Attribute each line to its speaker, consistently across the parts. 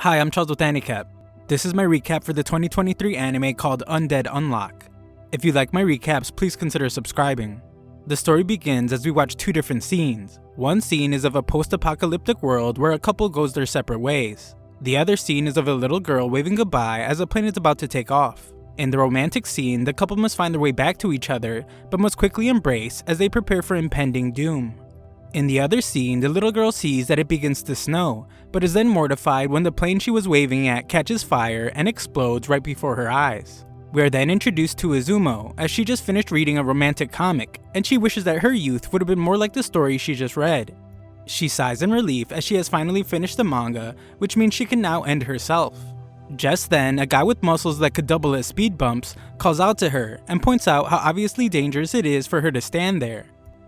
Speaker 1: Hi, I'm Charles with AniCap. This is my recap for the 2023 anime called Undead, Unluck. If you like my recaps, please consider subscribing. The story begins as we watch two different scenes. One scene is of a post-apocalyptic world where a couple goes their separate ways. The other scene is of a little girl waving goodbye as a plane is about to take off. In the romantic scene, the couple must find their way back to each other, but must quickly embrace as they prepare for impending doom. In the other scene, the little girl sees that it begins to snow, but is then mortified when the plane she was waving at catches fire and explodes right before her eyes. We are then introduced to Izumo, as she just finished reading a romantic comic, and she wishes that her youth would have been more like the story she just read. She sighs in relief as she has finally finished the manga, which means she can now end herself. Just then, a guy with muscles that could double as speed bumps calls out to her and points out how obviously dangerous it is for her to stand there.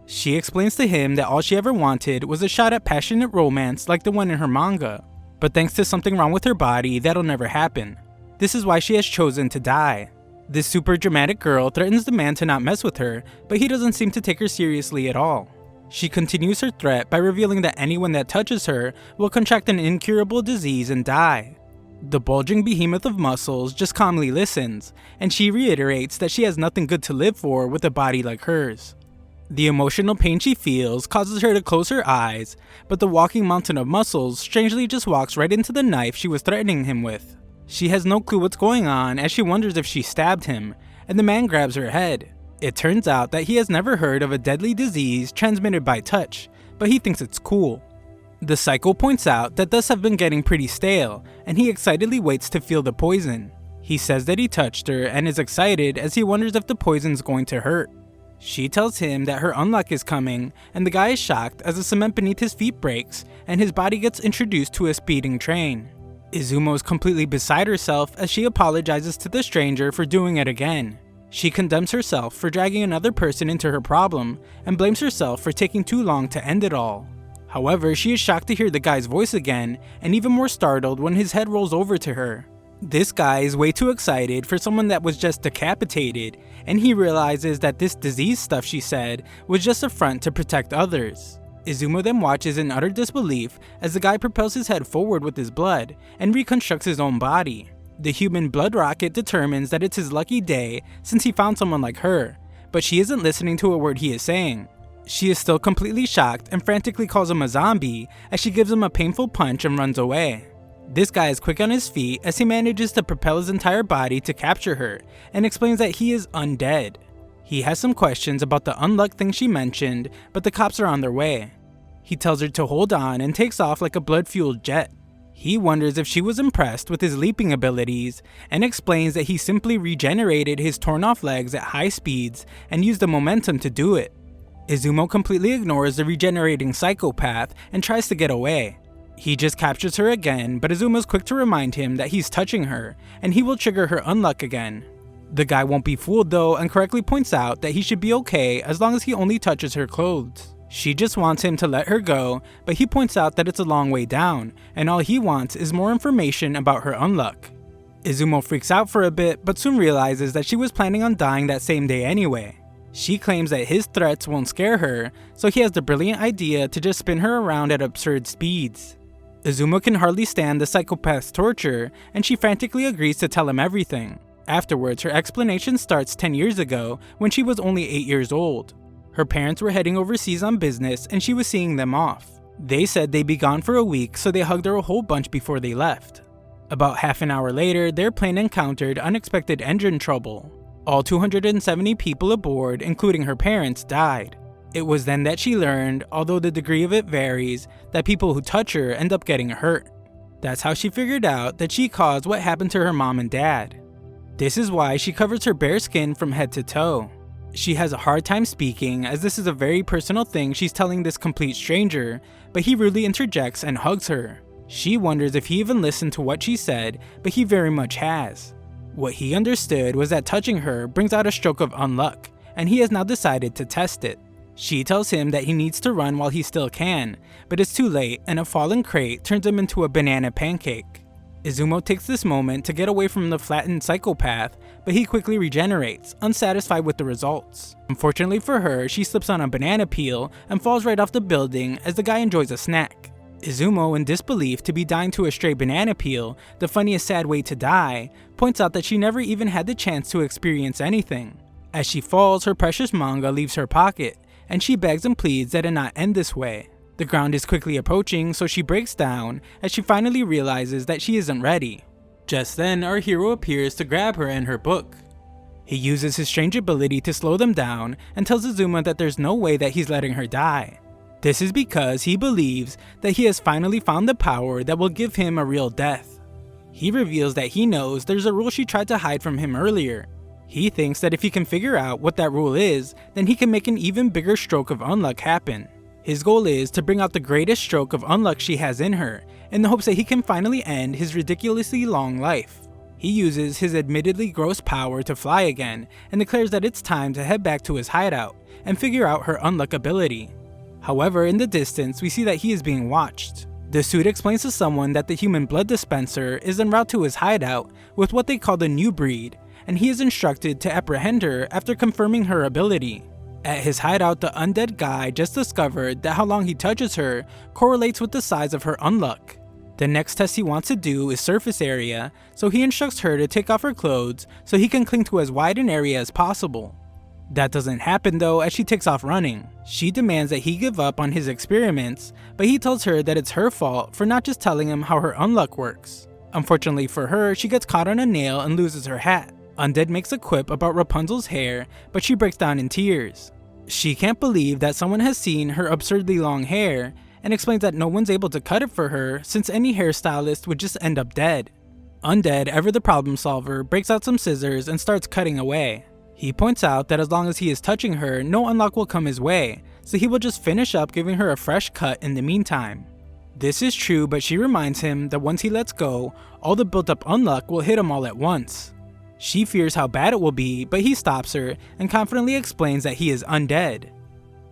Speaker 1: She explains to him that all she ever wanted was a shot at passionate romance like the one in her manga, but thanks to something wrong with her body, that'll never happen. This is why she has chosen to die. This super dramatic girl threatens the man to not mess with her, but he doesn't seem to take her seriously at all. She continues her threat by revealing that anyone that touches her will contract an incurable disease and die. The bulging behemoth of muscles just calmly listens, and she reiterates that she has nothing good to live for with a body like hers. The emotional pain she feels causes her to close her eyes, but the walking mountain of muscles strangely just walks right into the knife she was threatening him with. She has no clue what's going on as she wonders if she stabbed him, and the man grabs her head. It turns out that he has never heard of a deadly disease transmitted by touch, but he thinks it's cool. The psycho points out that dust have been getting pretty stale, and he excitedly waits to feel the poison. He says that he touched her and is excited as he wonders if the poison's going to hurt. She tells him that her unluck is coming, and the guy is shocked as the cement beneath his feet breaks and his body gets introduced to a speeding train. Izumo is completely beside herself as she apologizes to the stranger for doing it again. She condemns herself for dragging another person into her problem and blames herself for taking too long to end it all. However, she is shocked to hear the guy's voice again and even more startled when his head rolls over to her. This guy is way too excited for someone that was just decapitated, and he realizes that this disease stuff she said was just a front to protect others. Izumo then watches in utter disbelief as the guy propels his head forward with his blood and reconstructs his own body. The human blood rocket determines that it's his lucky day since he found someone like her, but she isn't listening to a word he is saying. She is still completely shocked and frantically calls him a zombie as she gives him a painful punch and runs away. This guy is quick on his feet as he manages to propel his entire body to capture her and explains that he is undead. He has some questions about the unluck thing she mentioned, but the cops are on their way. He tells her to hold on and takes off like a blood-fueled jet. He wonders if she was impressed with his leaping abilities and explains that he simply regenerated his torn off legs at high speeds and used the momentum to do it. Izumo completely ignores the regenerating psychopath and tries to get away. He just captures her again, but Izumo is quick to remind him that he's touching her, and he will trigger her unluck again. The guy won't be fooled though and correctly points out that he should be okay as long as he only touches her clothes. She just wants him to let her go, but he points out that it's a long way down, and all he wants is more information about her unluck. Izumo freaks out for a bit, but soon realizes that she was planning on dying that same day anyway. She claims that his threats won't scare her, so he has the brilliant idea to just spin her around at absurd speeds. Izumo can hardly stand the psychopath's torture, and she frantically agrees to tell him everything. Afterwards, her explanation starts 10 years ago when she was only 8 years old. Her parents were heading overseas on business and she was seeing them off. They said they'd be gone for a week, so they hugged her a whole bunch before they left. About half an hour later, their plane encountered unexpected engine trouble. All 270 people aboard, including her parents, died. It was then that she learned, although the degree of it varies, that people who touch her end up getting hurt. That's how she figured out that she caused what happened to her mom and dad. This is why she covers her bare skin from head to toe. She has a hard time speaking as this is a very personal thing she's telling this complete stranger, but he rudely interjects and hugs her. She wonders if he even listened to what she said, but he very much has. What he understood was that touching her brings out a stroke of unluck, and he has now decided to test it. She tells him that he needs to run while he still can, but it's too late and a fallen crate turns him into a banana pancake. Izumo takes this moment to get away from the flattened psychopath, but he quickly regenerates, unsatisfied with the results. Unfortunately for her, she slips on a banana peel and falls right off the building as the guy enjoys a snack. Izumo, in disbelief to be dying to a stray banana peel, the funniest sad way to die, points out that she never even had the chance to experience anything. As she falls, her precious manga leaves her pocket, and she begs and pleads that it not end this way. The ground is quickly approaching, so she breaks down as she finally realizes that she isn't ready. Just then, our hero appears to grab her and her book. He uses his strange ability to slow them down and tells Izuma that there's no way that he's letting her die. This is because he believes that he has finally found the power that will give him a real death. He reveals that he knows there's a rule she tried to hide from him earlier. He thinks that if he can figure out what that rule is, then he can make an even bigger stroke of Unluck happen. His goal is to bring out the greatest stroke of Unluck she has in her, in the hopes that he can finally end his ridiculously long life. He uses his admittedly gross power to fly again, and declares that it's time to head back to his hideout and figure out her Unluck ability. However, in the distance, we see that he is being watched. The suit explains to someone that the human blood dispenser is en route to his hideout with what they call the new breed, and he is instructed to apprehend her after confirming her ability. At his hideout, the undead guy just discovered that how long he touches her correlates with the size of her Unluck. The next test he wants to do is surface area, so he instructs her to take off her clothes so he can cling to as wide an area as possible. That doesn't happen though, as she takes off running. She demands that he give up on his experiments, but he tells her that it's her fault for not just telling him how her Unluck works. Unfortunately for her, she gets caught on a nail and loses her hat. Undead makes a quip about Rapunzel's hair, but she breaks down in tears. She can't believe that someone has seen her absurdly long hair, and explains that no one's able to cut it for her since any hairstylist would just end up dead. Undead, ever the problem solver, breaks out some scissors and starts cutting away. He points out that as long as he is touching her, no Unluck will come his way, so he will just finish up giving her a fresh cut in the meantime. This is true, but she reminds him that once he lets go, all the built up Unluck will hit him all at once. She fears how bad it will be, but he stops her and confidently explains that he is undead.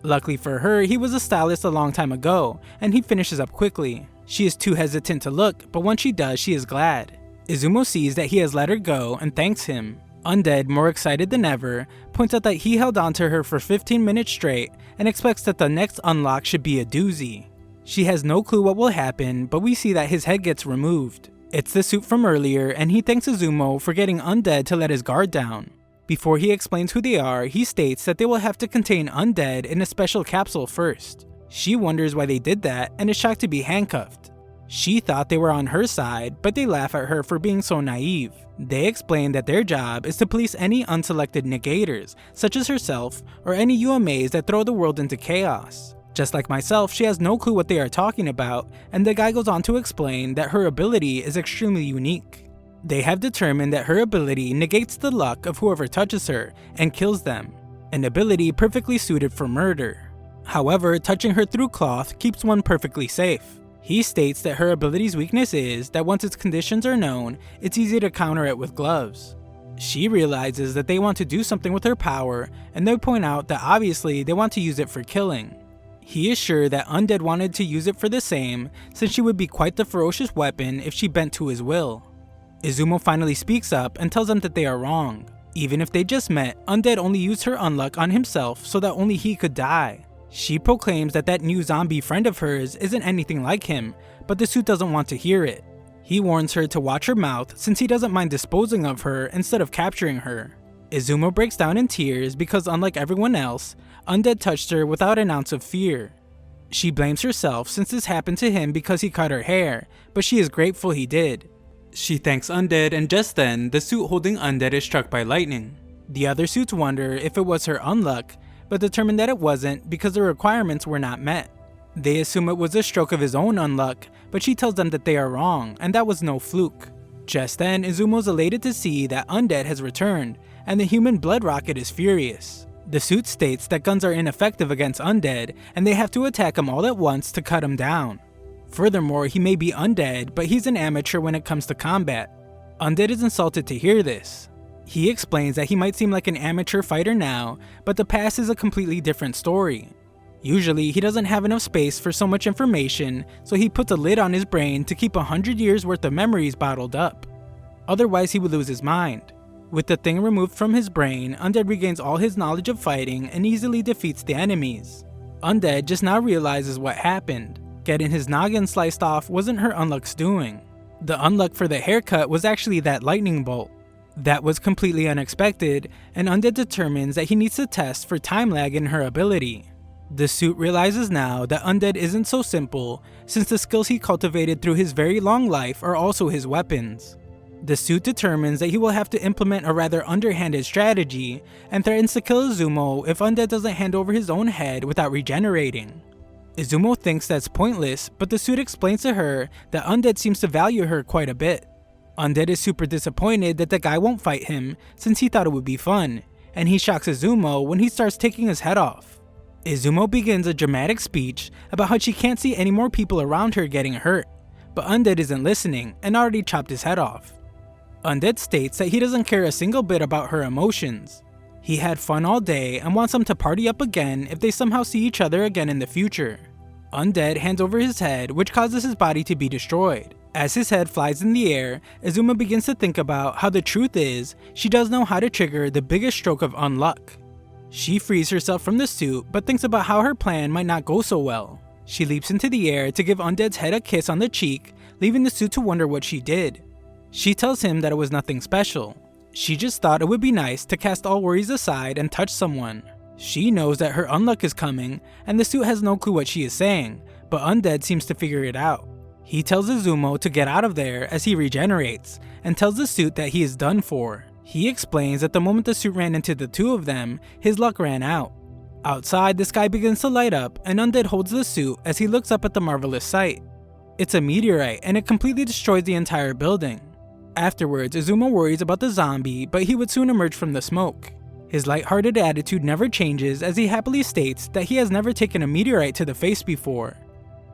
Speaker 1: Luckily for her, he was a stylist a long time ago, and he finishes up quickly. She is too hesitant to look, but once she does, she is glad. Izumo sees that he has let her go and thanks him. Undead, more excited than ever, points out that he held on to her for 15 minutes straight and expects that the next unlock should be a doozy. She has no clue what will happen, but we see that his head gets removed. It's the suit from earlier, and he thanks Izumo for getting Undead to let his guard down. Before he explains who they are, he states that they will have to contain Undead in a special capsule first. She wonders why they did that and is shocked to be handcuffed. She thought they were on her side, but they laugh at her for being so naive. They explain that their job is to police any unselected negators, such as herself, or any UMAs that throw the world into chaos. Just like myself, she has no clue what they are talking about, and the guy goes on to explain that her ability is extremely unique. They have determined that her ability negates the luck of whoever touches her and kills them, an ability perfectly suited for murder. However, touching her through cloth keeps one perfectly safe. He states that her ability's weakness is that once its conditions are known, it's easy to counter it with gloves. She realizes that they want to do something with her power, and they point out that obviously they want to use it for killing. He is sure that Undead wanted to use it for the same, since she would be quite the ferocious weapon if she bent to his will. Izumo finally speaks up and tells them that they are wrong. Even if they just met, Undead only used her Unluck on himself so that only he could die. She proclaims that that new zombie friend of hers isn't anything like him, but the suit doesn't want to hear it. He warns her to watch her mouth since he doesn't mind disposing of her instead of capturing her. Izumo breaks down in tears because unlike everyone else, Undead touched her without an ounce of fear. She blames herself since this happened to him because he cut her hair, but she is grateful he did. She thanks Undead, and just then, the suit holding Undead is struck by lightning. The other suits wonder if it was her Unluck, but determine that it wasn't because the requirements were not met. They assume it was a stroke of his own Unluck, but she tells them that they are wrong, and that was no fluke. Just then, Izumo's elated to see that Undead has returned, and the human blood rocket is furious. The suit states that guns are ineffective against Undead, and they have to attack him all at once to cut him down. Furthermore, he may be undead, but he's an amateur when it comes to combat. Undead is insulted to hear this. He explains that he might seem like an amateur fighter now, but the past is a completely different story. Usually, he doesn't have enough space for so much information, so he puts a lid on his brain to keep 100 years worth of memories bottled up. Otherwise, he would lose his mind. With the thing removed from his brain, Undead regains all his knowledge of fighting and easily defeats the enemies. Undead just now realizes what happened. Getting his noggin sliced off wasn't her Unluck's doing. The Unluck for the haircut was actually that lightning bolt. That was completely unexpected, and Undead determines that he needs to test for time lag in her ability. The suit realizes now that Undead isn't so simple, since the skills he cultivated through his very long life are also his weapons. The suit determines that he will have to implement a rather underhanded strategy, and threatens to kill Izumo if Undead doesn't hand over his own head without regenerating. Izumo thinks that's pointless, but the suit explains to her that Undead seems to value her quite a bit. Undead is super disappointed that the guy won't fight him, since he thought it would be fun, and he shocks Izumo when he starts taking his head off. Izumo begins a dramatic speech about how she can't see any more people around her getting hurt, but Undead isn't listening and already chopped his head off. Undead states that he doesn't care a single bit about her emotions. He had fun all day and wants them to party up again if they somehow see each other again in the future. Undead hands over his head, which causes his body to be destroyed. As his head flies in the air, Izumo begins to think about how the truth is she does know how to trigger the biggest stroke of Unluck. She frees herself from the suit, but thinks about how her plan might not go so well. She leaps into the air to give Undead's head a kiss on the cheek, leaving the suit to wonder what she did. She tells him that it was nothing special. She just thought it would be nice to cast all worries aside and touch someone. She knows that her Unluck is coming, and the suit has no clue what she is saying, but Undead seems to figure it out. He tells Izumo to get out of there as he regenerates, and tells the suit that he is done for. He explains that the moment the suit ran into the two of them, his luck ran out. Outside, the sky begins to light up, and Undead holds the suit as he looks up at the marvelous sight. It's a meteorite, and it completely destroys the entire building. Afterwards, Izumo worries about the zombie, but he would soon emerge from the smoke. His lighthearted attitude never changes, as he happily states that he has never taken a meteorite to the face before.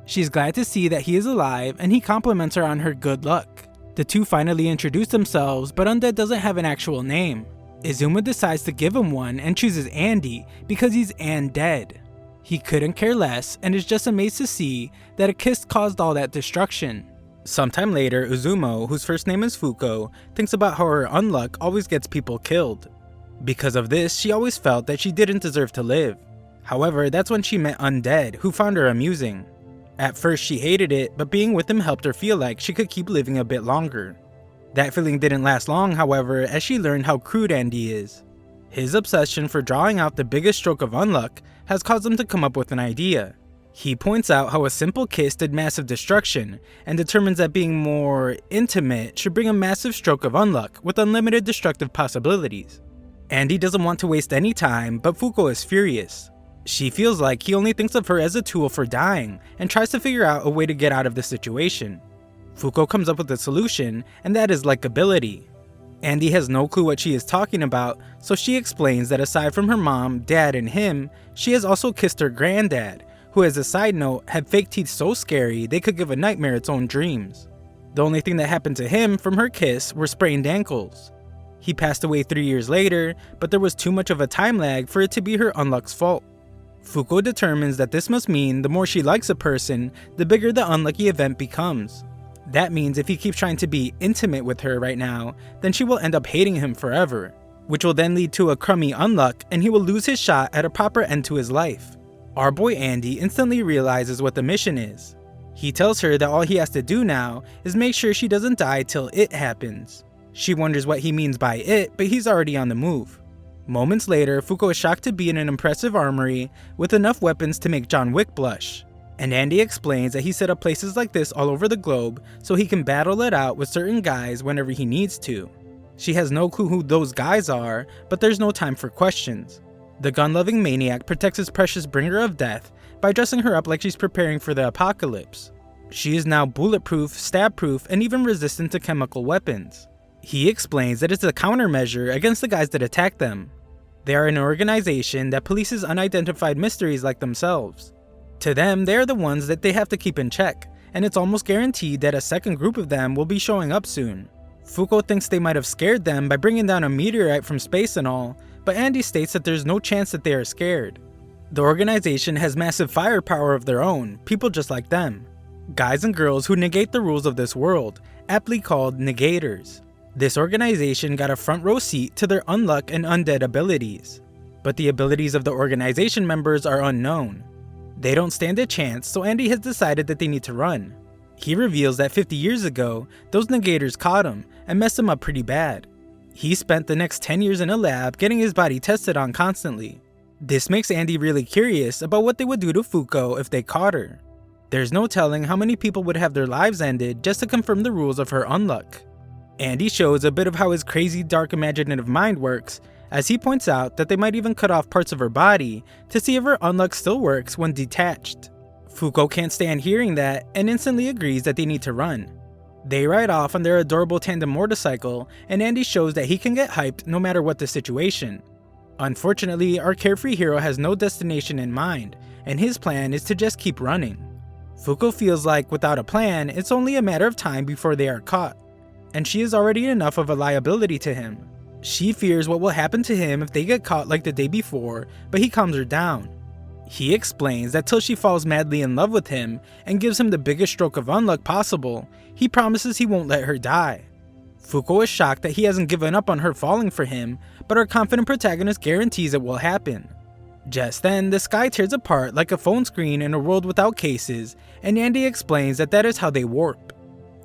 Speaker 1: She's glad to see that he is alive, and he compliments her on her good luck. The two finally introduce themselves, but Undead doesn't have an actual name. Izumo decides to give him one and chooses Andy because he's Undead. He couldn't care less and is just amazed to see that a kiss caused all that destruction. Sometime later, Izumo, whose first name is Fuko, thinks about how her Unluck always gets people killed. Because of this, she always felt that she didn't deserve to live. However, that's when she met Undead, who found her amusing. At first she hated it, but being with him helped her feel like she could keep living a bit longer. That feeling didn't last long, however, as she learned how crude Andy is. His obsession for drawing out the biggest stroke of Unluck has caused him to come up with an idea. He points out how a simple kiss did massive destruction, and determines that being more intimate should bring a massive stroke of Unluck with unlimited destructive possibilities. Andy doesn't want to waste any time, but Fuko is furious. She feels like he only thinks of her as a tool for dying, and tries to figure out a way to get out of the situation. Fuko comes up with a solution, and that is likability. Andy has no clue what she is talking about, so she explains that aside from her mom, dad, and him, she has also kissed her granddad, who as a side note had fake teeth so scary they could give a nightmare its own dreams. The only thing that happened to him from her kiss were sprained ankles. He passed away 3 years later, but there was too much of a time lag for it to be her Unluck's fault. Fuko determines that this must mean the more she likes a person, the bigger the unlucky event becomes. That means if he keeps trying to be intimate with her right now, then she will end up hating him forever, which will then lead to a crummy Unluck and he will lose his shot at a proper end to his life. Our boy Andy instantly realizes what the mission is. He tells her that all he has to do now is make sure she doesn't die till it happens. She wonders what he means by it, but he's already on the move. Moments later, Fuko is shocked to be in an impressive armory with enough weapons to make John Wick blush. And Andy explains that he set up places like this all over the globe so he can battle it out with certain guys whenever he needs to. She has no clue who those guys are, but there's no time for questions. The gun-loving maniac protects his precious bringer of death by dressing her up like she's preparing for the apocalypse. She is now bulletproof, stab-proof, and even resistant to chemical weapons. He explains that it's a countermeasure against the guys that attack them. They are an organization that polices unidentified mysteries like themselves. To them, they are the ones that they have to keep in check, and it's almost guaranteed that a second group of them will be showing up soon. Fuko thinks they might have scared them by bringing down a meteorite from space and all, but Andy states that there's no chance that they are scared. The organization has massive firepower of their own, people just like them. Guys and girls who negate the rules of this world, aptly called negators. This organization got a front row seat to their Unluck and Undead abilities, but the abilities of the organization members are unknown. They don't stand a chance, so Andy has decided that they need to run. He reveals that 50 years ago, those negators caught him and messed him up pretty bad. He spent the next 10 years in a lab getting his body tested on constantly. This makes Andy really curious about what they would do to Fuko if they caught her. There's no telling how many people would have their lives ended just to confirm the rules of her Unluck. Andy shows a bit of how his crazy, dark, imaginative mind works, as he points out that they might even cut off parts of her body to see if her Unluck still works when detached. Fuko can't stand hearing that and instantly agrees that they need to run. They ride off on their adorable tandem motorcycle, and Andy shows that he can get hyped no matter what the situation. Unfortunately, our carefree hero has no destination in mind, and his plan is to just keep running. Fuko feels like without a plan, it's only a matter of time before they are caught, and she is already enough of a liability to him. She fears what will happen to him if they get caught like the day before, but he calms her down. He explains that till she falls madly in love with him and gives him the biggest stroke of unluck possible, he promises he won't let her die. Fuko is shocked that he hasn't given up on her falling for him, but our confident protagonist guarantees it will happen. Just then, the sky tears apart like a phone screen in a world without cases, and Andy explains that that is how they warp.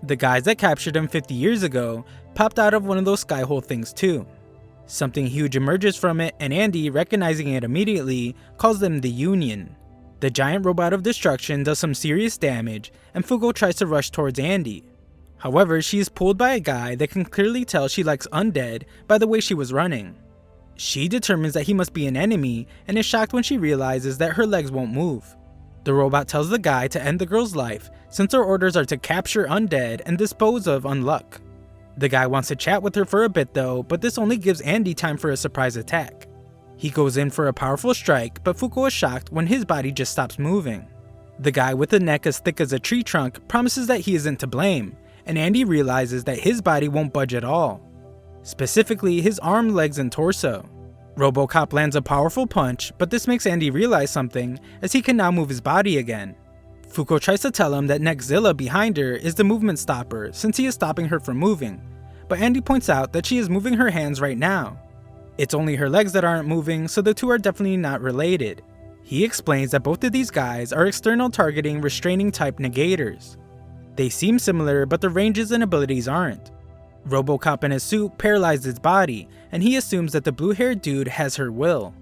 Speaker 1: The guys that captured him 50 years ago popped out of one of those skyhole things too. Something huge emerges from it, and Andy, recognizing it immediately, calls them the Union. The giant robot of destruction does some serious damage, and Fuko tries to rush towards Andy. However, she is pulled by a guy that can clearly tell she likes Undead by the way she was running. She determines that he must be an enemy, and is shocked when she realizes that her legs won't move. The robot tells the guy to end the girl's life, since her orders are to capture Undead and dispose of Unluck. The guy wants to chat with her for a bit though, but this only gives Andy time for a surprise attack. He goes in for a powerful strike, but Fuko is shocked when his body just stops moving. The guy with a neck as thick as a tree trunk promises that he isn't to blame, and Andy realizes that his body won't budge at all. Specifically, his arm, legs, and torso. RoboCop lands a powerful punch, but this makes Andy realize something, as he can now move his body again. Fuko tries to tell him that Nexzilla behind her is the movement stopper since he is stopping her from moving, but Andy points out that she is moving her hands right now. It's only her legs that aren't moving, so the two are definitely not related. He explains that both of these guys are external targeting restraining type negators. They seem similar, but their ranges and abilities aren't. RoboCop in his suit paralyzed his body, and he assumes that the blue-haired dude has her will.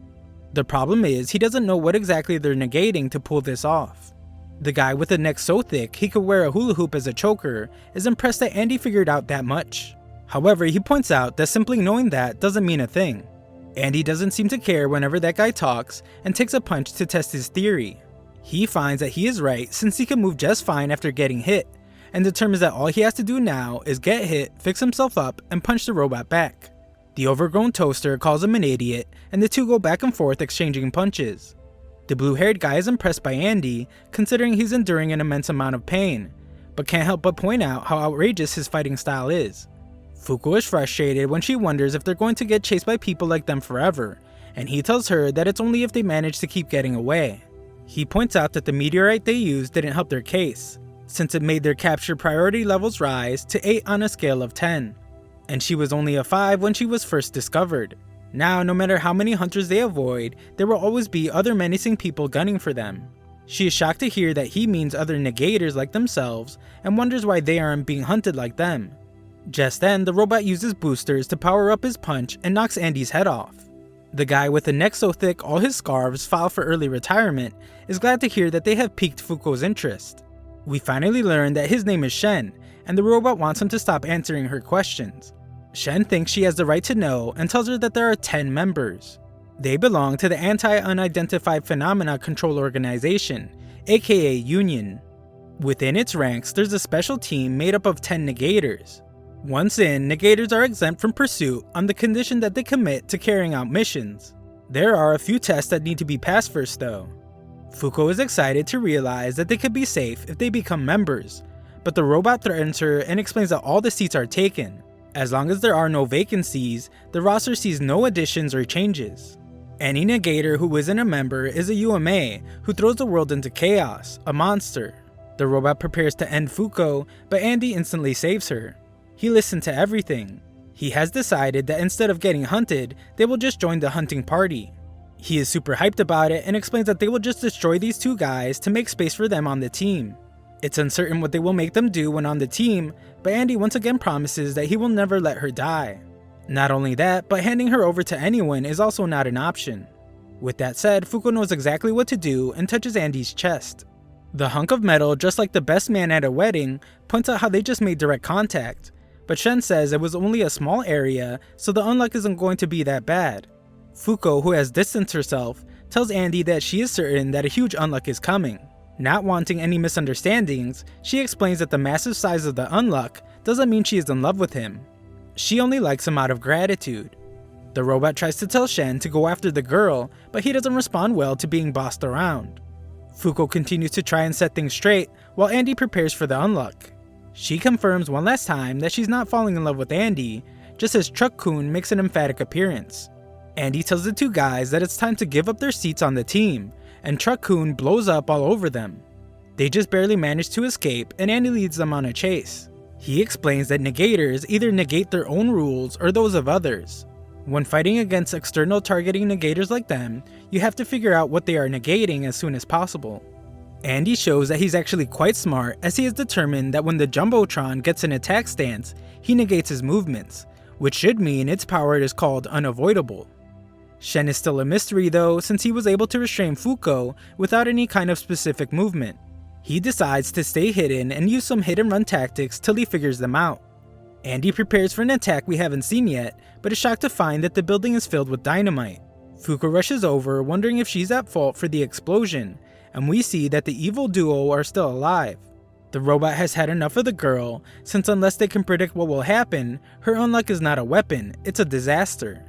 Speaker 1: The problem is, he doesn't know what exactly they're negating to pull this off. The guy with a neck so thick he could wear a hula hoop as a choker is impressed that Andy figured out that much. However, he points out that simply knowing that doesn't mean a thing. Andy doesn't seem to care whenever that guy talks and takes a punch to test his theory. He finds that he is right since he can move just fine after getting hit, and determines that all he has to do now is get hit, fix himself up, and punch the robot back. The overgrown toaster calls him an idiot, and the two go back and forth exchanging punches. The blue-haired guy is impressed by Andy, considering he's enduring an immense amount of pain, but can't help but point out how outrageous his fighting style is. Fuko is frustrated when she wonders if they're going to get chased by people like them forever, and he tells her that it's only if they manage to keep getting away. He points out that the meteorite they used didn't help their case, since it made their capture priority levels rise to 8 on a scale of 10, and she was only a 5 when she was first discovered. Now, no matter how many hunters they avoid, there will always be other menacing people gunning for them. She is shocked to hear that he means other negators like themselves, and wonders why they aren't being hunted like them. Just then, the robot uses boosters to power up his punch and knocks Andy's head off. The guy with a neck so thick all his scarves file for early retirement is glad to hear that they have piqued Fuko's interest. We finally learn that his name is Shen, and the robot wants him to stop answering her questions. Shen thinks she has the right to know and tells her that there are 10 members. They belong to the Anti-Unidentified Phenomena Control Organization, aka Union. Within its ranks, there's a special team made up of 10 negators. Once in, negators are exempt from pursuit on the condition that they commit to carrying out missions. There are a few tests that need to be passed first though. Fuko is excited to realize that they could be safe if they become members, but the robot threatens her and explains that all the seats are taken. As long as there are no vacancies, the roster sees no additions or changes. Any negator who isn't a member is a UMA who throws the world into chaos, a monster. The robot prepares to end Fuko, but Andy instantly saves her. He listened to everything. He has decided that instead of getting hunted, they will just join the hunting party. He is super hyped about it and explains that they will just destroy these two guys to make space for them on the team. It's uncertain what they will make them do when on the team, but Andy once again promises that he will never let her die. Not only that, but handing her over to anyone is also not an option. With that said, Fuko knows exactly what to do and touches Andy's chest. The hunk of metal, just like the best man at a wedding, points out how they just made direct contact, but Shen says it was only a small area, so the unluck isn't going to be that bad. Fuko, who has distanced herself, tells Andy that she is certain that a huge unluck is coming. Not wanting any misunderstandings, she explains that the massive size of the unluck doesn't mean she is in love with him. She only likes him out of gratitude. The robot tries to tell Shen to go after the girl, but he doesn't respond well to being bossed around. Fuko continues to try and set things straight, while Andy prepares for the unluck. She confirms one last time that she's not falling in love with Andy, just as Truck-kun makes an emphatic appearance. Andy tells the two guys that it's time to give up their seats on the team, and Truck-kun blows up all over them. They just barely manage to escape, and Andy leads them on a chase. He explains that negators either negate their own rules or those of others. When fighting against external targeting negators like them, you have to figure out what they are negating as soon as possible. Andy shows that he's actually quite smart, as he is determined that when the Jumbotron gets an attack stance, he negates his movements, which should mean its power is called unavoidable. Shen is still a mystery though, since he was able to restrain Fuko without any kind of specific movement. He decides to stay hidden and use some hit and run tactics till he figures them out. Andy prepares for an attack we haven't seen yet, but is shocked to find that the building is filled with dynamite. Fuko rushes over, wondering if she's at fault for the explosion, and we see that the evil duo are still alive. The robot has had enough of the girl, since unless they can predict what will happen, her unluck is not a weapon, it's a disaster.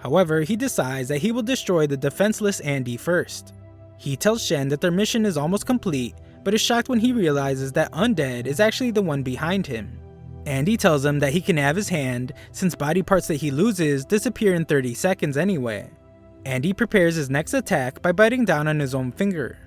Speaker 1: However, he decides that he will destroy the defenseless Andy first. He tells Shen that their mission is almost complete, but is shocked when he realizes that Undead is actually the one behind him. Andy tells him that he can have his hand, since body parts that he loses disappear in 30 seconds anyway. Andy prepares his next attack by biting down on his own finger.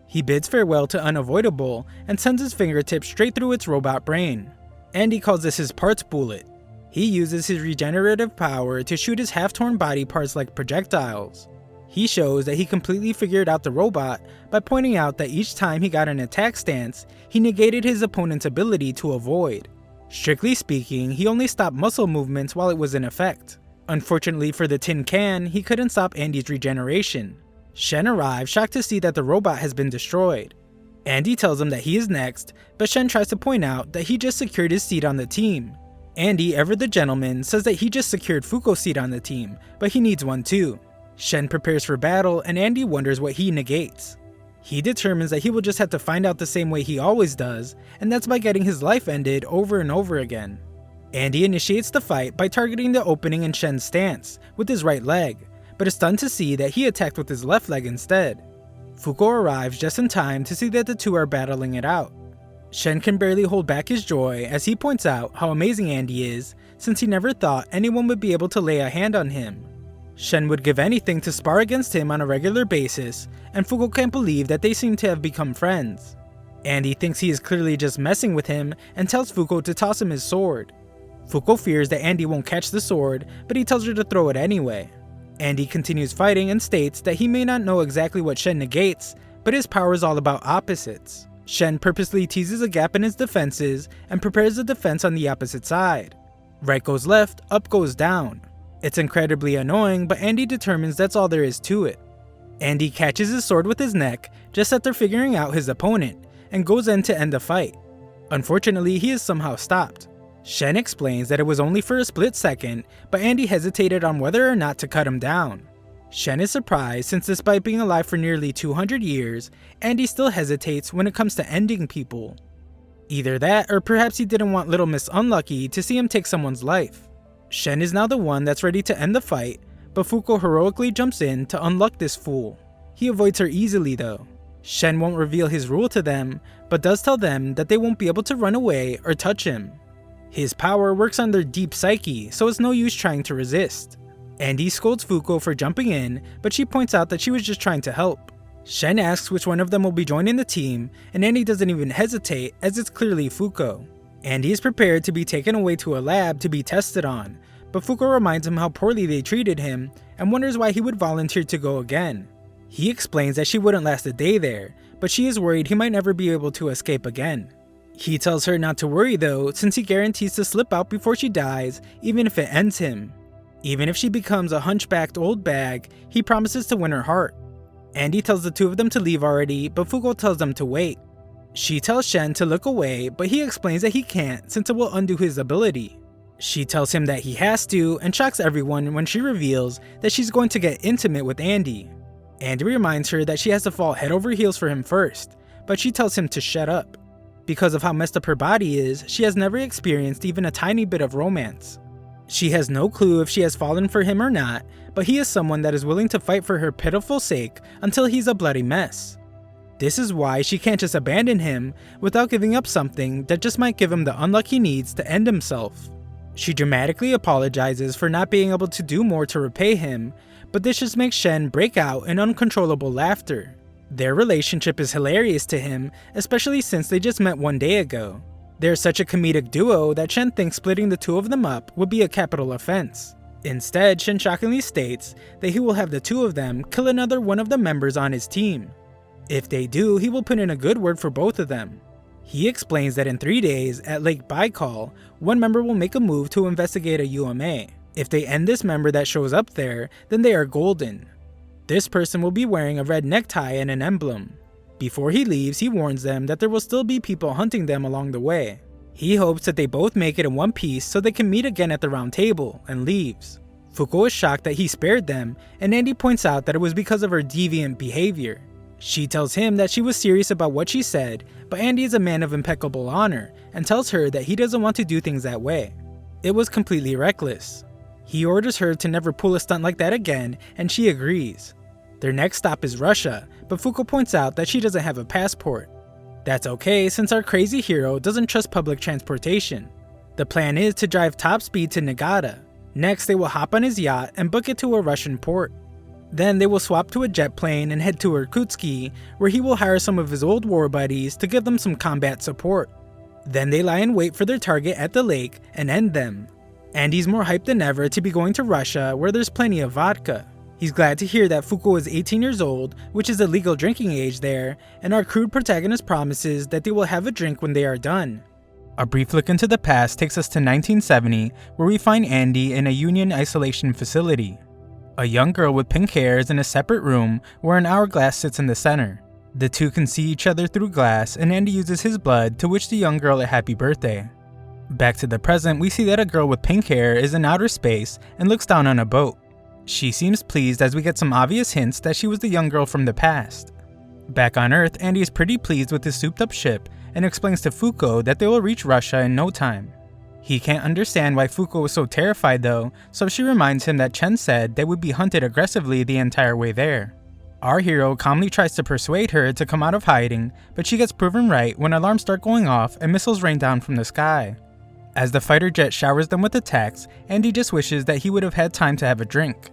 Speaker 1: He bids farewell to Unavoidable and sends his fingertips straight through its robot brain. Andy calls this his parts bullet. He uses his regenerative power to shoot his half-torn body parts like projectiles. He shows that he completely figured out the robot by pointing out that each time he got an attack stance, he negated his opponent's ability to avoid. Strictly speaking, he only stopped muscle movements while it was in effect. Unfortunately for the tin can, he couldn't stop Andy's regeneration. Shen arrives, shocked to see that the robot has been destroyed. Andy tells him that he is next, but Shen tries to point out that he just secured his seat on the team. Andy, ever the gentleman, says that he just secured Fuko's seat on the team, but he needs one too. Shen prepares for battle, and Andy wonders what he negates. He determines that he will just have to find out the same way he always does, and that's by getting his life ended over and over again. Andy initiates the fight by targeting the opening in Shen's stance with his right leg, but is stunned to see that he attacked with his left leg instead. Fuko arrives just in time to see that the two are battling it out. Shen can barely hold back his joy as he points out how amazing Andy is, since he never thought anyone would be able to lay a hand on him. Shen would give anything to spar against him on a regular basis, and Fuko can't believe that they seem to have become friends. Andy thinks he is clearly just messing with him and tells Fuko to toss him his sword. Fuko fears that Andy won't catch the sword, but he tells her to throw it anyway. Andy continues fighting and states that he may not know exactly what Shen negates, but his power is all about opposites. Shen purposely teases a gap in his defenses and prepares the defense on the opposite side. Right goes left, up goes down. It's incredibly annoying, but Andy determines that's all there is to it. Andy catches his sword with his neck just after figuring out his opponent, and goes in to end the fight. Unfortunately, he is somehow stopped. Shen explains that it was only for a split second, but Andy hesitated on whether or not to cut him down. Shen is surprised since despite being alive for nearly 200 years, Andy still hesitates when it comes to ending people. Either that, or perhaps he didn't want little Miss Unlucky to see him take someone's life. Shen is now the one that's ready to end the fight, but Fuko heroically jumps in to unluck this fool. He avoids her easily though. Shen won't reveal his rule to them, but does tell them that they won't be able to run away or touch him. His power works on their deep psyche, so it's no use trying to resist. Andy scolds Fuko for jumping in, but she points out that she was just trying to help. Shen asks which one of them will be joining the team, and Andy doesn't even hesitate as it's clearly Fuko. Andy is prepared to be taken away to a lab to be tested on, but Fuko reminds him how poorly they treated him and wonders why he would volunteer to go again. He explains that she wouldn't last a day there, but she is worried he might never be able to escape again. He tells her not to worry though, since he guarantees to slip out before she dies, even if it ends him. Even if she becomes a hunchbacked old bag, he promises to win her heart. Andy tells the two of them to leave already, but Fuko tells them to wait. She tells Shen to look away, but he explains that he can't since it will undo his ability. She tells him that he has to, and shocks everyone when she reveals that she's going to get intimate with Andy. Andy reminds her that she has to fall head over heels for him first, but she tells him to shut up. Because of how messed up her body is, she has never experienced even a tiny bit of romance. She has no clue if she has fallen for him or not, but he is someone that is willing to fight for her pitiful sake until he's a bloody mess. This is why she can't just abandon him without giving up something that just might give him the unluck he needs to end himself. She dramatically apologizes for not being able to do more to repay him, but this just makes Shen break out in uncontrollable laughter. Their relationship is hilarious to him, especially since they just met one day ago. They're such a comedic duo that Shen thinks splitting the two of them up would be a capital offense. Instead, Shen shockingly states that he will have the two of them kill another one of the members on his team. If they do, he will put in a good word for both of them. He explains that in 3 days, at Lake Baikal, one member will make a move to investigate a UMA. If they end this member that shows up there, then they are golden. This person will be wearing a red necktie and an emblem. Before he leaves, he warns them that there will still be people hunting them along the way. He hopes that they both make it in one piece so they can meet again at the round table, and leaves. Fuko is shocked that he spared them, and Andy points out that it was because of her deviant behavior. She tells him that she was serious about what she said, but Andy is a man of impeccable honor, and tells her that he doesn't want to do things that way. It was completely reckless. He orders her to never pull a stunt like that again, and she agrees. Their next stop is Russia, but Fuko points out that she doesn't have a passport. That's okay since our crazy hero doesn't trust public transportation. The plan is to drive top speed to Nagata. Next, they will hop on his yacht and book it to a Russian port. Then they will swap to a jet plane and head to Irkutsk, where he will hire some of his old war buddies to give them some combat support. Then they lie in wait for their target at the lake and end them. Andy's more hyped than ever to be going to Russia, where there's plenty of vodka. He's glad to hear that Fuko is 18 years old, which is the legal drinking age there, and our crude protagonist promises that they will have a drink when they are done. A brief look into the past takes us to 1970, where we find Andy in a Union isolation facility. A young girl with pink hair is in a separate room where an hourglass sits in the center. The two can see each other through glass, and Andy uses his blood to wish the young girl a happy birthday. Back to the present, we see that a girl with pink hair is in outer space and looks down on a boat. She seems pleased as we get some obvious hints that she was the young girl from the past. Back on Earth, Andy is pretty pleased with his souped up ship and explains to Fuko that they will reach Russia in no time. He can't understand why Fuko was so terrified though, so she reminds him that Chen said they would be hunted aggressively the entire way there. Our hero calmly tries to persuade her to come out of hiding, but she gets proven right when alarms start going off and missiles rain down from the sky. As the fighter jet showers them with attacks, Andy just wishes that he would have had time to have a drink.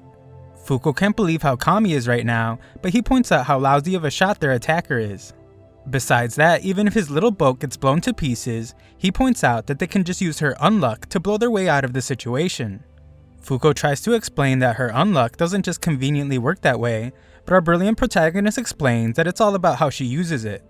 Speaker 1: Fuko can't believe how calm he is right now, but he points out how lousy of a shot their attacker is. Besides that, even if his little boat gets blown to pieces, he points out that they can just use her unluck to blow their way out of the situation. Fuko tries to explain that her unluck doesn't just conveniently work that way, but our brilliant protagonist explains that it's all about how she uses it.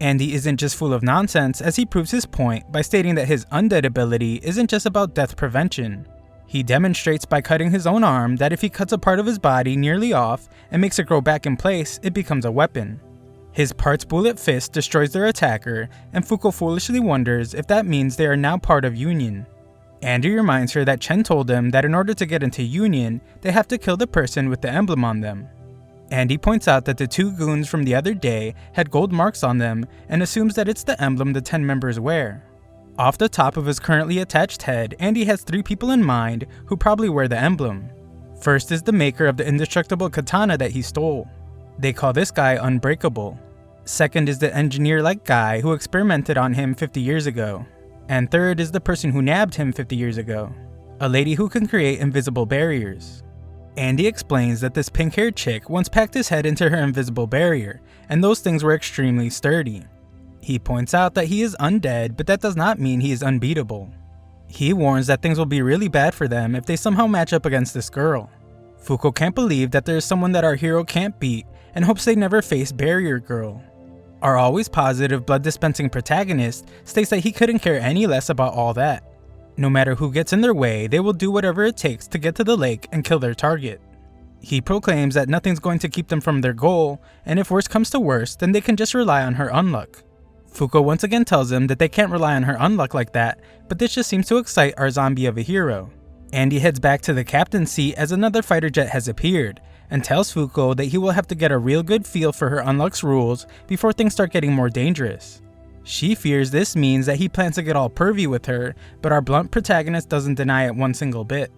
Speaker 1: Andy isn't just full of nonsense, as he proves his point by stating that his undead ability isn't just about death prevention. He demonstrates by cutting his own arm that if he cuts a part of his body nearly off and makes it grow back in place, it becomes a weapon. His part's bullet fist destroys their attacker, and Fuko foolishly wonders if that means they are now part of Union. Andy reminds her that Chen told them that in order to get into Union, they have to kill the person with the emblem on them. Andy points out that the two goons from the other day had gold marks on them and assumes that it's the emblem the 10 members wear. Off the top of his currently attached head, Andy has 3 people in mind who probably wear the emblem. First is the maker of the indestructible katana that he stole. They call this guy Unbreakable. Second is the engineer-like guy who experimented on him 50 years ago. And third is the person who nabbed him 50 years ago, a lady who can create invisible barriers. Andy explains that this pink-haired chick once packed his head into her invisible barrier, and those things were extremely sturdy. He points out that he is undead, but that does not mean he is unbeatable. He warns that things will be really bad for them if they somehow match up against this girl. Fuko can't believe that there is someone that our hero can't beat and hopes they never face Barrier Girl. Our always positive blood dispensing protagonist states that he couldn't care any less about all that. No matter who gets in their way, they will do whatever it takes to get to the lake and kill their target. He proclaims that nothing's going to keep them from their goal, and if worse comes to worse, then they can just rely on her Unluck. Fuko once again tells him that they can't rely on her Unluck like that, but this just seems to excite our zombie of a hero. Andy heads back to the captain's seat as another fighter jet has appeared, and tells Fuko that he will have to get a real good feel for her Unluck's rules before things start getting more dangerous. She fears this means that he plans to get all pervy with her, but our blunt protagonist doesn't deny it one single bit.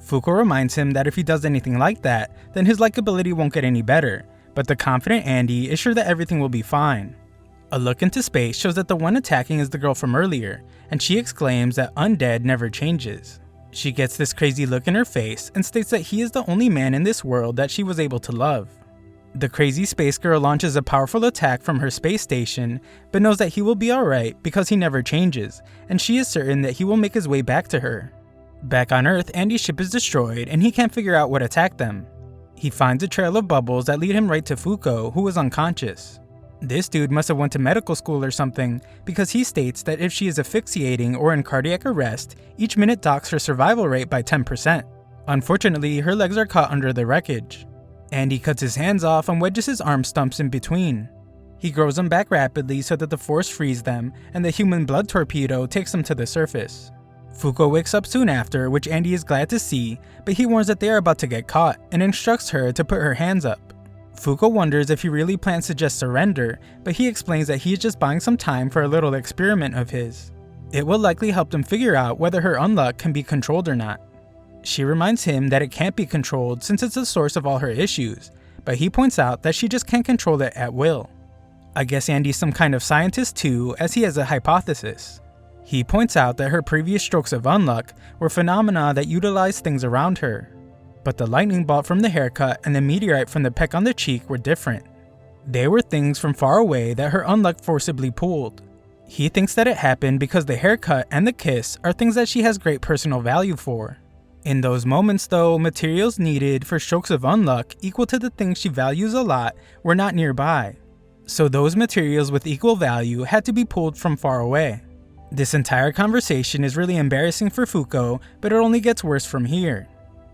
Speaker 1: Fuko reminds him that if he does anything like that, then his likability won't get any better, but the confident Andy is sure that everything will be fine. A look into space shows that the one attacking is the girl from earlier, and she exclaims that Undead never changes. She gets this crazy look in her face and states that he is the only man in this world that she was able to love. The crazy space girl launches a powerful attack from her space station, but knows that he will be alright because he never changes, and she is certain that he will make his way back to her. Back on Earth, Andy's ship is destroyed and he can't figure out what attacked them. He finds a trail of bubbles that lead him right to Fuko, who is unconscious. This dude must have went to medical school or something, because he states that if she is asphyxiating or in cardiac arrest, each minute docks her survival rate by 10%. Unfortunately, her legs are caught under the wreckage. Andy cuts his hands off and wedges his arm stumps in between. He grows them back rapidly so that the force frees them, and the human blood torpedo takes them to the surface. Fuko wakes up soon after, which Andy is glad to see, but he warns that they are about to get caught, and instructs her to put her hands up. Fuko wonders if he really plans to just surrender, but he explains that he is just buying some time for a little experiment of his. It will likely help them figure out whether her Unluck can be controlled or not. She reminds him that it can't be controlled since it's the source of all her issues, but he points out that she just can't control it at will. I guess Andy's some kind of scientist too, as he has a hypothesis. He points out that her previous strokes of Unluck were phenomena that utilized things around her. But the lightning bolt from the haircut and the meteorite from the peck on the cheek were different. They were things from far away that her Unluck forcibly pulled. He thinks that it happened because the haircut and the kiss are things that she has great personal value for. In those moments though, materials needed for strokes of Unluck equal to the things she values a lot were not nearby. So those materials with equal value had to be pulled from far away. This entire conversation is really embarrassing for Fuko, but it only gets worse from here.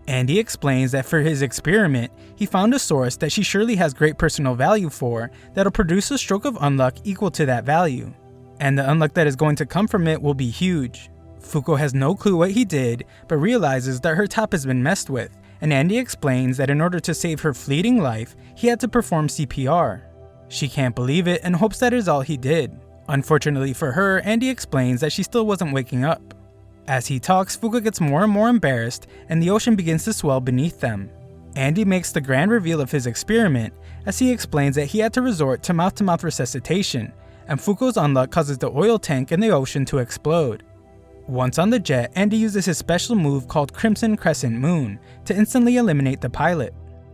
Speaker 1: Andy explains that for his experiment, he found a source that she surely has great personal value for that'll produce a stroke of Unluck equal to that value. And the Unluck that is going to come from it will be huge. Fuko has no clue what he did, but realizes that her top has been messed with, and Andy explains that in order to save her fleeting life, he had to perform CPR. She can't believe it and hopes that is all he did. Unfortunately for her, Andy explains that she still wasn't waking up. As he talks, Fuko gets more and more embarrassed, and the ocean begins to swell beneath them. Andy makes the grand reveal of his experiment, as he explains that he had to resort to mouth-to-mouth resuscitation, and Fuko's Unluck causes the oil tank in the ocean to explode. Once on the jet, Andy uses his special move called Crimson Crescent Moon to instantly eliminate the pilot.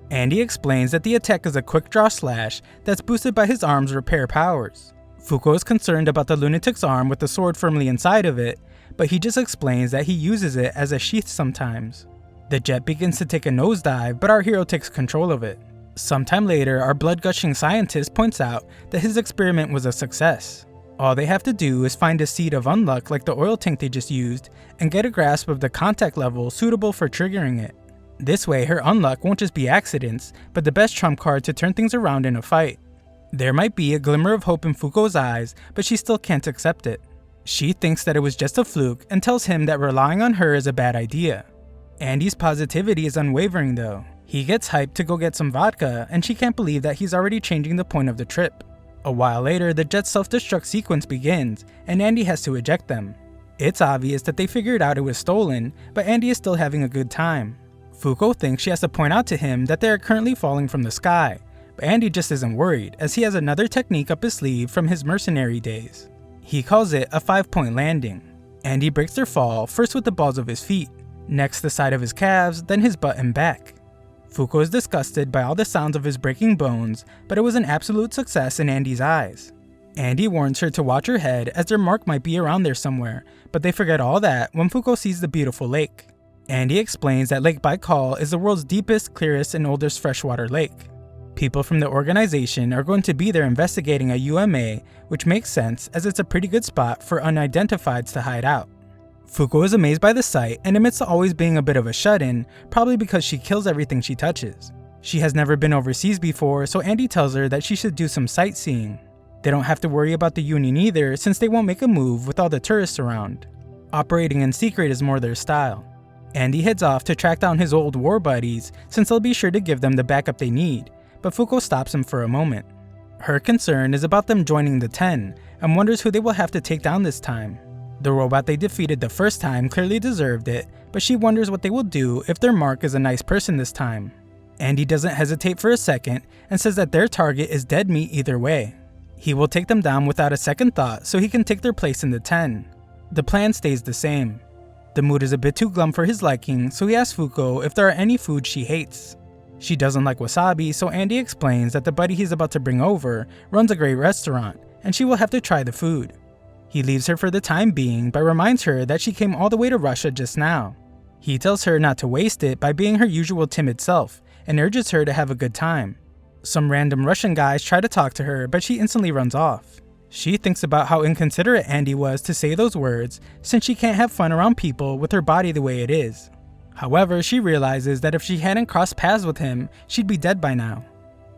Speaker 1: Andy explains that the attack is a quick draw slash that's boosted by his arm's repair powers. Fuko is concerned about the lunatic's arm with the sword firmly inside of it, but he just explains that he uses it as a sheath sometimes. The jet begins to take a nosedive, but our hero takes control of it. Sometime later, our blood-gushing scientist points out that his experiment was a success. All they have to do is find a seed of Unluck like the oil tank they just used, and get a grasp of the contact level suitable for triggering it. This way, her Unluck won't just be accidents, but the best trump card to turn things around in a fight. There might be a glimmer of hope in Fuko's eyes, but she still can't accept it. She thinks that it was just a fluke and tells him that relying on her is a bad idea. Andy's positivity is unwavering though. He gets hyped to go get some vodka, and she can't believe that he's already changing the point of the trip. A while later, the jet's self-destruct sequence begins, and Andy has to eject them. It's obvious that they figured out it was stolen, but Andy is still having a good time. Fuko thinks she has to point out to him that they are currently falling from the sky, but Andy just isn't worried, as he has another technique up his sleeve from his mercenary days. He calls it a 5-point landing. Andy breaks their fall, first with the balls of his feet, next the side of his calves, then his butt and back. Fuko is disgusted by all the sounds of his breaking bones, but it was an absolute success in Andy's eyes. Andy warns her to watch her head as their mark might be around there somewhere, but they forget all that when Fuko sees the beautiful lake. Andy explains that Lake Baikal is the world's deepest, clearest, and oldest freshwater lake. People from the organization are going to be there investigating a UMA, which makes sense as it's a pretty good spot for unidentifieds to hide out. Fuko is amazed by the sight and admits to always being a bit of a shut-in, probably because she kills everything she touches. She has never been overseas before, so Andy tells her that she should do some sightseeing. They don't have to worry about the Union either, since they won't make a move with all the tourists around. Operating in secret is more their style. Andy heads off to track down his old war buddies, since they'll be sure to give them the backup they need, but Fuko stops him for a moment. Her concern is about them joining the 10, and wonders who they will have to take down this time. The robot they defeated the first time clearly deserved it, but she wonders what they will do if their mark is a nice person this time. Andy doesn't hesitate for a second and says that their target is dead meat either way. He will take them down without a second thought so he can take their place in the 10. The plan stays the same. The mood is a bit too glum for his liking, so he asks Fuko if there are any foods she hates. She doesn't like wasabi, so Andy explains that the buddy he's about to bring over runs a great restaurant, and she will have to try the food. He leaves her for the time being, but reminds her that she came all the way to Russia just now. He tells her not to waste it by being her usual timid self, and urges her to have a good time. Some random Russian guys try to talk to her, but she instantly runs off. She thinks about how inconsiderate Andy was to say those words, since she can't have fun around people with her body the way it is. However, she realizes that if she hadn't crossed paths with him, she'd be dead by now.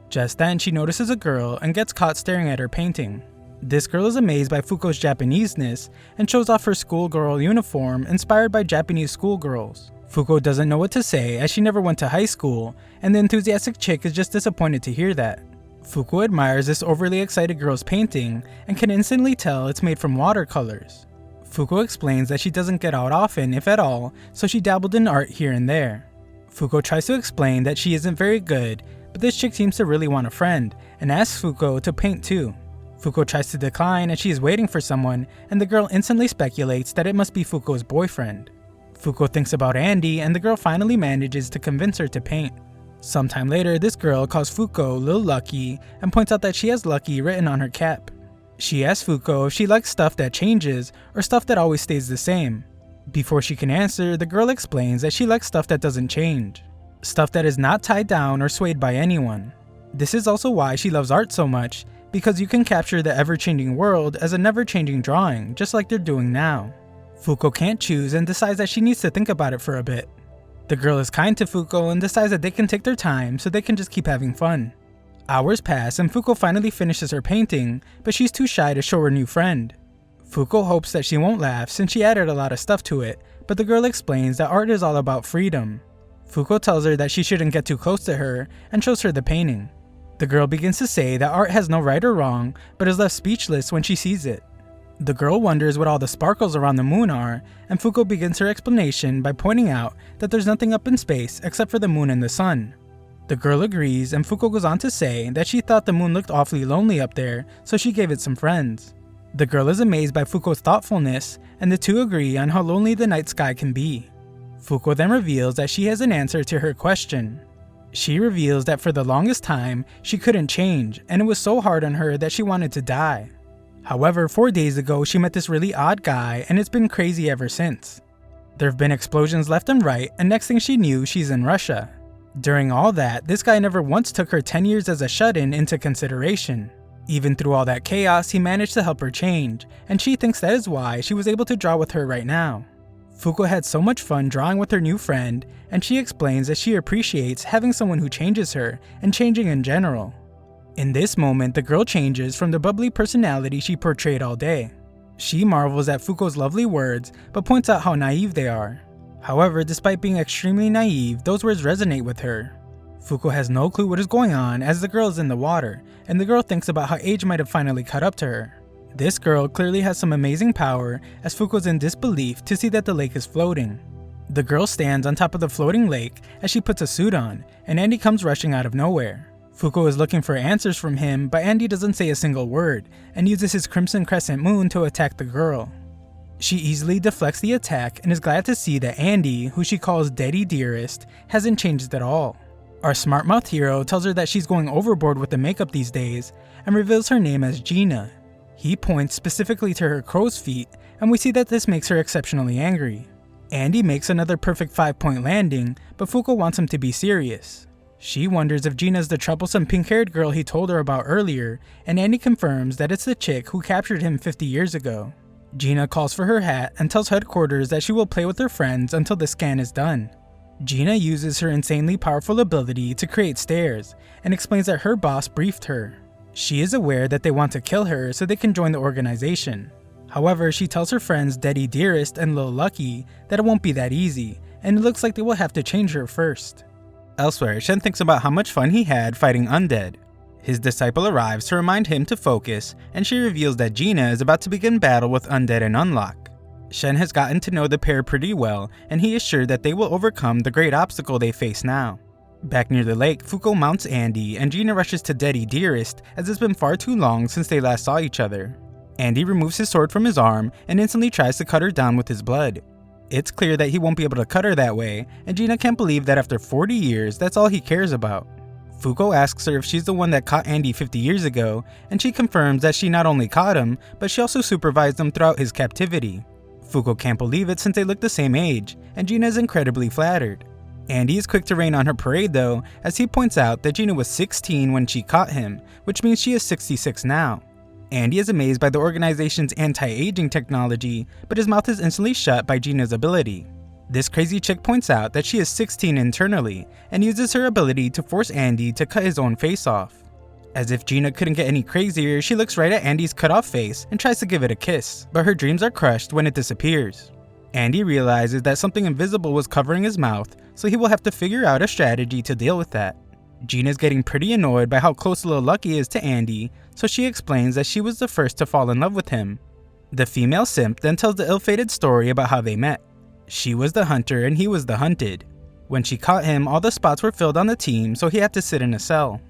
Speaker 1: Just then, she notices a girl and gets caught staring at her painting. This girl is amazed by Fuko's Japanese-ness and shows off her schoolgirl uniform inspired by Japanese schoolgirls. Fuko doesn't know what to say as she never went to high school, and the enthusiastic chick is just disappointed to hear that. Fuko admires this overly excited girl's painting and can instantly tell it's made from watercolors. Fuko explains that she doesn't get out often, if at all, so she dabbled in art here and there. Fuko tries to explain that she isn't very good, but this chick seems to really want a friend, and asks Fuko to paint too. Fuko tries to decline as she is waiting for someone, and the girl instantly speculates that it must be Fuko's boyfriend. Fuko thinks about Andy, and the girl finally manages to convince her to paint. Sometime later, this girl calls Fuko Lil Lucky and points out that she has Lucky written on her cap. She asks Fuko if she likes stuff that changes or stuff that always stays the same. Before she can answer, the girl explains that she likes stuff that doesn't change. Stuff that is not tied down or swayed by anyone. This is also why she loves art so much, because you can capture the ever-changing world as a never-changing drawing, just like they're doing now. Fuko can't choose and decides that she needs to think about it for a bit. The girl is kind to Fuko and decides that they can take their time so they can just keep having fun. Hours pass and Fuko finally finishes her painting, but she's too shy to show her new friend. Fuko hopes that she won't laugh since she added a lot of stuff to it, but the girl explains that art is all about freedom. Fuko tells her that she shouldn't get too close to her and shows her the painting. The girl begins to say that art has no right or wrong, but is left speechless when she sees it. The girl wonders what all the sparkles around the moon are, and Fuko begins her explanation by pointing out that there's nothing up in space except for the moon and the sun. The girl agrees, and Fuko goes on to say that she thought the moon looked awfully lonely up there, so she gave it some friends. The girl is amazed by Fuko's thoughtfulness, and the two agree on how lonely the night sky can be. Fuko then reveals that she has an answer to her question. She reveals that for the longest time, she couldn't change, and it was so hard on her that she wanted to die. However, 4 days ago, she met this really odd guy, and it's been crazy ever since. There have been explosions left and right, and next thing she knew, she's in Russia. During all that, this guy never once took her 10 years as a shut-in into consideration. Even through all that chaos, he managed to help her change, and she thinks that is why she was able to draw with her right now. Fuko had so much fun drawing with her new friend, and she explains that she appreciates having someone who changes her, and changing in general. In this moment, the girl changes from the bubbly personality she portrayed all day. She marvels at Fuko's lovely words, but points out how naive they are. However, despite being extremely naive, those words resonate with her. Fuko has no clue what is going on as the girl is in the water, and the girl thinks about how age might have finally caught up to her. This girl clearly has some amazing power, as Fuko's in disbelief to see that the lake is floating. The girl stands on top of the floating lake as she puts a suit on, and Andy comes rushing out of nowhere. Fuko is looking for answers from him, but Andy doesn't say a single word, and uses his crimson crescent moon to attack the girl. She easily deflects the attack and is glad to see that Andy, who she calls Daddy Dearest, hasn't changed at all. Our smart mouth hero tells her that she's going overboard with the makeup these days, and reveals her name as Gina. He points specifically to her crow's feet, and we see that this makes her exceptionally angry. Andy makes another perfect 5-point landing, but Fuko wants him to be serious. She wonders if Gina's the troublesome pink-haired girl he told her about earlier, and Andy confirms that it's the chick who captured him 50 years ago. Gina calls for her hat and tells headquarters that she will play with her friends until the scan is done. Gina uses her insanely powerful ability to create stairs and explains that her boss briefed her. She is aware that they want to kill her so they can join the organization. However, she tells her friends Daddy Dearest and Lil Lucky that it won't be that easy, and it looks like they will have to change her first. Elsewhere, Shen thinks about how much fun he had fighting Undead. His disciple arrives to remind him to focus, and she reveals that Gina is about to begin battle with Undead and Unluck. Shen has gotten to know the pair pretty well, and he is sure that they will overcome the great obstacle they face now. Back near the lake, Fuko mounts Andy, and Gina rushes to Daddy Dearest as it's been far too long since they last saw each other. Andy removes his sword from his arm and instantly tries to cut her down with his blood. It's clear that he won't be able to cut her that way, and Gina can't believe that after 40 years, that's all he cares about. Fuko asks her if she's the one that caught Andy 50 years ago, and she confirms that she not only caught him, but she also supervised him throughout his captivity. Fuko can't believe it since they look the same age, and Gina is incredibly flattered. Andy is quick to rain on her parade though, as he points out that Gina was 16 when she caught him, which means she is 66 now. Andy is amazed by the organization's anti-aging technology, but his mouth is instantly shut by Gina's ability. This crazy chick points out that she is 16 internally, and uses her ability to force Andy to cut his own face off. As if Gina couldn't get any crazier, she looks right at Andy's cut off face and tries to give it a kiss, but her dreams are crushed when it disappears. Andy realizes that something invisible was covering his mouth, so he will have to figure out a strategy to deal with that. Gina's getting pretty annoyed by how close Lil Lucky is to Andy, so she explains that she was the first to fall in love with him. The female simp then tells the ill-fated story about how they met. She was the hunter and he was the hunted. When she caught him, all the spots were filled on the team, so he had to sit in a cell.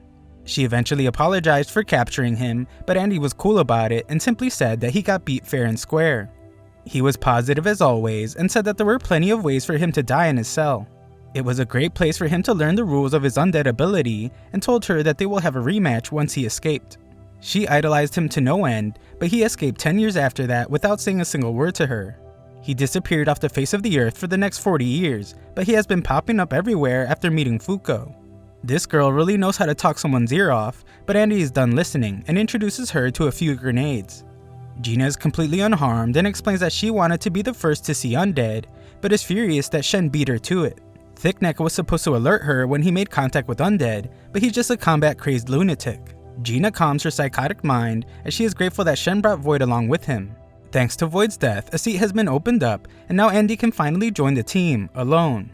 Speaker 1: She eventually apologized for capturing him, but Andy was cool about it and simply said that he got beat fair and square. He was positive as always and said that there were plenty of ways for him to die in his cell. It was a great place for him to learn the rules of his undead ability, and told her that they will have a rematch once he escaped. She idolized him to no end, but he escaped 10 years after that without saying a single word to her. He disappeared off the face of the earth for the next 40 years, but he has been popping up everywhere after meeting Fuko. This girl really knows how to talk someone's ear off, but Andy is done listening and introduces her to a few grenades. Gina is completely unharmed and explains that she wanted to be the first to see Undead, but is furious that Shen beat her to it. Thickneck was supposed to alert her when he made contact with Undead, but he's just a combat-crazed lunatic. Gina calms her psychotic mind as she is grateful that Shen brought Void along with him. Thanks to Void's death, a seat has been opened up, and now Andy can finally join the team, alone.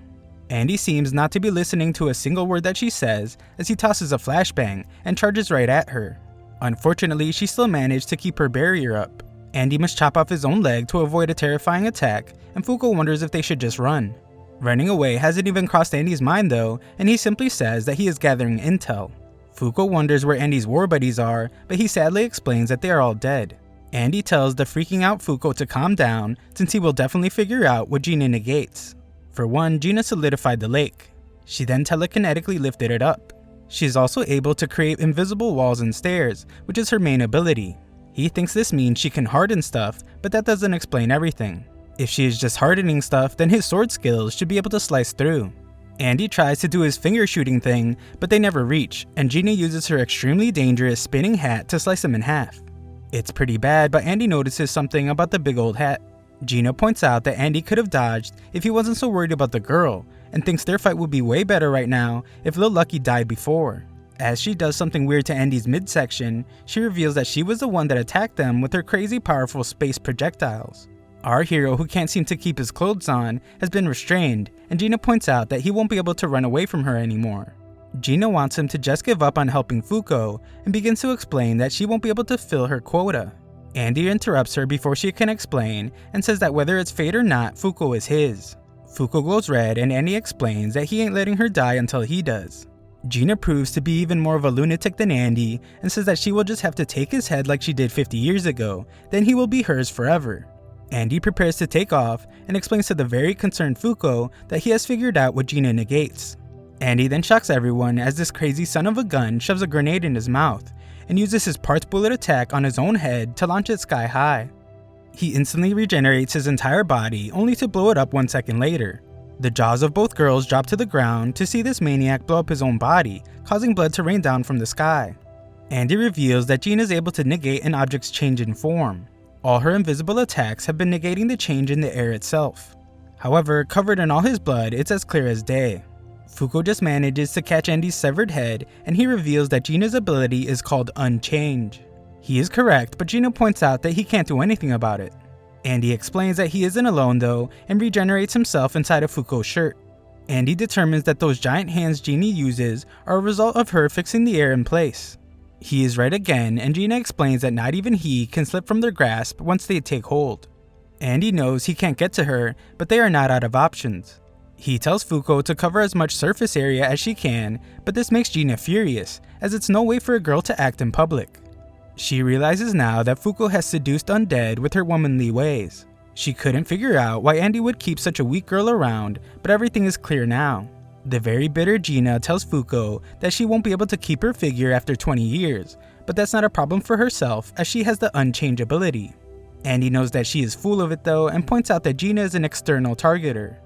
Speaker 1: Andy seems not to be listening to a single word that she says as he tosses a flashbang and charges right at her. Unfortunately, she still managed to keep her barrier up. Andy must chop off his own leg to avoid a terrifying attack, and Fuko wonders if they should just run. Running away hasn't even crossed Andy's mind though, and he simply says that he is gathering intel. Fuko wonders where Andy's war buddies are, but he sadly explains that they are all dead. Andy tells the freaking out Fuko to calm down, since he will definitely figure out what Gina negates. For one, Gina solidified the lake. She then telekinetically lifted it up. She is also able to create invisible walls and stairs, which is her main ability. He thinks this means she can harden stuff, but that doesn't explain everything. If she is just hardening stuff, then his sword skills should be able to slice through. Andy tries to do his finger shooting thing, but they never reach, and Gina uses her extremely dangerous spinning hat to slice him in half. It's pretty bad, but Andy notices something about the big old hat. Gina points out that Andy could have dodged if he wasn't so worried about the girl, and thinks their fight would be way better right now if Lil Lucky died before. As she does something weird to Andy's midsection, she reveals that she was the one that attacked them with her crazy powerful space projectiles. Our hero, who can't seem to keep his clothes on, has been restrained, and Gina points out that he won't be able to run away from her anymore. Gina wants him to just give up on helping Fuko, and begins to explain that she won't be able to fill her quota. Andy interrupts her before she can explain, and says that whether it's fate or not, Fuko is his. Fuko glows red, and Andy explains that he ain't letting her die until he does. Gina proves to be even more of a lunatic than Andy, and says that she will just have to take his head like she did 50 years ago, then he will be hers forever. Andy prepares to take off, and explains to the very concerned Fuko that he has figured out what Gina negates. Andy then shocks everyone as this crazy son of a gun shoves a grenade in his mouth, and uses his parts bullet attack on his own head to launch it sky high. He instantly regenerates his entire body, only to blow it up 1 second later. The jaws of both girls drop to the ground to see this maniac blow up his own body, causing blood to rain down from the sky. Andy reveals that Gina is able to negate an object's change in form. All her invisible attacks have been negating the change in the air itself. However, covered in all his blood, it's as clear as day. Fuko just manages to catch Andy's severed head, and he reveals that Gina's ability is called Unchange. He is correct, but Gina points out that he can't do anything about it. Andy explains that he isn't alone though, and regenerates himself inside of Fuko's shirt. Andy determines that those giant hands Gina uses are a result of her fixing the air in place. He is right again, and Gina explains that not even he can slip from their grasp once they take hold. Andy knows he can't get to her, but they are not out of options. He tells Fuko to cover as much surface area as she can, but this makes Gina furious, as it's no way for a girl to act in public. She realizes now that Fuko has seduced Undead with her womanly ways. She couldn't figure out why Andy would keep such a weak girl around, but everything is clear now. The very bitter Gina tells Fuko that she won't be able to keep her figure after 20 years, but that's not a problem for herself as she has the Unchange ability. Andy knows that she is full of it though, and points out that Gina is an external targeter.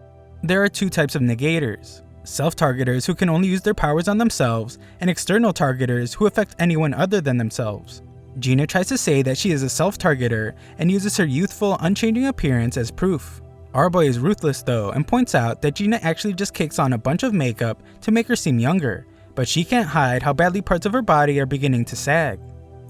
Speaker 1: There are two types of negators: self-targeters who can only use their powers on themselves, and external targeters who affect anyone other than themselves. Gina tries to say that she is a self-targeter and uses her youthful, unchanging appearance as proof. Our boy is ruthless though, and points out that Gina actually just kicks on a bunch of makeup to make her seem younger, but she can't hide how badly parts of her body are beginning to sag.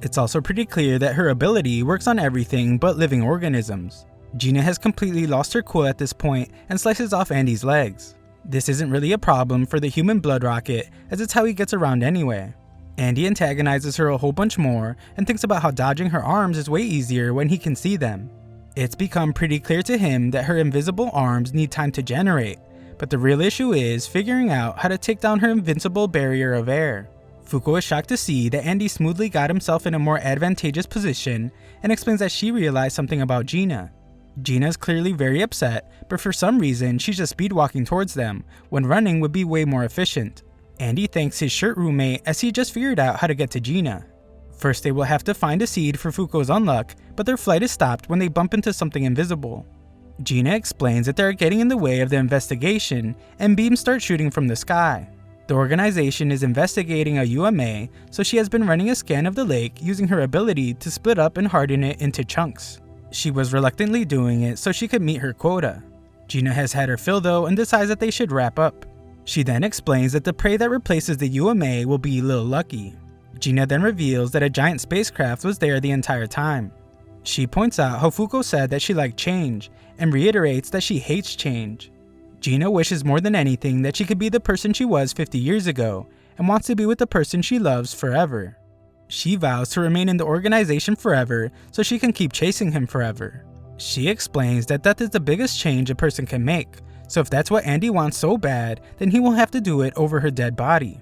Speaker 1: It's also pretty clear that her ability works on everything but living organisms. Gina has completely lost her cool at this point and slices off Andy's legs. This isn't really a problem for the human blood rocket, as it's how he gets around anyway. Andy antagonizes her a whole bunch more and thinks about how dodging her arms is way easier when he can see them. It's become pretty clear to him that her invisible arms need time to generate, but the real issue is figuring out how to take down her invincible barrier of air. Fuko is shocked to see that Andy smoothly got himself in a more advantageous position and explains that she realized something about Gina. Gina is clearly very upset, but for some reason she's just speed walking towards them, when running would be way more efficient. Andy thanks his shirt roommate as he just figured out how to get to Gina. First they will have to find a seed for Fuko's Unluck, but their flight is stopped when they bump into something invisible. Gina explains that they are getting in the way of the investigation, and beams start shooting from the sky. The organization is investigating a UMA, so she has been running a scan of the lake using her ability to split up and harden it into chunks. She was reluctantly doing it so she could meet her quota. Gina has had her fill though and decides that they should wrap up. She then explains that the prey that replaces the UMA will be Lil Lucky. Gina then reveals that a giant spacecraft was there the entire time. She points out how Fuko said that she liked change, and reiterates that she hates change. Gina wishes more than anything that she could be the person she was 50 years ago, and wants to be with the person she loves forever. She vows to remain in the organization forever so she can keep chasing him forever. She explains that death is the biggest change a person can make, so if that's what Andy wants so bad, then he will have to do it over her dead body.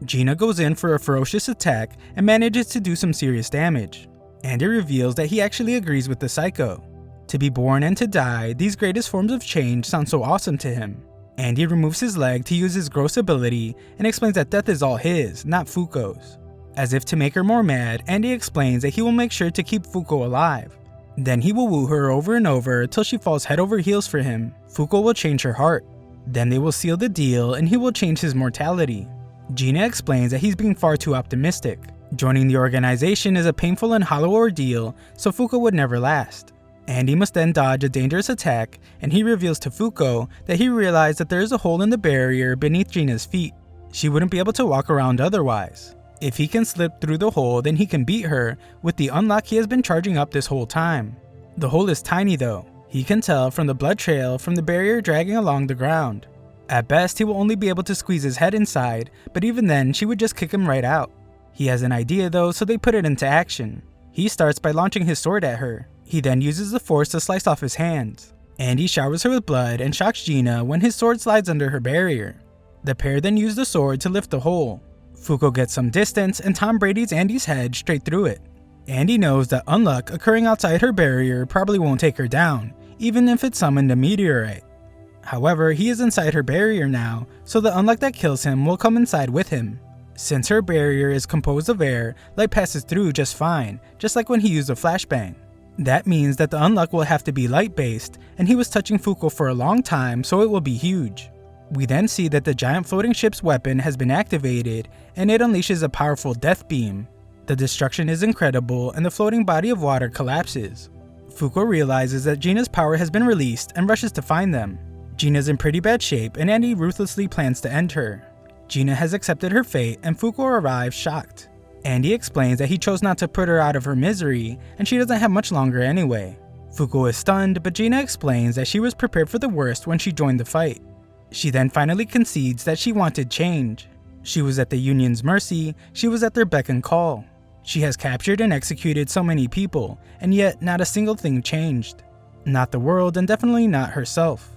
Speaker 1: Gina goes in for a ferocious attack and manages to do some serious damage. Andy reveals that he actually agrees with the psycho. To be born and to die, these greatest forms of change sound so awesome to him. Andy removes his leg to use his gross ability and explains that death is all his, not Fuko's. As if to make her more mad, Andy explains that he will make sure to keep Fuko alive. Then he will woo her over and over till she falls head over heels for him. Fuko will change her heart. Then they will seal the deal and he will change his mortality. Gina explains that he's being far too optimistic. Joining the organization is a painful and hollow ordeal, so Fuko would never last. Andy must then dodge a dangerous attack, and he reveals to Fuko that he realized that there is a hole in the barrier beneath Gina's feet. She wouldn't be able to walk around otherwise. If he can slip through the hole, then he can beat her with the unlock he has been charging up this whole time. The hole is tiny though. He can tell from the blood trail from the barrier dragging along the ground. At best, he will only be able to squeeze his head inside, but even then, she would just kick him right out. He has an idea though, so they put it into action. He starts by launching his sword at her. He then uses the force to slice off his hands. Andy showers her with blood and shocks Gina when his sword slides under her barrier. The pair then use the sword to lift the hole. Fuko gets some distance and Tom Brady's Andy's head straight through it. Andy knows that Unluck occurring outside her barrier probably won't take her down, even if it summoned a meteorite. However, he is inside her barrier now, so the Unluck that kills him will come inside with him. Since her barrier is composed of air, light passes through just fine, just like when he used a flashbang. That means that the Unluck will have to be light-based, and he was touching Fuko for a long time, so it will be huge. We then see that the giant floating ship's weapon has been activated, and it unleashes a powerful death beam. The destruction is incredible, and the floating body of water collapses. Fuko realizes that Gina's power has been released and rushes to find them. Gina's in pretty bad shape, and Andy ruthlessly plans to end her. Gina has accepted her fate, and Fuko arrives shocked. Andy explains that he chose not to put her out of her misery, and she doesn't have much longer anyway. Fuko is stunned, but Gina explains that she was prepared for the worst when she joined the fight. She then finally concedes that she wanted change. She was at the Union's mercy, she was at their beck and call. She has captured and executed so many people, and yet not a single thing changed. Not the world, and definitely not herself.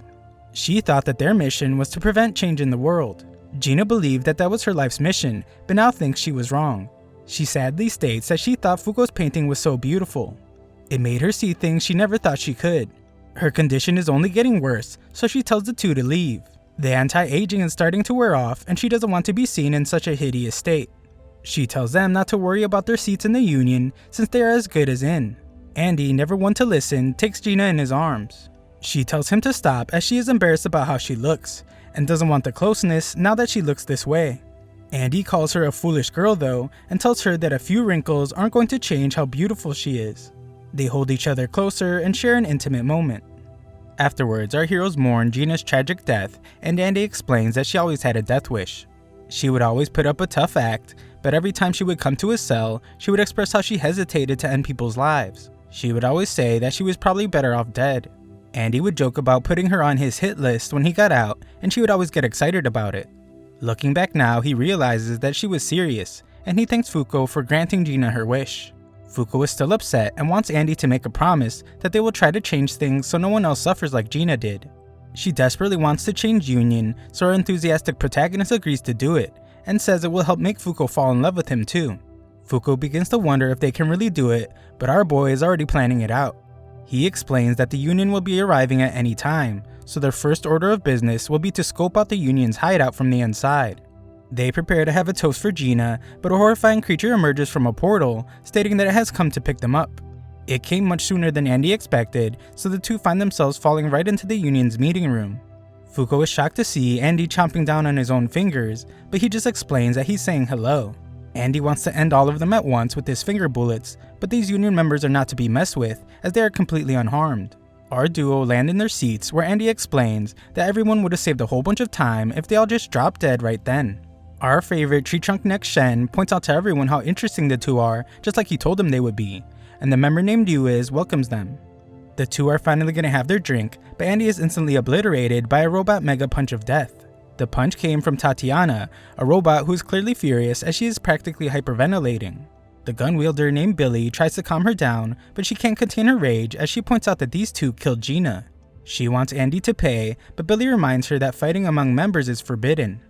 Speaker 1: She thought that their mission was to prevent change in the world. Gina believed that that was her life's mission, but now thinks she was wrong. She sadly states that she thought Fuko's painting was so beautiful. It made her see things she never thought she could. Her condition is only getting worse, so she tells the two to leave. The anti-aging is starting to wear off, and she doesn't want to be seen in such a hideous state. She tells them not to worry about their seats in the Union, since they are as good as in. Andy, never one to listen, takes Gina in his arms. She tells him to stop as she is embarrassed about how she looks, and doesn't want the closeness now that she looks this way. Andy calls her a foolish girl though, and tells her that a few wrinkles aren't going to change how beautiful she is. They hold each other closer and share an intimate moment. Afterwards, our heroes mourn Gina's tragic death, and Andy explains that she always had a death wish. She would always put up a tough act, but every time she would come to his cell, she would express how she hesitated to end people's lives. She would always say that she was probably better off dead. Andy would joke about putting her on his hit list when he got out, and she would always get excited about it. Looking back now, he realizes that she was serious, and he thanks Fuko for granting Gina her wish. Fuko is still upset and wants Andy to make a promise that they will try to change things so no one else suffers like Gina did. She desperately wants to change Union, so our enthusiastic protagonist agrees to do it, and says it will help make Fuko fall in love with him too. Fuko begins to wonder if they can really do it, but our boy is already planning it out. He explains that the Union will be arriving at any time, so their first order of business will be to scope out the Union's hideout from the inside. They prepare to have a toast for Gina, but a horrifying creature emerges from a portal, stating that it has come to pick them up. It came much sooner than Andy expected, so the two find themselves falling right into the Union's meeting room. Fuko is shocked to see Andy chomping down on his own fingers, but he just explains that he's saying hello. Andy wants to end all of them at once with his finger bullets, but these Union members are not to be messed with, as they are completely unharmed. Our duo land in their seats, where Andy explains that everyone would have saved a whole bunch of time if they all just dropped dead right then. Our favorite tree trunk neck Shen points out to everyone how interesting the two are, just like he told them they would be, and the member named Yuiz welcomes them. The two are finally going to have their drink, but Andy is instantly obliterated by a robot mega punch of death. The punch came from Tatiana, a robot who is clearly furious as she is practically hyperventilating. The gun wielder named Billy tries to calm her down, but she can't contain her rage as she points out that these two killed Gina. She wants Andy to pay, but Billy reminds her that fighting among members is forbidden.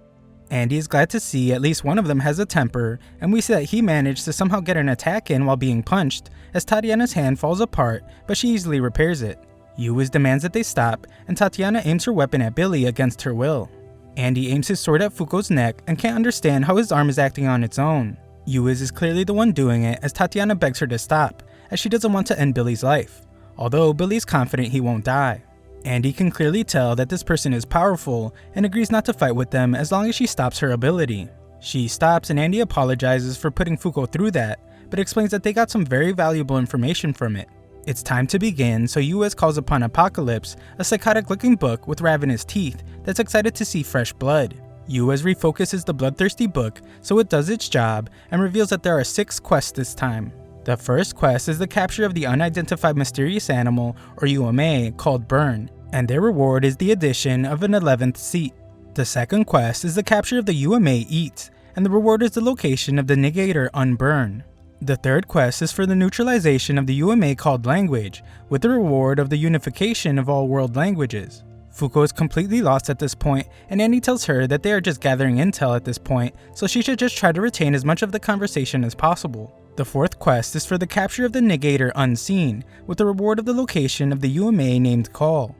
Speaker 1: Andy is glad to see at least one of them has a temper, and we see that he managed to somehow get an attack in while being punched, as Tatiana's hand falls apart, but she easily repairs it. Yuiz demands that they stop, and Tatiana aims her weapon at Billy against her will. Andy aims his sword at Fuko's neck and can't understand how his arm is acting on its own. Yuiz is clearly the one doing it, as Tatiana begs her to stop, as she doesn't want to end Billy's life, although Billy's confident he won't die. Andy can clearly tell that this person is powerful and agrees not to fight with them as long as she stops her ability. She stops and Andy apologizes for putting Fuko through that, but explains that they got some very valuable information from it. It's time to begin, so Yuiz calls upon Apocalypse, a psychotic-looking book with ravenous teeth that's excited to see fresh blood. Yuiz refocuses the bloodthirsty book so it does its job and reveals that there are 6 quests this time. The first quest is the capture of the unidentified mysterious animal, or UMA, called Burn, and their reward is the addition of an 11th seat. The second quest is the capture of the UMA Eat, and the reward is the location of the negator Unburn. The third quest is for the neutralization of the UMA called Language, with the reward of the unification of all world languages. Fuko is completely lost at this point, and Andy tells her that they are just gathering intel at this point, so she should just try to retain as much of the conversation as possible. The fourth quest is for the capture of the negator Unseen, with the reward of the location of the UMA named Call.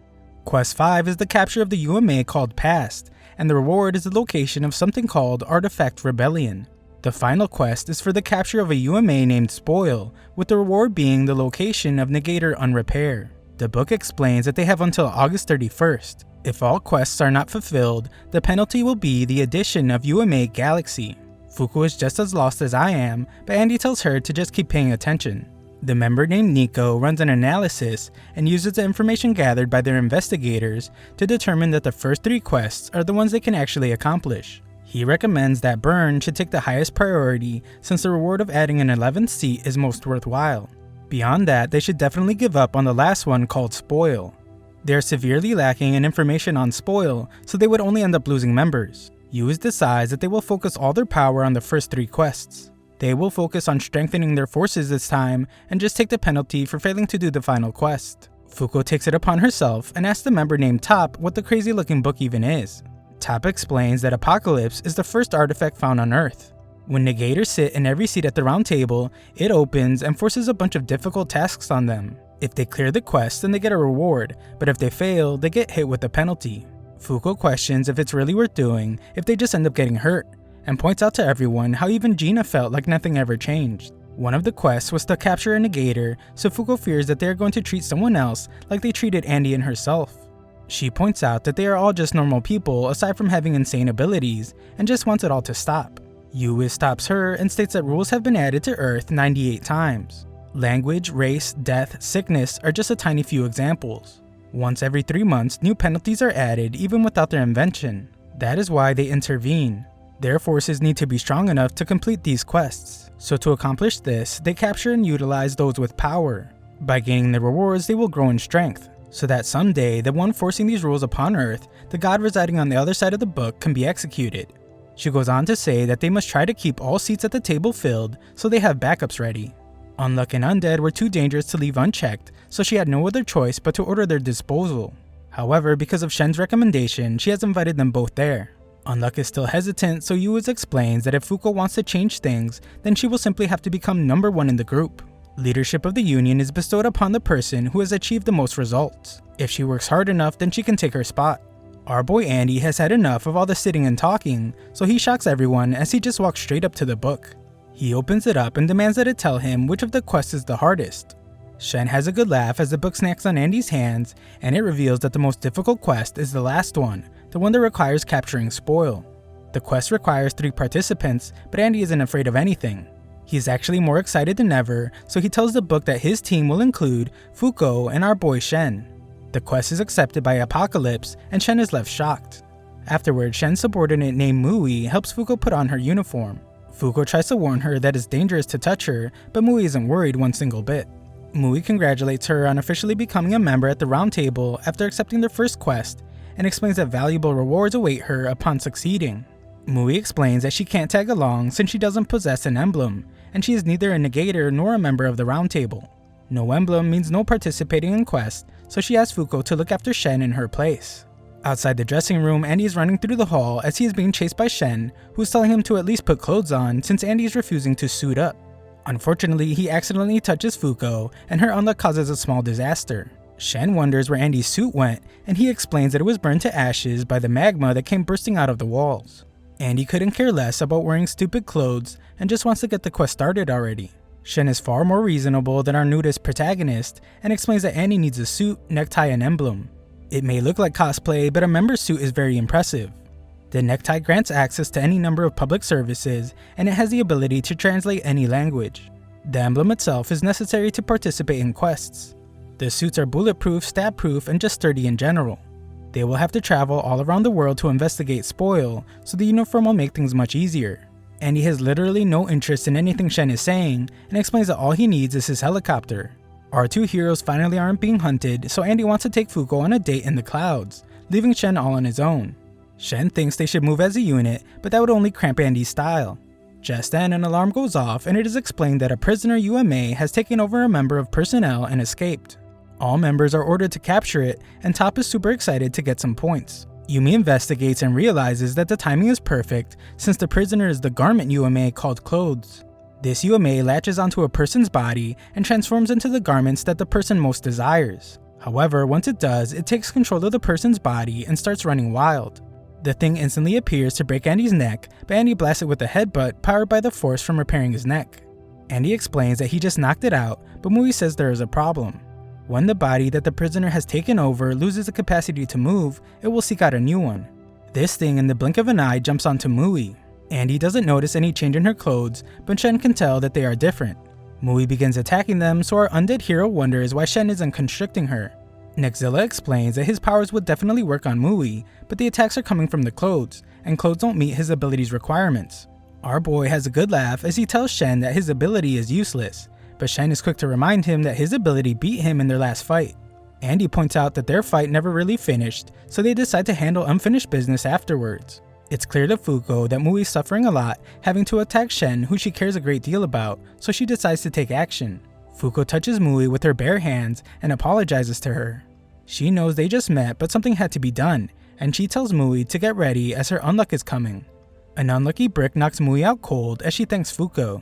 Speaker 1: Quest 5 is the capture of the UMA called Past, and the reward is the location of something called Artifact Rebellion. The final quest is for the capture of a UMA named Spoil, with the reward being the location of Negator Unrepair. The book explains that they have until August 31st. If all quests are not fulfilled, the penalty will be the addition of UMA Galaxy. Fuko is just as lost as I am, but Andy tells her to just keep paying attention. The member named Nico runs an analysis and uses the information gathered by their investigators to determine that the first 3 quests are the ones they can actually accomplish. He recommends that Burn should take the highest priority since the reward of adding an 11th seat is most worthwhile. Beyond that, they should definitely give up on the last one called Spoil. They are severely lacking in information on Spoil, so they would only end up losing members. Yuz decides that they will focus all their power on the first 3 quests. They will focus on strengthening their forces this time and just take the penalty for failing to do the final quest. Fuko takes it upon herself and asks the member named Top what the crazy looking book even is. Top explains that Apocalypse is the first artifact found on Earth. When Negators sit in every seat at the round table, it opens and forces a bunch of difficult tasks on them. If they clear the quest, then they get a reward, but if they fail, they get hit with a penalty. Fuko questions if it's really worth doing if they just end up getting hurt, and points out to everyone how even Gina felt like nothing ever changed. One of the quests was to capture a Negator, so Fuko fears that they are going to treat someone else like they treated Andy and herself. She points out that they are all just normal people aside from having insane abilities, and just wants it all to stop. Yuz stops her and states that rules have been added to Earth 98 times. Language, race, death, sickness are just a tiny few examples. Once every 3 months, new penalties are added even without their invention. That is why they intervene. Their forces need to be strong enough to complete these quests, so to accomplish this, they capture and utilize those with power. By gaining the rewards, they will grow in strength, so that someday the one forcing these rules upon Earth, the god residing on the other side of the book, can be executed. She goes on to say that they must try to keep all seats at the table filled so they have backups ready. Unluck and Undead were too dangerous to leave unchecked, so she had no other choice but to order their disposal. However, because of Shen's recommendation, she has invited them both there. Unluck is still hesitant, so Yuz explains that if Fuko wants to change things, then she will simply have to become number 1 in the group. Leadership of the Union is bestowed upon the person who has achieved the most results. If she works hard enough, then she can take her spot. Our boy Andy has had enough of all the sitting and talking, so he shocks everyone as he just walks straight up to the book. He opens it up and demands that it tell him which of the quests is the hardest. Shen has a good laugh as the book snacks on Andy's hands, and it reveals that the most difficult quest is the last one, the one that requires capturing Spoil. The quest requires 3 participants, but Andy isn't afraid of anything. He's actually more excited than ever, so he tells the book that his team will include Fuko and our boy Shen. The quest is accepted by Apocalypse, and Shen is left shocked. Afterwards, Shen's subordinate named Mui helps Fuko put on her uniform. Fuko tries to warn her that it's dangerous to touch her, but Mui isn't worried one single bit. Mui congratulates her on officially becoming a member at the round table after accepting their first quest, and explains that valuable rewards await her upon succeeding. Mui explains that she can't tag along since she doesn't possess an emblem, and she is neither a Negator nor a member of the round table. No emblem means no participating in quests, so she asks Fuko to look after Shen in her place. Outside the dressing room, Andy is running through the hall as he is being chased by Shen, who's telling him to at least put clothes on since Andy is refusing to suit up. Unfortunately, he accidentally touches Fuko, and her unluck causes a small disaster. Shen wonders where Andy's suit went, and he explains that it was burned to ashes by the magma that came bursting out of the walls. Andy couldn't care less about wearing stupid clothes and just wants to get the quest started already. Shen is far more reasonable than our nudist protagonist and explains that Andy needs a suit, necktie, and emblem. It may look like cosplay, but a member's suit is very impressive. The necktie grants access to any number of public services, and it has the ability to translate any language. The emblem itself is necessary to participate in quests. The suits are bulletproof, stab-proof, and just sturdy in general. They will have to travel all around the world to investigate Spoil, so the uniform will make things much easier. Andy has literally no interest in anything Shen is saying, and explains that all he needs is his helicopter. Our 2 heroes finally aren't being hunted, so Andy wants to take Fuko on a date in the clouds, leaving Shen all on his own. Shen thinks they should move as a unit, but that would only cramp Andy's style. Just then, an alarm goes off, and it is explained that a prisoner UMA has taken over a member of personnel and escaped. All members are ordered to capture it, and Top is super excited to get some points. Yumi investigates and realizes that the timing is perfect since the prisoner is the garment UMA called Clothes. This UMA latches onto a person's body and transforms into the garments that the person most desires. However, once it does, it takes control of the person's body and starts running wild. The thing instantly appears to break Andy's neck, but Andy blasts it with a headbutt powered by the force from repairing his neck. Andy explains that he just knocked it out, but Mui says there is a problem. When the body that the prisoner has taken over loses the capacity to move, it will seek out a new one. This thing in the blink of an eye jumps onto Mui. Andy doesn't notice any change in her clothes, but Shen can tell that they are different. Mui begins attacking them, so our undead hero wonders why Shen isn't constricting her. Nexzilla explains that his powers would definitely work on Mui, but the attacks are coming from the clothes, and clothes don't meet his ability's requirements. Our boy has a good laugh as he tells Shen that his ability is useless, but Shen is quick to remind him that his ability beat him in their last fight. Andy points out that their fight never really finished, so they decide to handle unfinished business afterwards. It's clear to Fuko that Mui is suffering a lot, having to attack Shen, who she cares a great deal about, so she decides to take action. Fuko touches Mui with her bare hands and apologizes to her. She knows they just met, but something had to be done, and she tells Mui to get ready as her Unluck is coming. An unlucky brick knocks Mui out cold as she thanks Fuko.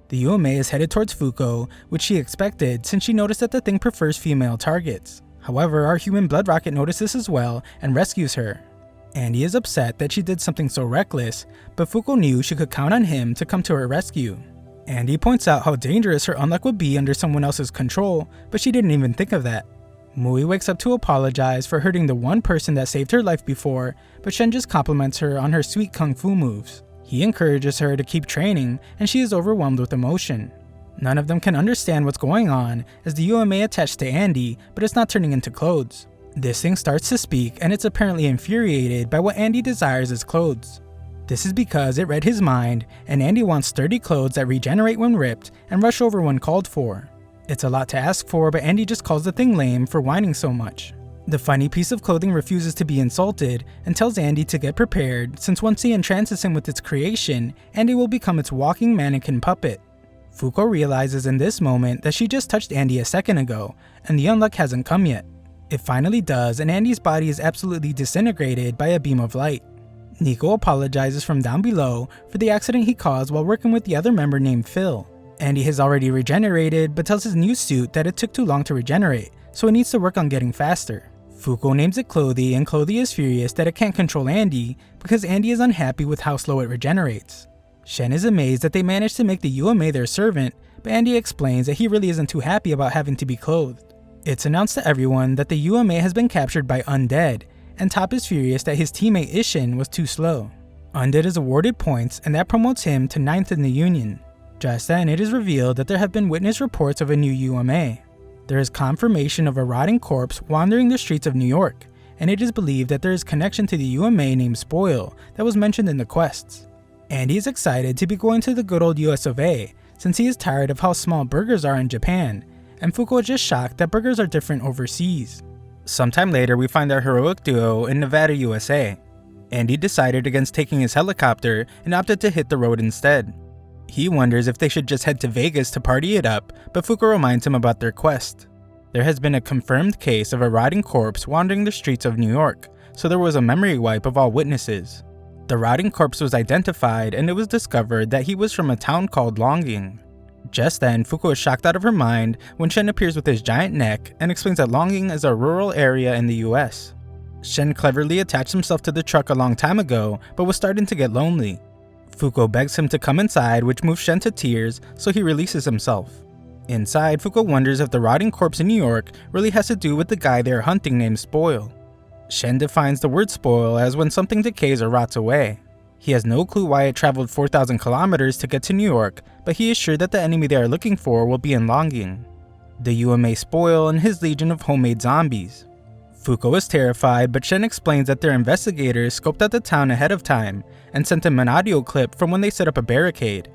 Speaker 1: The UMA is headed towards Fuko, which she expected since she noticed that the thing prefers female targets. However, our human blood rocket notices as well and rescues her. Andy is upset that she did something so reckless, but Fuko knew she could count on him to come to her rescue. Andy points out how dangerous her Unluck would be under someone else's control, but she didn't even think of that. Mui wakes up to apologize for hurting the one person that saved her life before, but Shen just compliments her on her sweet kung fu moves. He encourages her to keep training, and she is overwhelmed with emotion. None of them can understand what's going on as the UMA attached to Andy, but it's not turning into clothes. This thing starts to speak, and it's apparently infuriated by what Andy desires as clothes. This is because it read his mind, and Andy wants sturdy clothes that regenerate when ripped and rush over when called for. It's a lot to ask for, but Andy just calls the thing lame for whining so much. The funny piece of clothing refuses to be insulted and tells Andy to get prepared, since once he entrances him with its creation, Andy will become its walking mannequin puppet. Fuko realizes in this moment that she just touched Andy a second ago, and the Unluck hasn't come yet. It finally does, and Andy's body is absolutely disintegrated by a beam of light. Nico apologizes from down below for the accident he caused while working with the other member named Phil. Andy has already regenerated, but tells his new suit that it took too long to regenerate, so it needs to work on getting faster. Fuko names it Clothy, and Clothy is furious that it can't control Andy because Andy is unhappy with how slow it regenerates. Shen is amazed that they managed to make the UMA their servant, but Andy explains that he really isn't too happy about having to be clothed. It's announced to everyone that the UMA has been captured by Undead, and Top is furious that his teammate Ishin was too slow. Undead is awarded points, and that promotes him to 9th in the Union. Just then, it is revealed that there have been witness reports of a new UMA. There is confirmation of a rotting corpse wandering the streets of New York, and it is believed that there is connection to the UMA named Spoil that was mentioned in the quests. Andy is excited to be going to the good old US of A, since he is tired of how small burgers are in Japan, and Fuko is just shocked that burgers are different overseas. Sometime later, we find our heroic duo in Nevada, USA. Andy decided against taking his helicopter and opted to hit the road instead. He wonders if they should just head to Vegas to party it up, but Fuko reminds him about their quest. There has been a confirmed case of a rotting corpse wandering the streets of New York, so there was a memory wipe of all witnesses. The rotting corpse was identified, and it was discovered that he was from a town called Longing. Just then, Fuko is shocked out of her mind when Shen appears with his giant neck and explains that Longing is a rural area in the US. Shen cleverly attached himself to the truck a long time ago, but was starting to get lonely. Fuko begs him to come inside, which moves Shen to tears, so he releases himself. Inside, Fuko wonders if the rotting corpse in New York really has to do with the guy they are hunting named Spoil. Shen defines the word spoil as when something decays or rots away. He has no clue why it traveled 4,000 kilometers to get to New York, but he is sure that the enemy they are looking for will be in Longing. The UMA Spoil and his legion of homemade zombies. Fuko is terrified, but Shen explains that their investigators scoped out the town ahead of time and sent him an audio clip from when they set up a barricade.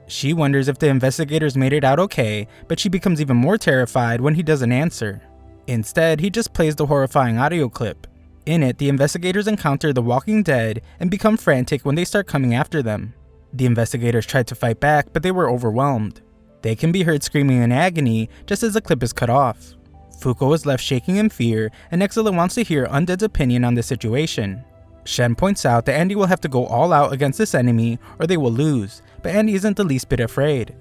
Speaker 1: She wonders if the investigators made it out okay, but she becomes even more terrified when he doesn't answer. Instead, he just plays the horrifying audio clip. In it, the investigators encounter the Walking Dead and become frantic when they start coming after them. The investigators tried to fight back, but they were overwhelmed. They can be heard screaming in agony just as the clip is cut off. Fuko is left shaking in fear, and Nexzilla wants to hear Undead's opinion on the situation. Shen points out that Andy will have to go all out against this enemy or they will lose, but Andy isn't the least bit afraid.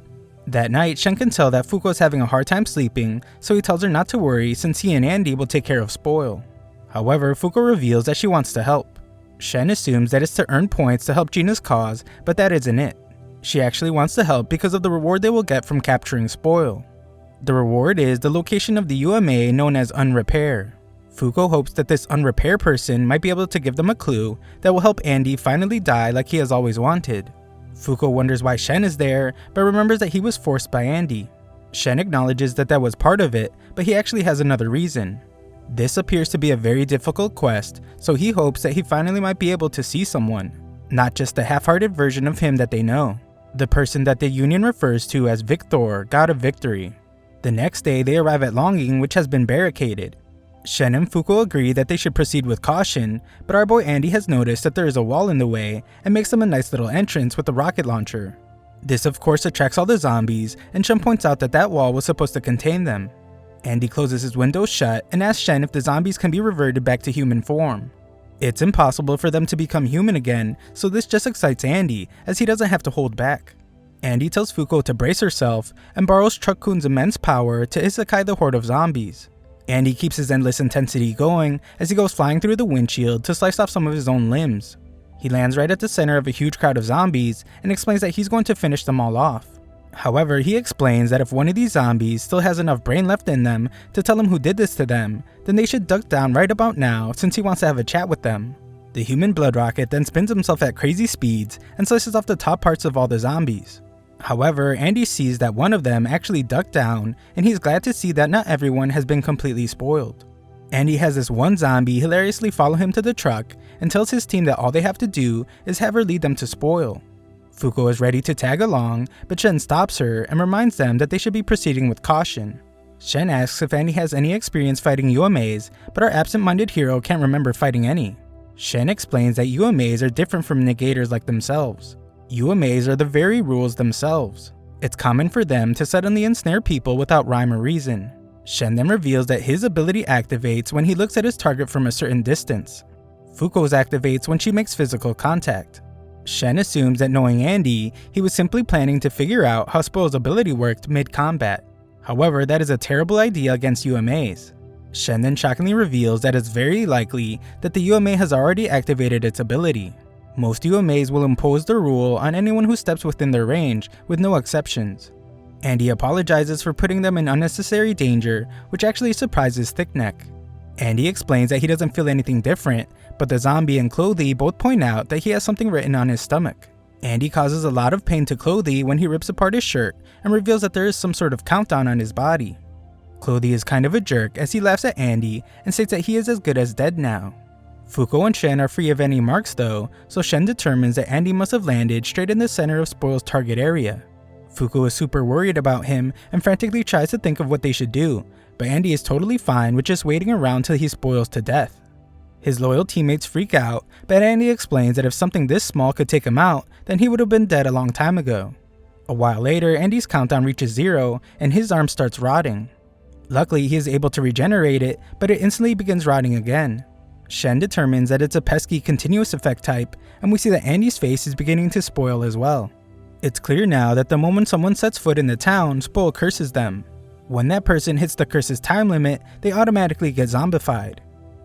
Speaker 1: That night, Shen can tell that Fuko is having a hard time sleeping, so he tells her not to worry since he and Andy will take care of Spoil. However, Fuko reveals that she wants to help. Shen assumes that it's to earn points to help Gina's cause, but that isn't it. She actually wants to help because of the reward they will get from capturing Spoil. The reward is the location of the UMA known as Unrepair. Fuko hopes that this Unrepair person might be able to give them a clue that will help Andy finally die like he has always wanted. Fuko wonders why Shen is there, but remembers that he was forced by Andy. Shen acknowledges that that was part of it, but he actually has another reason. This appears to be a very difficult quest, so he hopes that he finally might be able to see someone, not just the half-hearted version of him that they know, the person that the Union refers to as Victor, God of Victory. The next day, they arrive at Longing, which has been barricaded. Shen and Fuko agree that they should proceed with caution, but our boy Andy has noticed that there is a wall in the way and makes them a nice little entrance with a rocket launcher. This of course attracts all the zombies, and Shen points out that that wall was supposed to contain them. Andy closes his windows shut and asks Shen if the zombies can be reverted back to human form. It's impossible for them to become human again, so this just excites Andy, as he doesn't have to hold back. Andy tells Fuko to brace herself and borrows Truck-kun's immense power to isekai the horde of zombies. Andy keeps his endless intensity going as he goes flying through the windshield to slice off some of his own limbs. He lands right at the center of a huge crowd of zombies and explains that he's going to finish them all off. However, he explains that if one of these zombies still has enough brain left in them to tell him who did this to them, then they should duck down right about now since he wants to have a chat with them. The human blood rocket then spins himself at crazy speeds and slices off the top parts of all the zombies. However, Andy sees that one of them actually ducked down, and he's glad to see that not everyone has been completely spoiled. Andy has this one zombie hilariously follow him to the truck and tells his team that all they have to do is have her lead them to Spoil. Fuko is ready to tag along, but Shen stops her and reminds them that they should be proceeding with caution. Shen asks if Andy has any experience fighting UMAs, but our absent-minded hero can't remember fighting any. Shen explains that UMAs are different from negators like themselves. UMAs are the very rules themselves. It's common for them to suddenly ensnare people without rhyme or reason. Shen then reveals that his ability activates when he looks at his target from a certain distance. Fuko's activates when she makes physical contact. Shen assumes that knowing Andy, he was simply planning to figure out how Spoil's ability worked mid-combat. However, that is a terrible idea against UMAs. Shen then shockingly reveals that it's very likely that the UMA has already activated its ability. Most UMAs will impose the rule on anyone who steps within their range, with no exceptions. Andy apologizes for putting them in unnecessary danger, which actually surprises Thickneck. Andy explains that he doesn't feel anything different, but the zombie and Clothy both point out that he has something written on his stomach. Andy causes a lot of pain to Clothy when he rips apart his shirt and reveals that there is some sort of countdown on his body. Clothy is kind of a jerk as he laughs at Andy and states that he is as good as dead now. Fuko and Shen are free of any marks though, so Shen determines that Andy must have landed straight in the center of Spoil's target area. Fuko is super worried about him and frantically tries to think of what they should do, but Andy is totally fine with just waiting around till he spoils to death. His loyal teammates freak out, but Andy explains that if something this small could take him out, then he would have been dead a long time ago. A while later, Andy's countdown reaches 0 and his arm starts rotting. Luckily, he is able to regenerate it, but it instantly begins rotting again. Shen determines that it's a pesky continuous effect type, and we see that Andy's face is beginning to spoil as well. It's clear now that the moment someone sets foot in the town, Spoil curses them. When that person hits the curse's time limit, they automatically get zombified.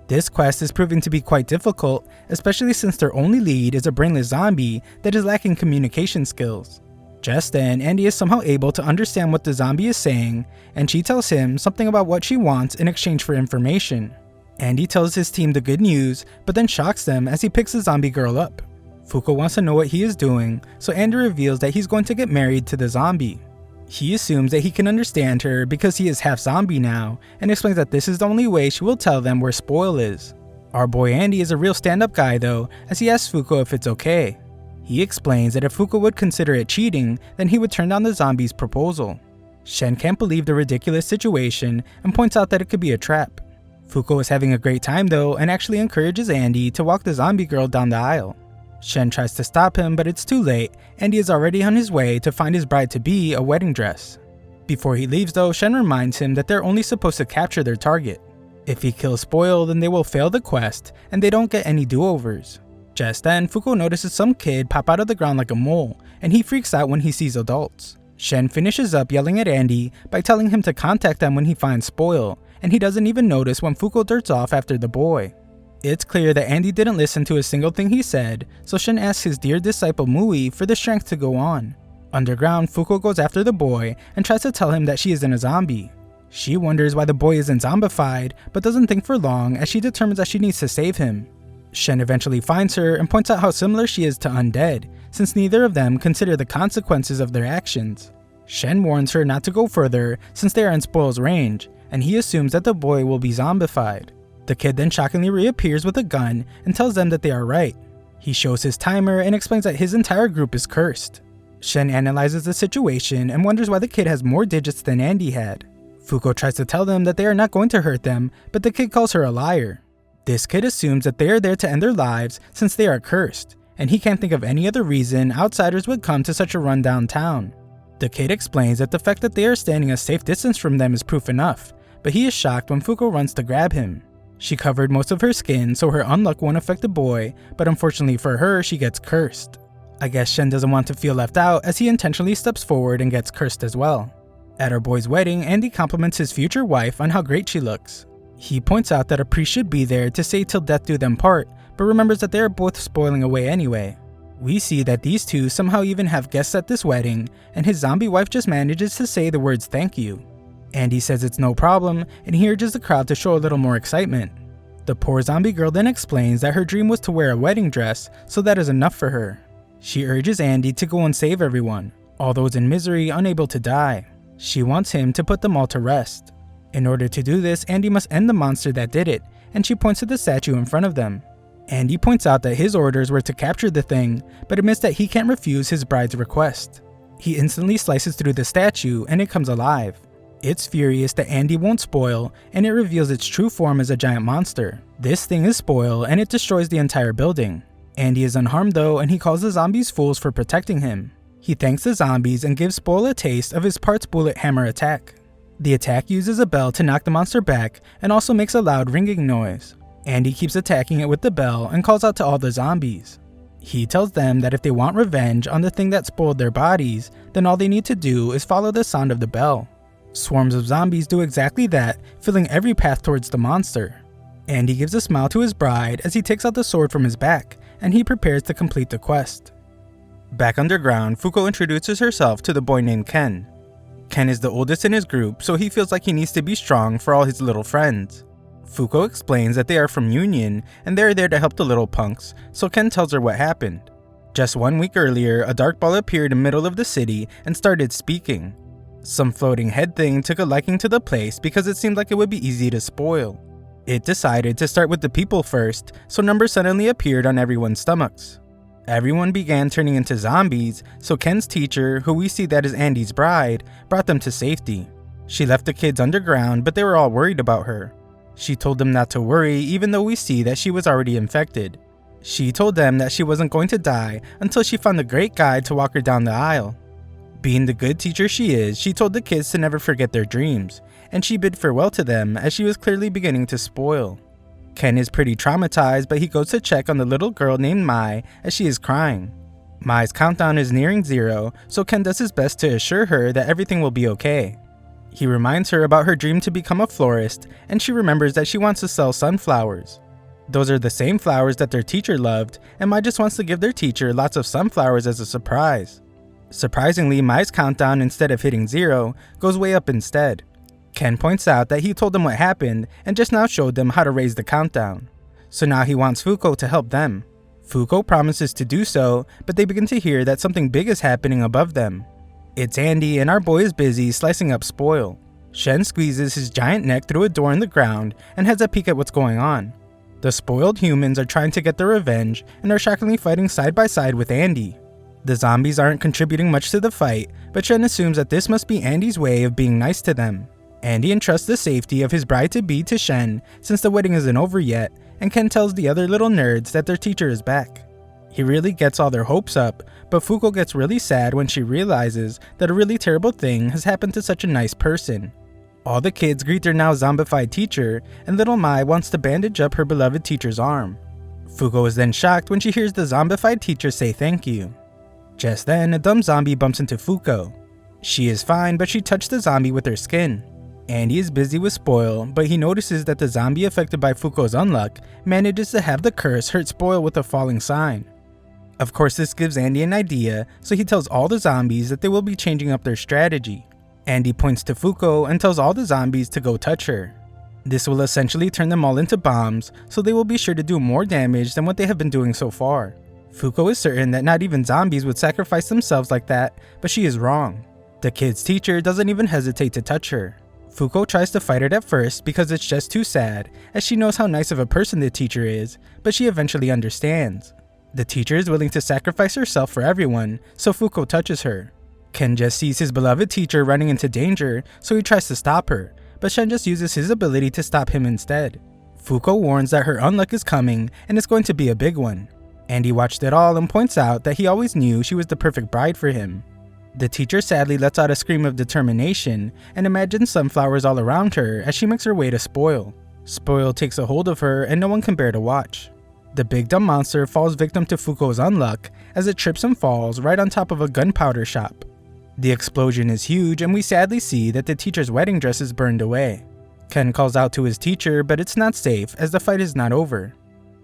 Speaker 1: This quest is proving to be quite difficult, especially since their only lead is a brainless zombie that is lacking communication skills. Just then, Andy is somehow able to understand what the zombie is saying, and she tells him something about what she wants in exchange for information. Andy tells his team the good news, but then shocks them as he picks the zombie girl up. Fuko wants to know what he is doing, so Andy reveals that he's going to get married to the zombie. He assumes that he can understand her because he is half zombie now, and explains that this is the only way she will tell them where Spoil is. Our boy Andy is a real stand-up guy though, as he asks Fuko if it's okay. He explains that if Fuko would consider it cheating, then he would turn down the zombie's proposal. Shen can't believe the ridiculous situation and points out that it could be a trap. Fuko is having a great time though and actually encourages Andy to walk the zombie girl down the aisle. Shen tries to stop him, but it's too late. Andy is already on his way to find his bride-to-be a wedding dress. Before he leaves though, Shen reminds him that they're only supposed to capture their target. If he kills Spoil, then they will fail the quest and they don't get any do-overs. Just then, Fuko notices some kid pop out of the ground like a mole, and he freaks out when he sees adults. Shen finishes up yelling at Andy by telling him to contact them when he finds Spoil, and he doesn't even notice when Fuko darts off after the boy. It's clear that Andy didn't listen to a single thing he said, so Shen asks his dear disciple Mui for the strength to go on. Underground, Fuko goes after the boy and tries to tell him that she isn't a zombie. She wonders why the boy isn't zombified, but doesn't think for long as she determines that she needs to save him. Shen eventually finds her and points out how similar she is to Undead, since neither of them consider the consequences of their actions. Shen warns her not to go further since they are in Spoil's range, and he assumes that the boy will be zombified. The kid then shockingly reappears with a gun and tells them that they are right. He shows his timer and explains that his entire group is cursed. Shen analyzes the situation and wonders why the kid has more digits than Andy had. Fuko tries to tell them that they are not going to hurt them, but the kid calls her a liar. This kid assumes that they are there to end their lives since they are cursed, and he can't think of any other reason outsiders would come to such a rundown town. The kid explains that the fact that they are standing a safe distance from them is proof enough, but he is shocked when Fuko runs to grab him. She covered most of her skin so her unluck won't affect the boy, but unfortunately for her, she gets cursed. I guess Shen doesn't want to feel left out as he intentionally steps forward and gets cursed as well. At our boy's wedding, Andy compliments his future wife on how great she looks. He points out that a priest should be there to say till death do them part, but remembers that they are both spoiling away anyway. We see that these two somehow even have guests at this wedding, and his zombie wife just manages to say the words thank you. Andy says it's no problem, and he urges the crowd to show a little more excitement. The poor zombie girl then explains that her dream was to wear a wedding dress, so that is enough for her. She urges Andy to go and save everyone, all those in misery unable to die. She wants him to put them all to rest. In order to do this, Andy must end the monster that did it, and she points to the statue in front of them. Andy points out that his orders were to capture the thing, but admits that he can't refuse his bride's request. He instantly slices through the statue and it comes alive. It's furious that Andy won't spoil, and it reveals its true form as a giant monster. This thing is Spoil, and it destroys the entire building. Andy is unharmed though, and he calls the zombies fools for protecting him. He thanks the zombies and gives Spoil a taste of his parts bullet hammer attack. The attack uses a bell to knock the monster back and also makes a loud ringing noise. Andy keeps attacking it with the bell and calls out to all the zombies. He tells them that if they want revenge on the thing that spoiled their bodies, then all they need to do is follow the sound of the bell. Swarms of zombies do exactly that, filling every path towards the monster. Andy gives a smile to his bride as he takes out the sword from his back, and he prepares to complete the quest. Back underground, Fuko introduces herself to the boy named Ken. Ken is the oldest in his group, so he feels like he needs to be strong for all his little friends. Fuko explains that they are from Union, and they are there to help the little punks, so Ken tells her what happened. Just 1 week earlier, a dark ball appeared in the middle of the city and started speaking. Some floating head thing took a liking to the place because it seemed like it would be easy to spoil. It decided to start with the people first, so numbers suddenly appeared on everyone's stomachs. Everyone began turning into zombies, so Ken's teacher, who we see that is Andy's bride, brought them to safety. She left the kids underground, but they were all worried about her. She told them not to worry, even though we see that she was already infected. She told them that she wasn't going to die until she found a great guide to walk her down the aisle. Being the good teacher she is, she told the kids to never forget their dreams, and she bid farewell to them as she was clearly beginning to spoil. Ken is pretty traumatized, but he goes to check on the little girl named Mai as she is crying. Mai's countdown is nearing 0, so Ken does his best to assure her that everything will be okay. He reminds her about her dream to become a florist, and she remembers that she wants to sell sunflowers. Those are the same flowers that their teacher loved, and Mai just wants to give their teacher lots of sunflowers as a surprise. Surprisingly, Mai's countdown, instead of hitting 0, goes way up instead. Ken points out that he told them what happened and just now showed them how to raise the countdown. So now he wants Fuko to help them. Fuko promises to do so, but they begin to hear that something big is happening above them. It's Andy, and our boy is busy slicing up Spoil. Shen squeezes his giant neck through a door in the ground and has a peek at what's going on. The spoiled humans are trying to get their revenge and are shockingly fighting side by side with Andy. The zombies aren't contributing much to the fight, but Shen assumes that this must be Andy's way of being nice to them. Andy entrusts the safety of his bride-to-be to Shen since the wedding isn't over yet, and Ken tells the other little nerds that their teacher is back. He really gets all their hopes up, but Fuko gets really sad when she realizes that a really terrible thing has happened to such a nice person. All the kids greet their now zombified teacher, and little Mai wants to bandage up her beloved teacher's arm. Fuko is then shocked when she hears the zombified teacher say thank you. Just then, a dumb zombie bumps into Fuko. She is fine, but she touched the zombie with her skin. Andy is busy with Spoil, but he notices that the zombie affected by Fuko's Unluck manages to have the curse hurt Spoil with a falling sign. Of course, this gives Andy an idea, so he tells all the zombies that they will be changing up their strategy. Andy points to Fuko and tells all the zombies to go touch her. This will essentially turn them all into bombs, so they will be sure to do more damage than what they have been doing so far. Fuko is certain that not even zombies would sacrifice themselves like that, but she is wrong. The kid's teacher doesn't even hesitate to touch her. Fuko tries to fight it at first because it's just too sad, as she knows how nice of a person the teacher is, but she eventually understands. The teacher is willing to sacrifice herself for everyone, so Fuko touches her. Ken just sees his beloved teacher running into danger, so he tries to stop her, but Shen just uses his ability to stop him instead. Fuko warns that her unluck is coming, and it's going to be a big one. Andy watched it all and points out that he always knew she was the perfect bride for him. The teacher sadly lets out a scream of determination and imagines sunflowers all around her as she makes her way to Spoil. Spoil takes a hold of her and no one can bear to watch. The big dumb monster falls victim to Fuko's Unluck as it trips and falls right on top of a gunpowder shop. The explosion is huge and we sadly see that the teacher's wedding dress is burned away. Ken calls out to his teacher, but it's not safe as the fight is not over.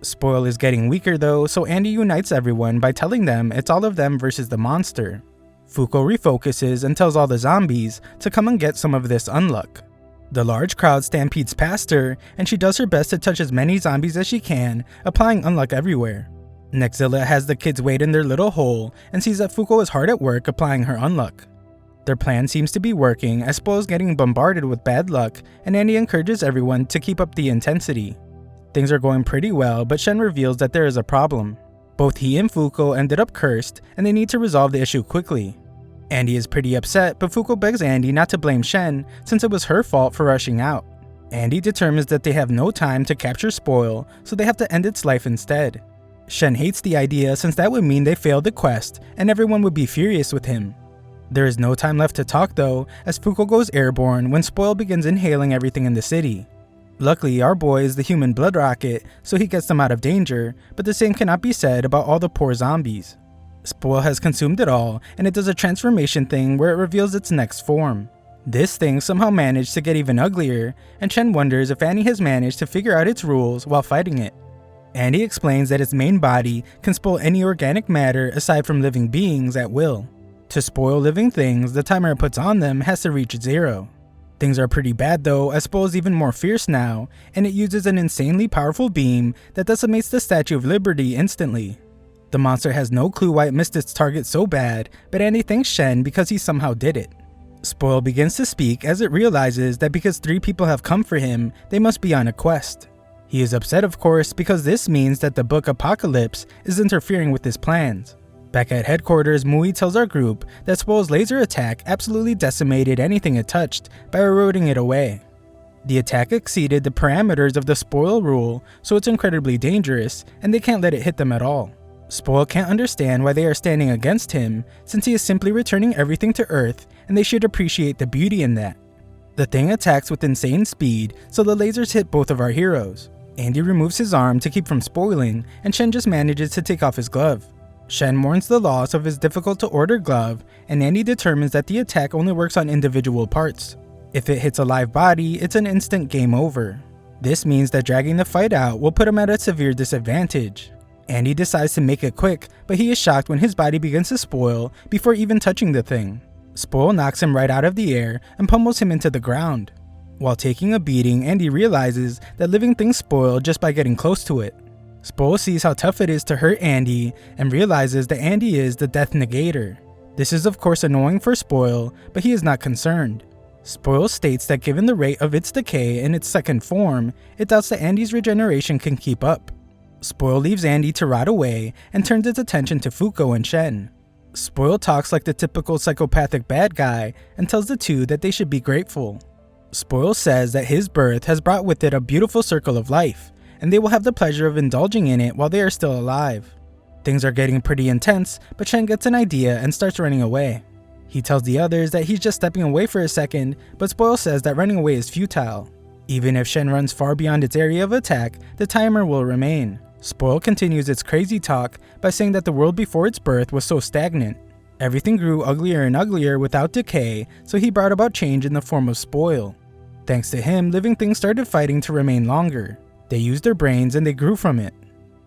Speaker 1: Spoil is getting weaker though, so Andy unites everyone by telling them it's all of them versus the monster. Fuko refocuses and tells all the zombies to come and get some of this Unluck. The large crowd stampedes past her, and she does her best to touch as many zombies as she can, applying Unluck everywhere. Nextzilla has the kids wait in their little hole and sees that Fuko is hard at work applying her Unluck. Their plan seems to be working as Spoil is getting bombarded with bad luck, and Andy encourages everyone to keep up the intensity. Things are going pretty well, but Shen reveals that there is a problem. Both he and Fuko ended up cursed, and they need to resolve the issue quickly. Andy is pretty upset, but Fuko begs Andy not to blame Shen since it was her fault for rushing out. Andy determines that they have no time to capture Spoil, so they have to end its life instead. Shen hates the idea since that would mean they failed the quest, and everyone would be furious with him. There is no time left to talk though, as Fuko goes airborne when Spoil begins inhaling everything in the city. Luckily, our boy is the human blood rocket, so he gets them out of danger, but the same cannot be said about all the poor zombies. Spoil has consumed it all, and it does a transformation thing where it reveals its next form. This thing somehow managed to get even uglier, and Shen wonders if Annie has managed to figure out its rules while fighting it. Andy explains that its main body can spoil any organic matter aside from living beings at will. To spoil living things, the timer it puts on them has to reach 0. Things are pretty bad though, as Spoil is even more fierce now, and it uses an insanely powerful beam that decimates the Statue of Liberty instantly. The monster has no clue why it missed its target so bad, but Andy thanks Shen because he somehow did it. Spoil begins to speak as it realizes that because 3 people have come for him, they must be on a quest. He is upset of course because this means that the book Apocalypse is interfering with his plans. Back at headquarters, Mui tells our group that Spoil's laser attack absolutely decimated anything it touched by eroding it away. The attack exceeded the parameters of the Spoil rule, so it's incredibly dangerous, and they can't let it hit them at all. Spoil can't understand why they are standing against him, since he is simply returning everything to Earth, and they should appreciate the beauty in that. The thing attacks with insane speed, so the lasers hit both of our heroes. Andy removes his arm to keep from spoiling, and Shen just manages to take off his glove. Shen mourns the loss of his difficult-to-order glove, and Andy determines that the attack only works on individual parts. If it hits a live body, it's an instant game over. This means that dragging the fight out will put him at a severe disadvantage. Andy decides to make it quick, but he is shocked when his body begins to spoil before even touching the thing. Spoil knocks him right out of the air and pummels him into the ground. While taking a beating, Andy realizes that living things spoil just by getting close to it. Spoil sees how tough it is to hurt Andy and realizes that Andy is the Death Negator. This is of course annoying for Spoil, but he is not concerned. Spoil states that given the rate of its decay in its second form, it doubts that Andy's regeneration can keep up. Spoil leaves Andy to rot away and turns its attention to Fuko and Shen. Spoil talks like the typical psychopathic bad guy and tells the two that they should be grateful. Spoil says that his birth has brought with it a beautiful circle of life, and they will have the pleasure of indulging in it while they are still alive. Things are getting pretty intense, but Shen gets an idea and starts running away. He tells the others that he's just stepping away for a second, but Spoil says that running away is futile. Even if Shen runs far beyond its area of attack, the timer will remain. Spoil continues its crazy talk by saying that the world before its birth was so stagnant. Everything grew uglier and uglier without decay, so he brought about change in the form of Spoil. Thanks to him, living things started fighting to remain longer. They used their brains and they grew from it.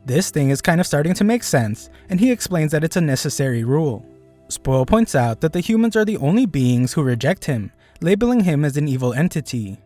Speaker 1: This thing is kind of starting to make sense, and he explains that it's a necessary rule. Spoil points out that the humans are the only beings who reject him, labeling him as an evil entity.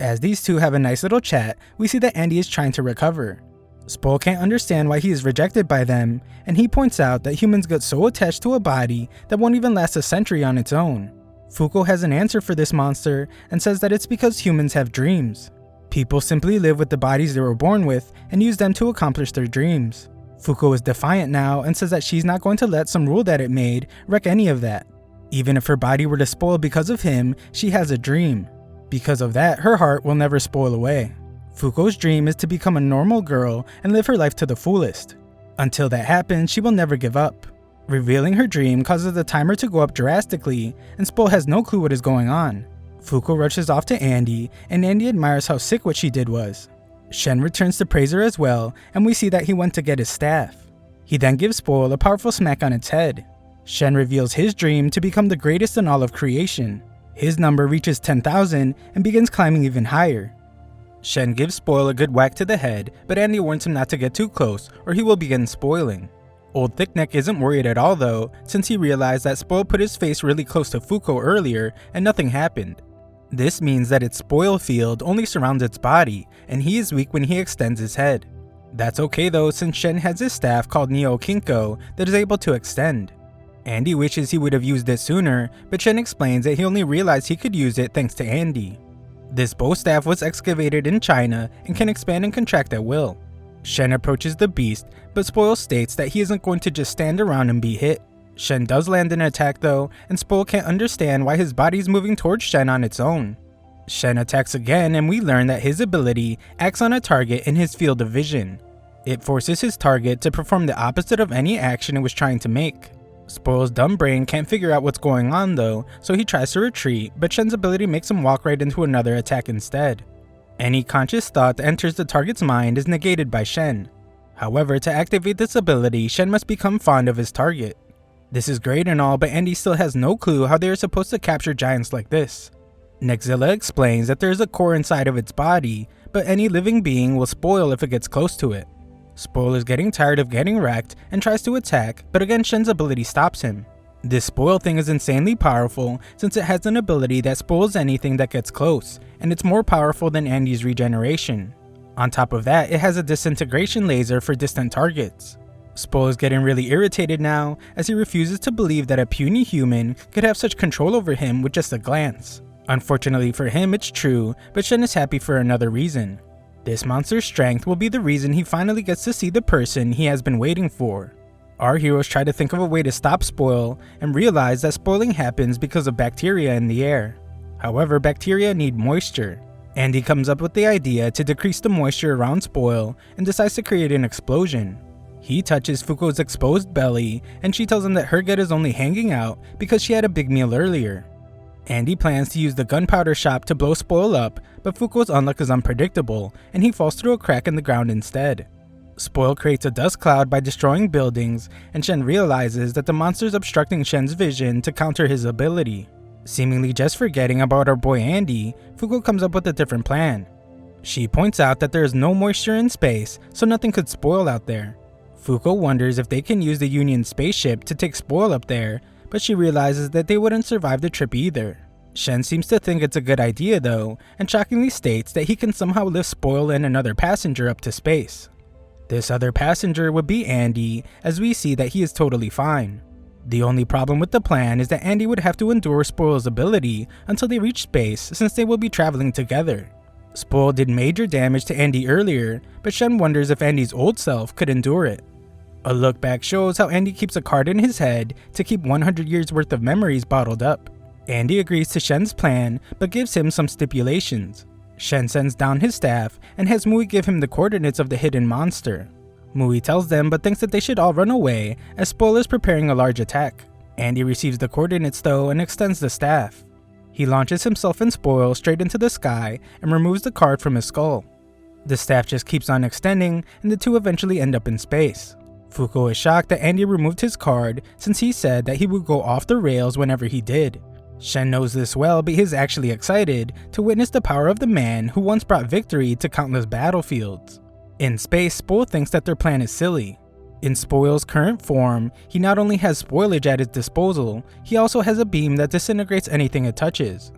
Speaker 1: As these two have a nice little chat, we see that Andy is trying to recover. Spoil can't understand why he is rejected by them, and he points out that humans get so attached to a body that won't even last a century on its own. Fuko has an answer for this monster and says that it's because humans have dreams. People simply live with the bodies they were born with and use them to accomplish their dreams. Fuko is defiant now and says that she's not going to let some rule that it made wreck any of that. Even if her body were to spoil because of him, she has a dream. Because of that, her heart will never spoil away. Fuko's dream is to become a normal girl and live her life to the fullest. Until that happens, she will never give up. Revealing her dream causes the timer to go up drastically, and Spoil has no clue what is going on. Fuko rushes off to Andy, and Andy admires how sick what she did was. Shen returns to praise her as well, and we see that he went to get his staff. He then gives Spoil a powerful smack on its head. Shen reveals his dream to become the greatest in all of creation. His number reaches 10,000 and begins climbing even higher. Shen gives Spoil a good whack to the head, but Andy warns him not to get too close or he will begin spoiling. Old Thickneck isn't worried at all though, since he realized that Spoil put his face really close to Fuko earlier and nothing happened. This means that its spoil field only surrounds its body, and he is weak when he extends his head. That's okay though, since Shen has his staff called Neo Kinko that is able to extend. Andy wishes he would have used it sooner, but Shen explains that he only realized he could use it thanks to Andy. This bow staff was excavated in China and can expand and contract at will. Shen approaches the beast, but Spoil states that he isn't going to just stand around and be hit. Shen does land an attack though, and Spoil can't understand why his body is moving towards Shen on its own. Shen attacks again, and we learn that his ability acts on a target in his field of vision. It forces his target to perform the opposite of any action it was trying to make. Spoil's dumb brain can't figure out what's going on though, so he tries to retreat, but Shen's ability makes him walk right into another attack instead. Any conscious thought that enters the target's mind is negated by Shen. However, to activate this ability, Shen must become fond of his target. This is great and all, but Andy still has no clue how they are supposed to capture giants like this. Nexzilla explains that there is a core inside of its body, but any living being will spoil if it gets close to it. Spoil is getting tired of getting wrecked and tries to attack, but again Shen's ability stops him. This spoil thing is insanely powerful since it has an ability that spoils anything that gets close, and it's more powerful than Andy's regeneration. On top of that, it has a disintegration laser for distant targets. Spoil is getting really irritated now, as he refuses to believe that a puny human could have such control over him with just a glance. Unfortunately for him, it's true, but Shen is happy for another reason. This monster's strength will be the reason he finally gets to see the person he has been waiting for. Our heroes try to think of a way to stop Spoil, and realize that spoiling happens because of bacteria in the air. However, bacteria need moisture. Andy comes up with the idea to decrease the moisture around Spoil, and decides to create an explosion. He touches Fuko's exposed belly, and she tells him that her gut is only hanging out because she had a big meal earlier. Andy plans to use the gunpowder shop to blow Spoil up, but Fuko's unluck is unpredictable, and he falls through a crack in the ground instead. Spoil creates a dust cloud by destroying buildings, and Shen realizes that the monster is obstructing Shen's vision to counter his ability. Seemingly just forgetting about our boy Andy, Fuko comes up with a different plan. She points out that there is no moisture in space, so nothing could spoil out there. Fuko wonders if they can use the Union spaceship to take Spoil up there, but she realizes that they wouldn't survive the trip either. Shen seems to think it's a good idea though, and shockingly states that he can somehow lift Spoil and another passenger up to space. This other passenger would be Andy, as we see that he is totally fine. The only problem with the plan is that Andy would have to endure Spoil's ability until they reach space, since they will be traveling together. Spoil did major damage to Andy earlier, but Shen wonders if Andy's old self could endure it. A look back shows how Andy keeps a card in his head to keep 100 years worth of memories bottled up. Andy agrees to Shen's plan, but gives him some stipulations. Shen sends down his staff and has Mui give him the coordinates of the hidden monster. Mui tells them but thinks that they should all run away, as Spoil is preparing a large attack. Andy receives the coordinates though and extends the staff. He launches himself and Spoil straight into the sky and removes the card from his skull. The staff just keeps on extending, and the two eventually end up in space. Fuko is shocked that Andy removed his card, since he said that he would go off the rails whenever he did. Shen knows this well, but he is actually excited to witness the power of the man who once brought victory to countless battlefields. In space, Spoil thinks that their plan is silly. In Spoil's current form, he not only has spoilage at his disposal, he also has a beam that disintegrates anything it touches.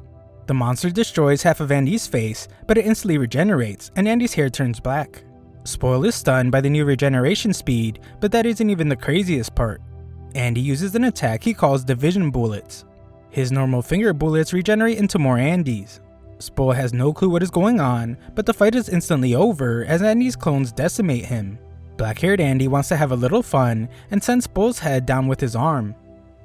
Speaker 1: The monster destroys half of Andy's face, but it instantly regenerates, and Andy's hair turns black. Spoil is stunned by the new regeneration speed, but that isn't even the craziest part. Andy uses an attack he calls Division Bullets. His normal finger bullets regenerate into more Andys. Spoil has no clue what is going on, but the fight is instantly over as Andy's clones decimate him. Black-haired Andy wants to have a little fun and sends Spoil's head down with his arm.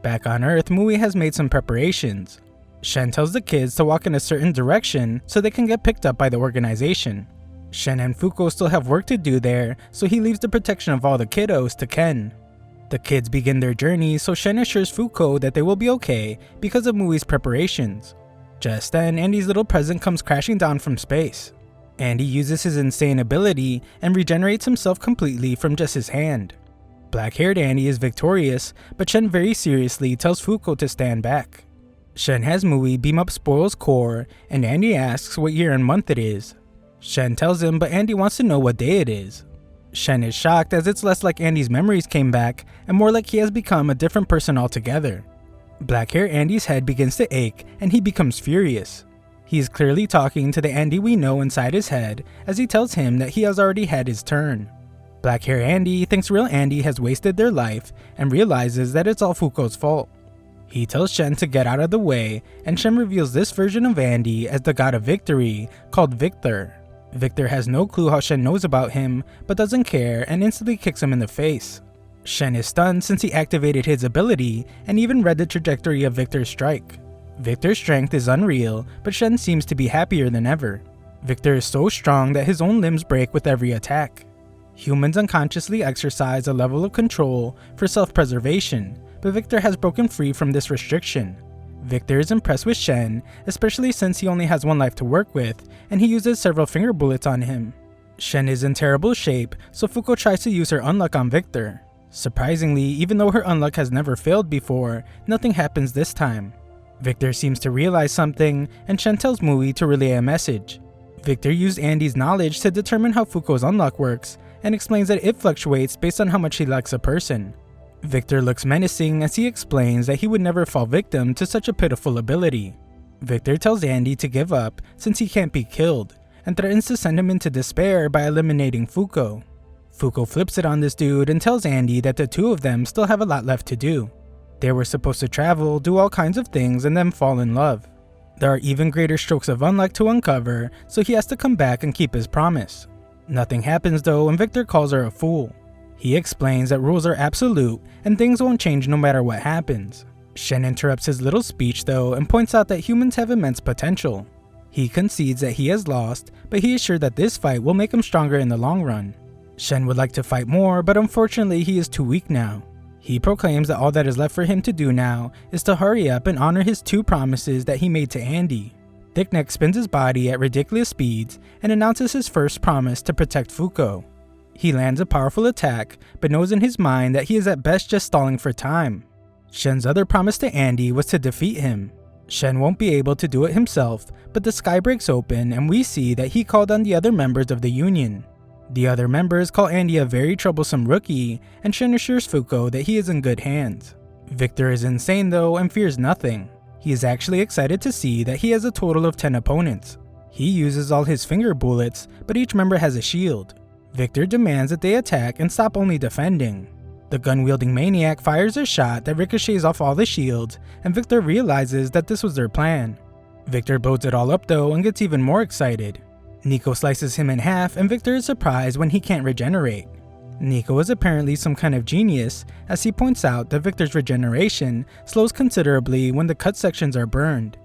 Speaker 1: Back on Earth, Mui has made some preparations. Shen tells the kids to walk in a certain direction so they can get picked up by the organization. Shen and Fuko still have work to do there, so he leaves the protection of all the kiddos to Ken. The kids begin their journey, so Shen assures Fuko that they will be okay because of Mui's preparations. Just then, Andy's little present comes crashing down from space. Andy uses his insane ability and regenerates himself completely from just his hand. Black-haired Andy is victorious, but Shen very seriously tells Fuko to stand back. Shen has Mui beam up Spoil's core, and Andy asks what year and month it is. Shen tells him, but Andy wants to know what day it is. Shen is shocked as it's less like Andy's memories came back and more like he has become a different person altogether. Black-haired Andy's head begins to ache and he becomes furious. He is clearly talking to the Andy we know inside his head as he tells him that he has already had his turn. Black-haired Andy thinks real Andy has wasted their life and realizes that it's all Fuko's fault. He tells Shen to get out of the way, and Shen reveals this version of Andy as the god of victory called Victor. Victor has no clue how Shen knows about him, but doesn't care and instantly kicks him in the face. Shen is stunned since he activated his ability and even read the trajectory of Victor's strike. Victor's strength is unreal, but Shen seems to be happier than ever. Victor is so strong that his own limbs break with every attack. Humans unconsciously exercise a level of control for self-preservation, but Victor has broken free from this restriction. Victor is impressed with Shen, especially since he only has one life to work with, and he uses several finger bullets on him. Shen is in terrible shape, so Fuko tries to use her Unluck on Victor. Surprisingly, even though her Unluck has never failed before, nothing happens this time. Victor seems to realize something, and Shen tells Mui to relay a message. Victor used Andy's knowledge to determine how Fuko's Unluck works, and explains that it fluctuates based on how much he likes a person. Victor looks menacing as he explains that he would never fall victim to such a pitiful ability. Victor tells Andy to give up since he can't be killed, and threatens to send him into despair by eliminating Fuko. Fuko flips it on this dude and tells Andy that the two of them still have a lot left to do. They were supposed to travel, do all kinds of things, and then fall in love. There are even greater strokes of Unluck to uncover, so he has to come back and keep his promise. Nothing happens though, and Victor calls her a fool. He explains that rules are absolute and things won't change no matter what happens. Shen interrupts his little speech though and points out that humans have immense potential. He concedes that he has lost, but he is sure that this fight will make him stronger in the long run. Shen would like to fight more, but unfortunately he is too weak now. He proclaims that all that is left for him to do now is to hurry up and honor his 2 promises that he made to Andy. Thickneck spins his body at ridiculous speeds and announces his first promise to protect Fuko. He lands a powerful attack, but knows in his mind that he is at best just stalling for time. Shen's other promise to Andy was to defeat him. Shen won't be able to do it himself, but the sky breaks open and we see that he called on the other members of the Union. The other members call Andy a very troublesome rookie, and Shen assures Fuko that he is in good hands. Victor is insane though and fears nothing. He is actually excited to see that he has a total of 10 opponents. He uses all his finger bullets, but each member has a shield. Victor demands that they attack and stop only defending. The gun-wielding maniac fires a shot that ricochets off all the shields, and Victor realizes that this was their plan. Victor blows it all up though and gets even more excited. Nico slices him in half and Victor is surprised when he can't regenerate. Nico is apparently some kind of genius, as he points out that Victor's regeneration slows considerably when the cut sections are burned.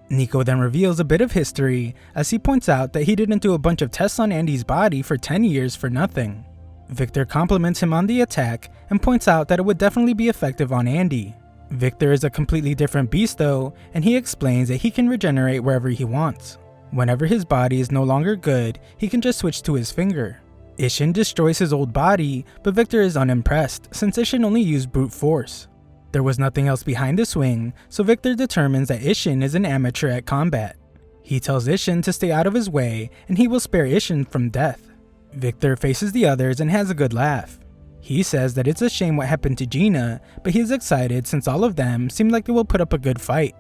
Speaker 1: Nico then reveals a bit of history, as he points out that he didn't do a bunch of tests on Andy's body for 10 years for nothing. Victor compliments him on the attack and points out that it would definitely be effective on Andy. Victor is a completely different beast though, and he explains that he can regenerate wherever he wants. Whenever his body is no longer good, he can just switch to his finger. Ishin destroys his old body, but Victor is unimpressed since Ishin only used brute force. There was nothing else behind the swing, so Victor determines that Ishin is an amateur at combat. He tells Ishin to stay out of his way and he will spare Ishin from death. Victor faces the others and has a good laugh. He says that it's a shame what happened to Gina, but he is excited since all of them seem like they will put up a good fight.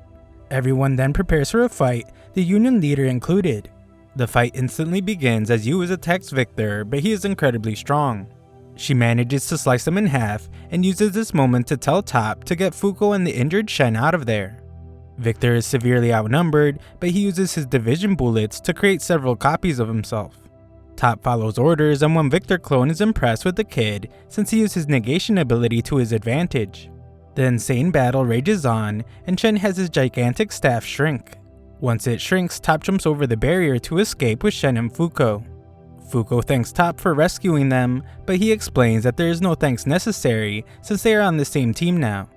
Speaker 1: Everyone then prepares for a fight, the union leader included. The fight instantly begins as Yu attacks Victor, but he is incredibly strong. She manages to slice him in half and uses this moment to tell Top to get Fuko and the injured Shen out of there. Victor is severely outnumbered, but he uses his division bullets to create several copies of himself. Top follows orders, and when Victor clone is impressed with the kid since he used his negation ability to his advantage. The insane battle rages on, and Shen has his gigantic staff shrink. Once it shrinks, Top jumps over the barrier to escape with Shen and Fuko. Fuko thanks Top for rescuing them, but he explains that there is no thanks necessary since they are on the same team now.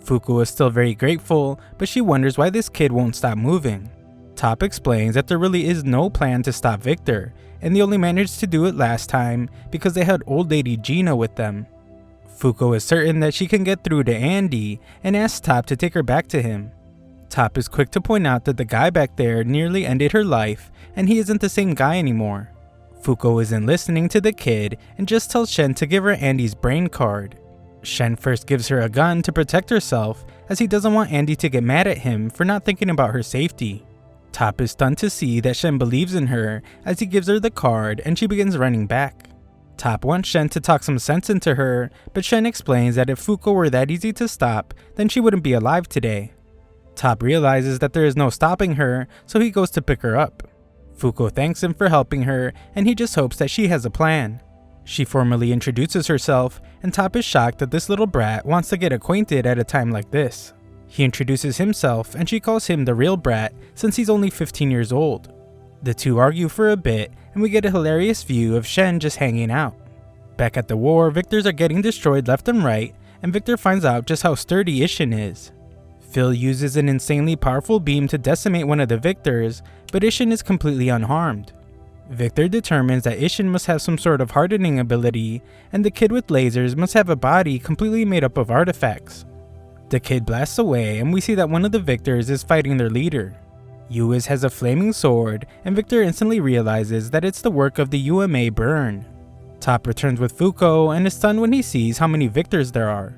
Speaker 1: Fuko is still very grateful, but she wonders why this kid won't stop moving. Top explains that there really is no plan to stop Victor, and they only managed to do it last time because they had old lady Gina with them. Fuko is certain that she can get through to Andy and asks Top to take her back to him. Top is quick to point out that the guy back there nearly ended her life and he isn't the same guy anymore. Fuko isn't listening to the kid and just tells Shen to give her Andy's brain card. Shen first gives her a gun to protect herself as he doesn't want Andy to get mad at him for not thinking about her safety. Top is stunned to see that Shen believes in her as he gives her the card and she begins running back. Top wants Shen to talk some sense into her, but Shen explains that if Fuko were that easy to stop, then she wouldn't be alive today. Top realizes that there is no stopping her, so he goes to pick her up. Fuko thanks him for helping her, and he just hopes that she has a plan. She formally introduces herself, and Top is shocked that this little brat wants to get acquainted at a time like this. He introduces himself, and she calls him the real brat since he's only 15 years old. The two argue for a bit, and we get a hilarious view of Shen just hanging out. Back at the war, Victors are getting destroyed left and right, and Victor finds out just how sturdy Ishin is. Phil uses an insanely powerful beam to decimate one of the Victors, but Ishin is completely unharmed. Victor determines that Ishin must have some sort of hardening ability, and the kid with lasers must have a body completely made up of artifacts. The kid blasts away, and we see that one of the Victors is fighting their leader. Yuiz has a flaming sword, and Victor instantly realizes that it's the work of the UMA burn. Top returns with Fuko and is stunned when he sees how many Victors there are.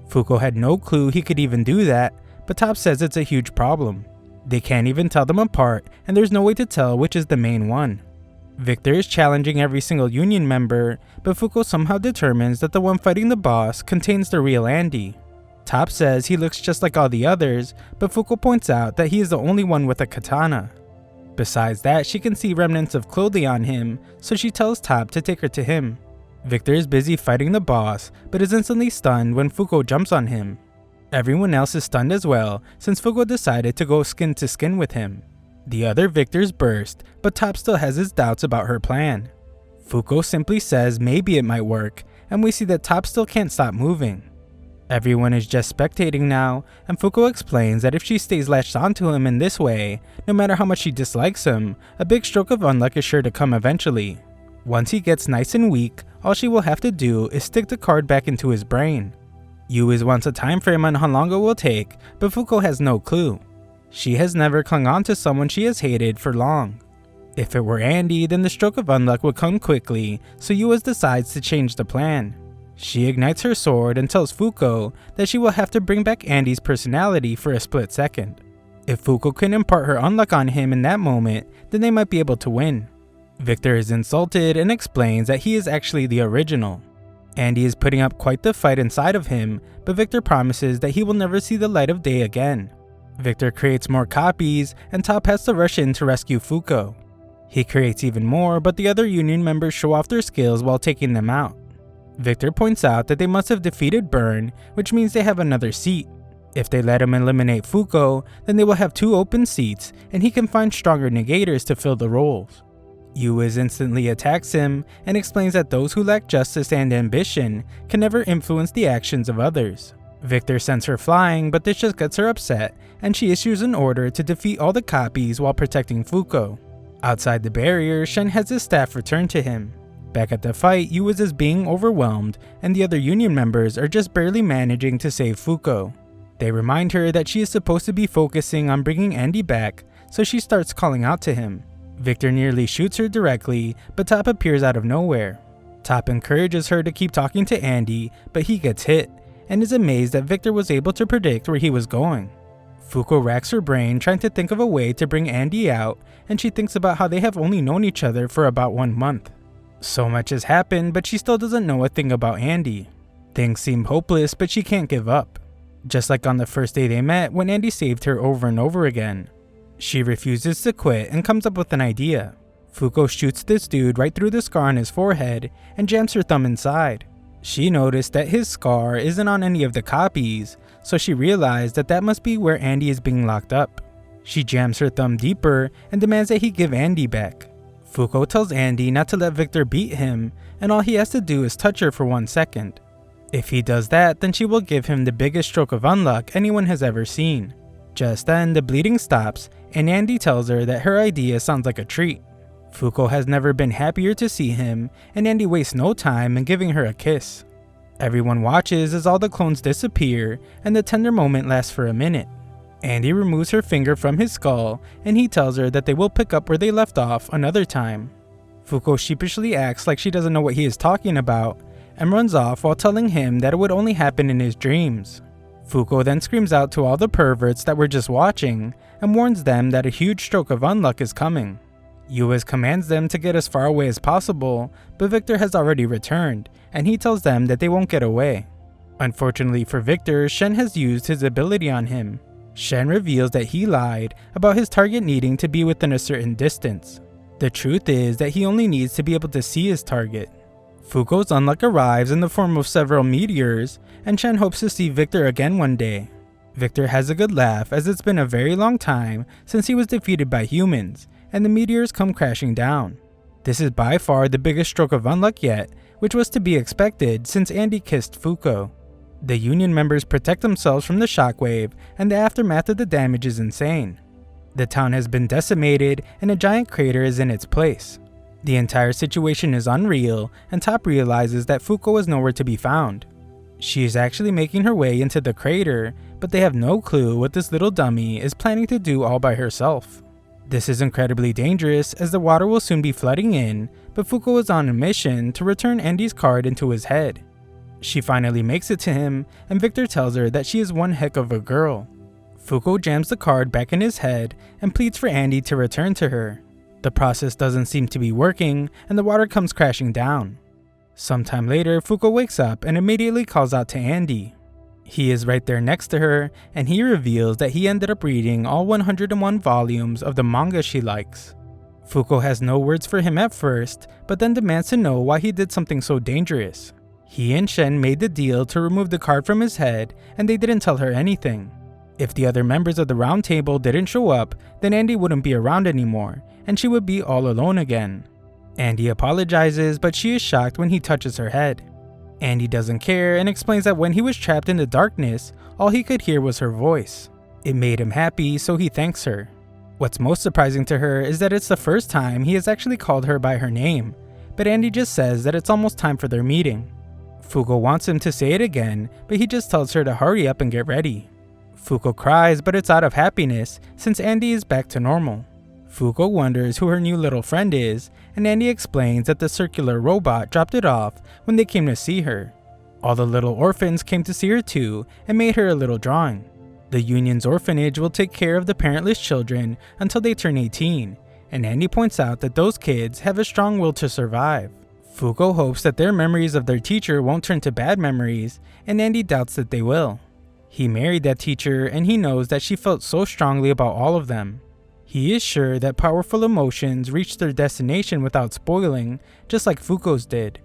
Speaker 1: Fuko had no clue he could even do that, but Top says it's a huge problem. They can't even tell them apart, and there's no way to tell which is the main one. Victor is challenging every single union member, but Fuko somehow determines that the one fighting the boss contains the real Andy. Top says he looks just like all the others, but Fuko points out that he is the only one with a katana. Besides that, she can see remnants of clothing on him, so she tells Top to take her to him. Victor is busy fighting the boss, but is instantly stunned when Fuko jumps on him. Everyone else is stunned as well, since Fuko decided to go skin to skin with him. The other Victors burst, but Top still has his doubts about her plan. Fuko simply says maybe it might work, and we see that Top still can't stop moving. Everyone is just spectating now, and Fuko explains that if she stays latched onto him in this way, no matter how much she dislikes him, a big stroke of unluck is sure to come eventually. Once he gets nice and weak, all she will have to do is stick the card back into his brain. Yuiz wants a time frame on how long it will take, but Fuko has no clue. She has never clung on to someone she has hated for long. If it were Andy, then the stroke of unluck would come quickly, so Yuiz decides to change the plan. She ignites her sword and tells Fuko that she will have to bring back Andy's personality for a split second. If Fuko can impart her unluck on him in that moment, then they might be able to win. Victor is insulted and explains that he is actually the original. Andy is putting up quite the fight inside of him, but Victor promises that he will never see the light of day again. Victor creates more copies, and Top has to rush in to rescue Fuko. He creates even more, but the other union members show off their skills while taking them out. Victor points out that they must have defeated Burn, which means they have another seat. If they let him eliminate Fuko, then they will have 2 open seats, and he can find stronger negators to fill the roles. Yuiz instantly attacks him and explains that those who lack justice and ambition can never influence the actions of others. Victor sends her flying, but this just gets her upset, and she issues an order to defeat all the copies while protecting Fuko. Outside the barrier, Shen has his staff returned to him. Back at the fight, Yuiz is being overwhelmed, and the other union members are just barely managing to save Fuko. They remind her that she is supposed to be focusing on bringing Andy back, so she starts calling out to him. Victor nearly shoots her directly, but Top appears out of nowhere. Top encourages her to keep talking to Andy, but he gets hit, and is amazed that Victor was able to predict where he was going. Fuko racks her brain trying to think of a way to bring Andy out, and she thinks about how they have only known each other for about 1 month. So much has happened, but she still doesn't know a thing about Andy. Things seem hopeless, but she can't give up. Just like on the first day they met when Andy saved her over and over again. She refuses to quit and comes up with an idea. Fuko shoots this dude right through the scar on his forehead and jams her thumb inside. She noticed that his scar isn't on any of the copies, so she realized that that must be where Andy is being locked up. She jams her thumb deeper and demands that he give Andy back. Fuko tells Andy not to let Victor beat him, and all he has to do is touch her for 1 second. If he does that, then she will give him the biggest stroke of unluck anyone has ever seen. Just then, the bleeding stops, and Andy tells her that her idea sounds like a treat. Fuko has never been happier to see him, and Andy wastes no time in giving her a kiss. Everyone watches as all the clones disappear, and the tender moment lasts for a minute. Andy removes her finger from his skull, and he tells her that they will pick up where they left off another time. Fuko sheepishly acts like she doesn't know what he is talking about, and runs off while telling him that it would only happen in his dreams. Fuko then screams out to all the perverts that were just watching, and warns them that a huge stroke of unluck is coming. Yuiz commands them to get as far away as possible, but Victor has already returned, and he tells them that they won't get away. Unfortunately for Victor, Shen has used his ability on him. Shen reveals that he lied about his target needing to be within a certain distance. The truth is that he only needs to be able to see his target. Fuko's unluck arrives in the form of several meteors, and Shen hopes to see Victor again one day. Victor has a good laugh as it's been a very long time since he was defeated by humans, and the meteors come crashing down. This is by far the biggest stroke of unluck yet, which was to be expected since Andy kissed Fuko. The Union members protect themselves from the shockwave, and the aftermath of the damage is insane. The town has been decimated, and a giant crater is in its place. The entire situation is unreal, and Top realizes that Fuko is nowhere to be found. She is actually making her way into the crater, but they have no clue what this little dummy is planning to do all by herself. This is incredibly dangerous as the water will soon be flooding in, but Fuko is on a mission to return Andy's card into his head. She finally makes it to him, and Victor tells her that she is one heck of a girl. Fuko jams the card back in his head and pleads for Andy to return to her. The process doesn't seem to be working, and the water comes crashing down. Sometime later, Fuko wakes up and immediately calls out to Andy. He is right there next to her, and he reveals that he ended up reading all 101 volumes of the manga she likes. Fuko has no words for him at first, but then demands to know why he did something so dangerous. He and Shen made the deal to remove the card from his head, and they didn't tell her anything. If the other members of the round table didn't show up, then Andy wouldn't be around anymore, and she would be all alone again. Andy apologizes, but she is shocked when he touches her head. Andy doesn't care and explains that when he was trapped in the darkness, all he could hear was her voice. It made him happy, so he thanks her. What's most surprising to her is that it's the first time he has actually called her by her name, but Andy just says that it's almost time for their meeting. Fuko wants him to say it again, but he just tells her to hurry up and get ready. Fuko cries, but it's out of happiness since Andy is back to normal. Fuko wonders who her new little friend is, and Andy explains that the circular robot dropped it off when they came to see her. All the little orphans came to see her too and made her a little drawing. The Union's orphanage will take care of the parentless children until they turn 18, and Andy points out that those kids have a strong will to survive. Fuko hopes that their memories of their teacher won't turn to bad memories, and Andy doubts that they will. He married that teacher, and he knows that she felt so strongly about all of them. He is sure that powerful emotions reach their destination without spoiling, just like Fuko's did.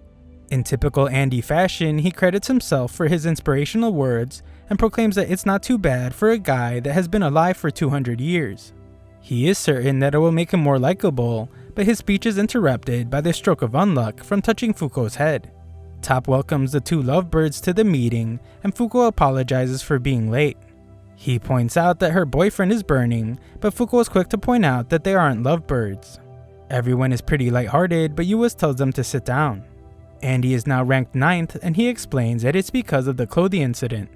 Speaker 1: In typical Andy fashion, he credits himself for his inspirational words and proclaims that it's not too bad for a guy that has been alive for 200 years. He is certain that it will make him more likable, but his speech is interrupted by the stroke of unluck from touching Fuko's head. Top welcomes the two lovebirds to the meeting, and Fuko apologizes for being late. He points out that her boyfriend is burning, but Fuko is quick to point out that they aren't lovebirds. Everyone is pretty lighthearted, but Yuis tells them to sit down. Andy is now ranked 9th, and he explains that it's because of the clothing incident.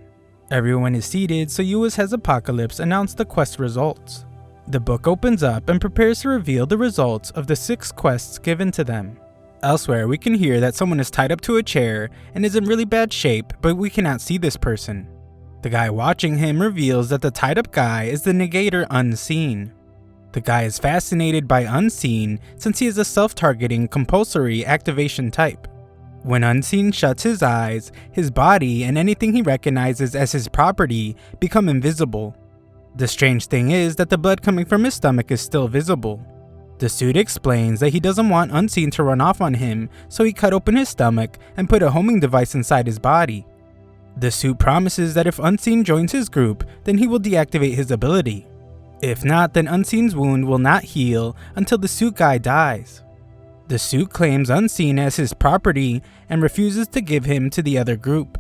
Speaker 1: Everyone is seated, so Yuis has Apocalypse announce the quest results. The book opens up and prepares to reveal the results of the 6 quests given to them. Elsewhere, we can hear that someone is tied up to a chair and is in really bad shape, but we cannot see this person. The guy watching him reveals that the tied up guy is the negator Unseen. The guy is fascinated by Unseen since he is a self-targeting compulsory activation type. When Unseen shuts his eyes, his body and anything he recognizes as his property become invisible. The strange thing is that the blood coming from his stomach is still visible. The suit explains that he doesn't want Unseen to run off on him, so he cut open his stomach and put a homing device inside his body. The suit promises that if Unseen joins his group, then he will deactivate his ability. If not, then Unseen's wound will not heal until the suit guy dies. The suit claims Unseen as his property and refuses to give him to the other group.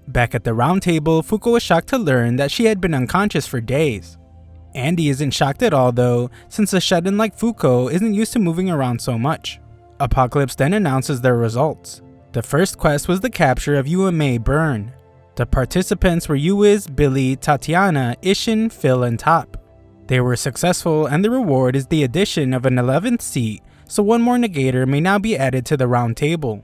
Speaker 1: Back at the round table, Fuko is shocked to learn that she had been unconscious for days. Andy isn't shocked at all though, since a shut-in like Fuko isn't used to moving around so much. Apocalypse then announces their results. The first quest was the capture of UMA Burn. The participants were Yuis, Billy, Tatiana, Ishin, Phil, and Top. They were successful, and the reward is the addition of an 11th seat, so one more negator may now be added to the round table.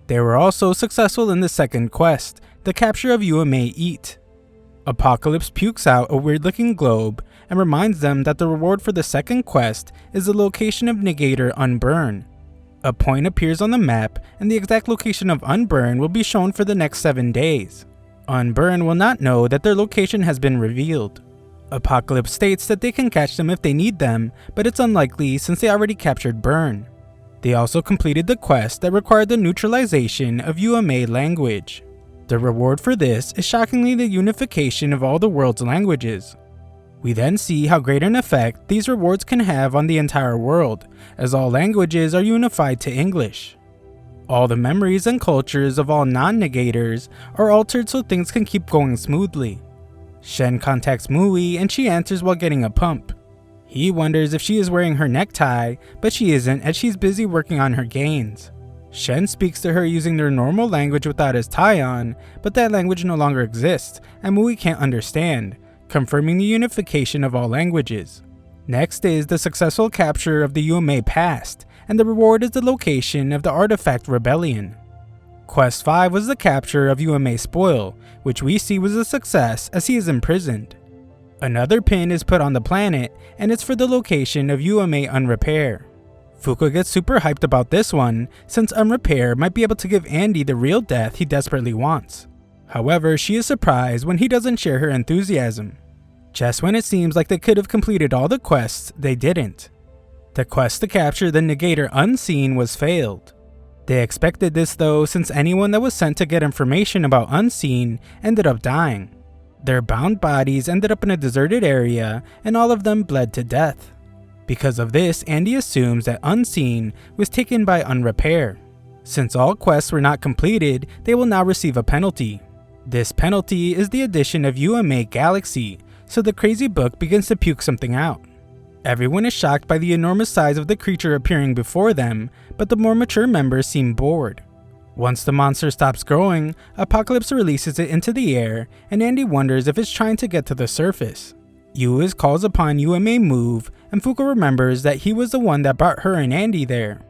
Speaker 1: They were also successful in the second quest, the capture of UMA Eat. Apocalypse pukes out a weird-looking globe and reminds them that the reward for the second quest is the location of negator Unburn. A point appears on the map, and the exact location of Unburn will be shown for the next 7 days. Unburn will not know that their location has been revealed. Apocalypse states that they can catch them if they need them, but it's unlikely since they already captured Burn. They also completed the quest that required the neutralization of UMA language. The reward for this is shockingly the unification of all the world's languages. We then see how great an effect these rewards can have on the entire world, as all languages are unified to English. All the memories and cultures of all non-negators are altered so things can keep going smoothly. Shen contacts Mui and she answers while getting a pump. He wonders if she is wearing her necktie, but she isn't as she's busy working on her gains. Shen speaks to her using their normal language without his tie on, but that language no longer exists and Mui can't understand, confirming the unification of all languages. Next is the successful capture of the UMA past, and the reward is the location of the artifact Rebellion. Quest 5 was the capture of UMA Spoil, which we see was a success as he is imprisoned. Another pin is put on the planet, and it's for the location of UMA Unrepair. Fuko gets super hyped about this one, since Unrepair might be able to give Andy the real death he desperately wants. However, she is surprised when he doesn't share her enthusiasm. Just when it seems like they could have completed all the quests, they didn't. The quest to capture the negator Unseen was failed. They expected this though, since anyone that was sent to get information about Unseen ended up dying. Their bound bodies ended up in a deserted area, and all of them bled to death. Because of this, Andy assumes that Unseen was taken by Unrepair. Since all quests were not completed, they will now receive a penalty. This penalty is the addition of UMA Galaxy, so the crazy book begins to puke something out. Everyone is shocked by the enormous size of the creature appearing before them, but the more mature members seem bored. Once the monster stops growing, Apocalypse releases it into the air, and Andy wonders if it's trying to get to the surface. Yuis calls upon UMA Move, and Fuko remembers that he was the one that brought her and Andy there.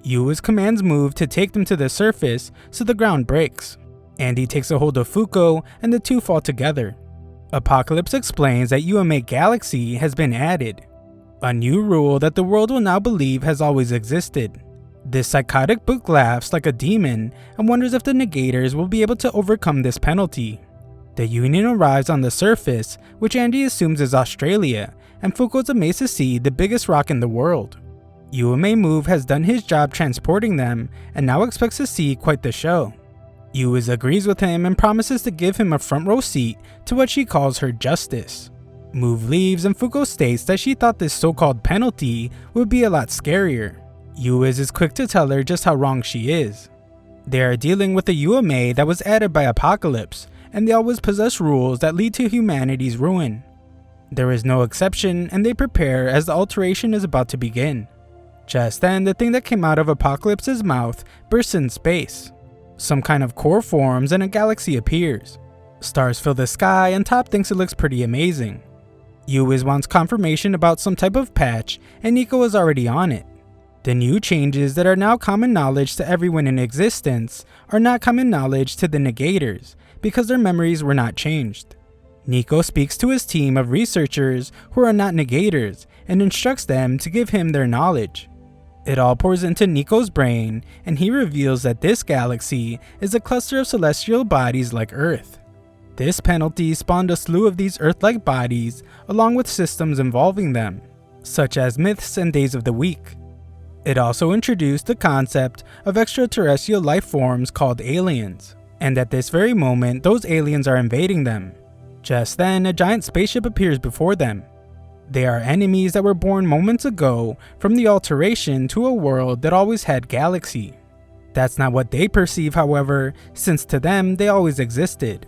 Speaker 1: Yuis commands Move to take them to the surface, so the ground breaks. Andy takes a hold of Fuko, and the two fall together. Apocalypse explains that UMA Galaxy has been added, a new rule that the world will now believe has always existed. This psychotic book laughs like a demon and wonders if the negators will be able to overcome this penalty. The Union arrives on the surface, which Andy assumes is Australia, and Fuko is amazed to see the biggest rock in the world. UMA Move has done his job transporting them and now expects to see quite the show. Yuis agrees with him and promises to give him a front row seat to what she calls her justice. Move leaves and Fuko states that she thought this so-called penalty would be a lot scarier. Yuis is quick to tell her just how wrong she is. They are dealing with a UMA that was added by Apocalypse, and they always possess rules that lead to humanity's ruin. There is no exception, and they prepare as the alteration is about to begin. Just then, the thing that came out of Apocalypse's mouth bursts in space. Some kind of core forms and a galaxy appears. Stars fill the sky and Top thinks it looks pretty amazing. Yuiz wants confirmation about some type of patch and Nico is already on it. The new changes that are now common knowledge to everyone in existence are not common knowledge to the negators because their memories were not changed. Nico speaks to his team of researchers who are not negators and instructs them to give him their knowledge. It all pours into Nico's brain and he reveals that this galaxy is a cluster of celestial bodies like Earth. This penalty spawned a slew of these Earth-like bodies along with systems involving them, such as myths and days of the week. It also introduced the concept of extraterrestrial life forms called aliens, and at this very moment those aliens are invading them. Just then, a giant spaceship appears before them. They are enemies that were born moments ago from the alteration to a world that always had galaxy. That's not what they perceive, however, since to them they always existed.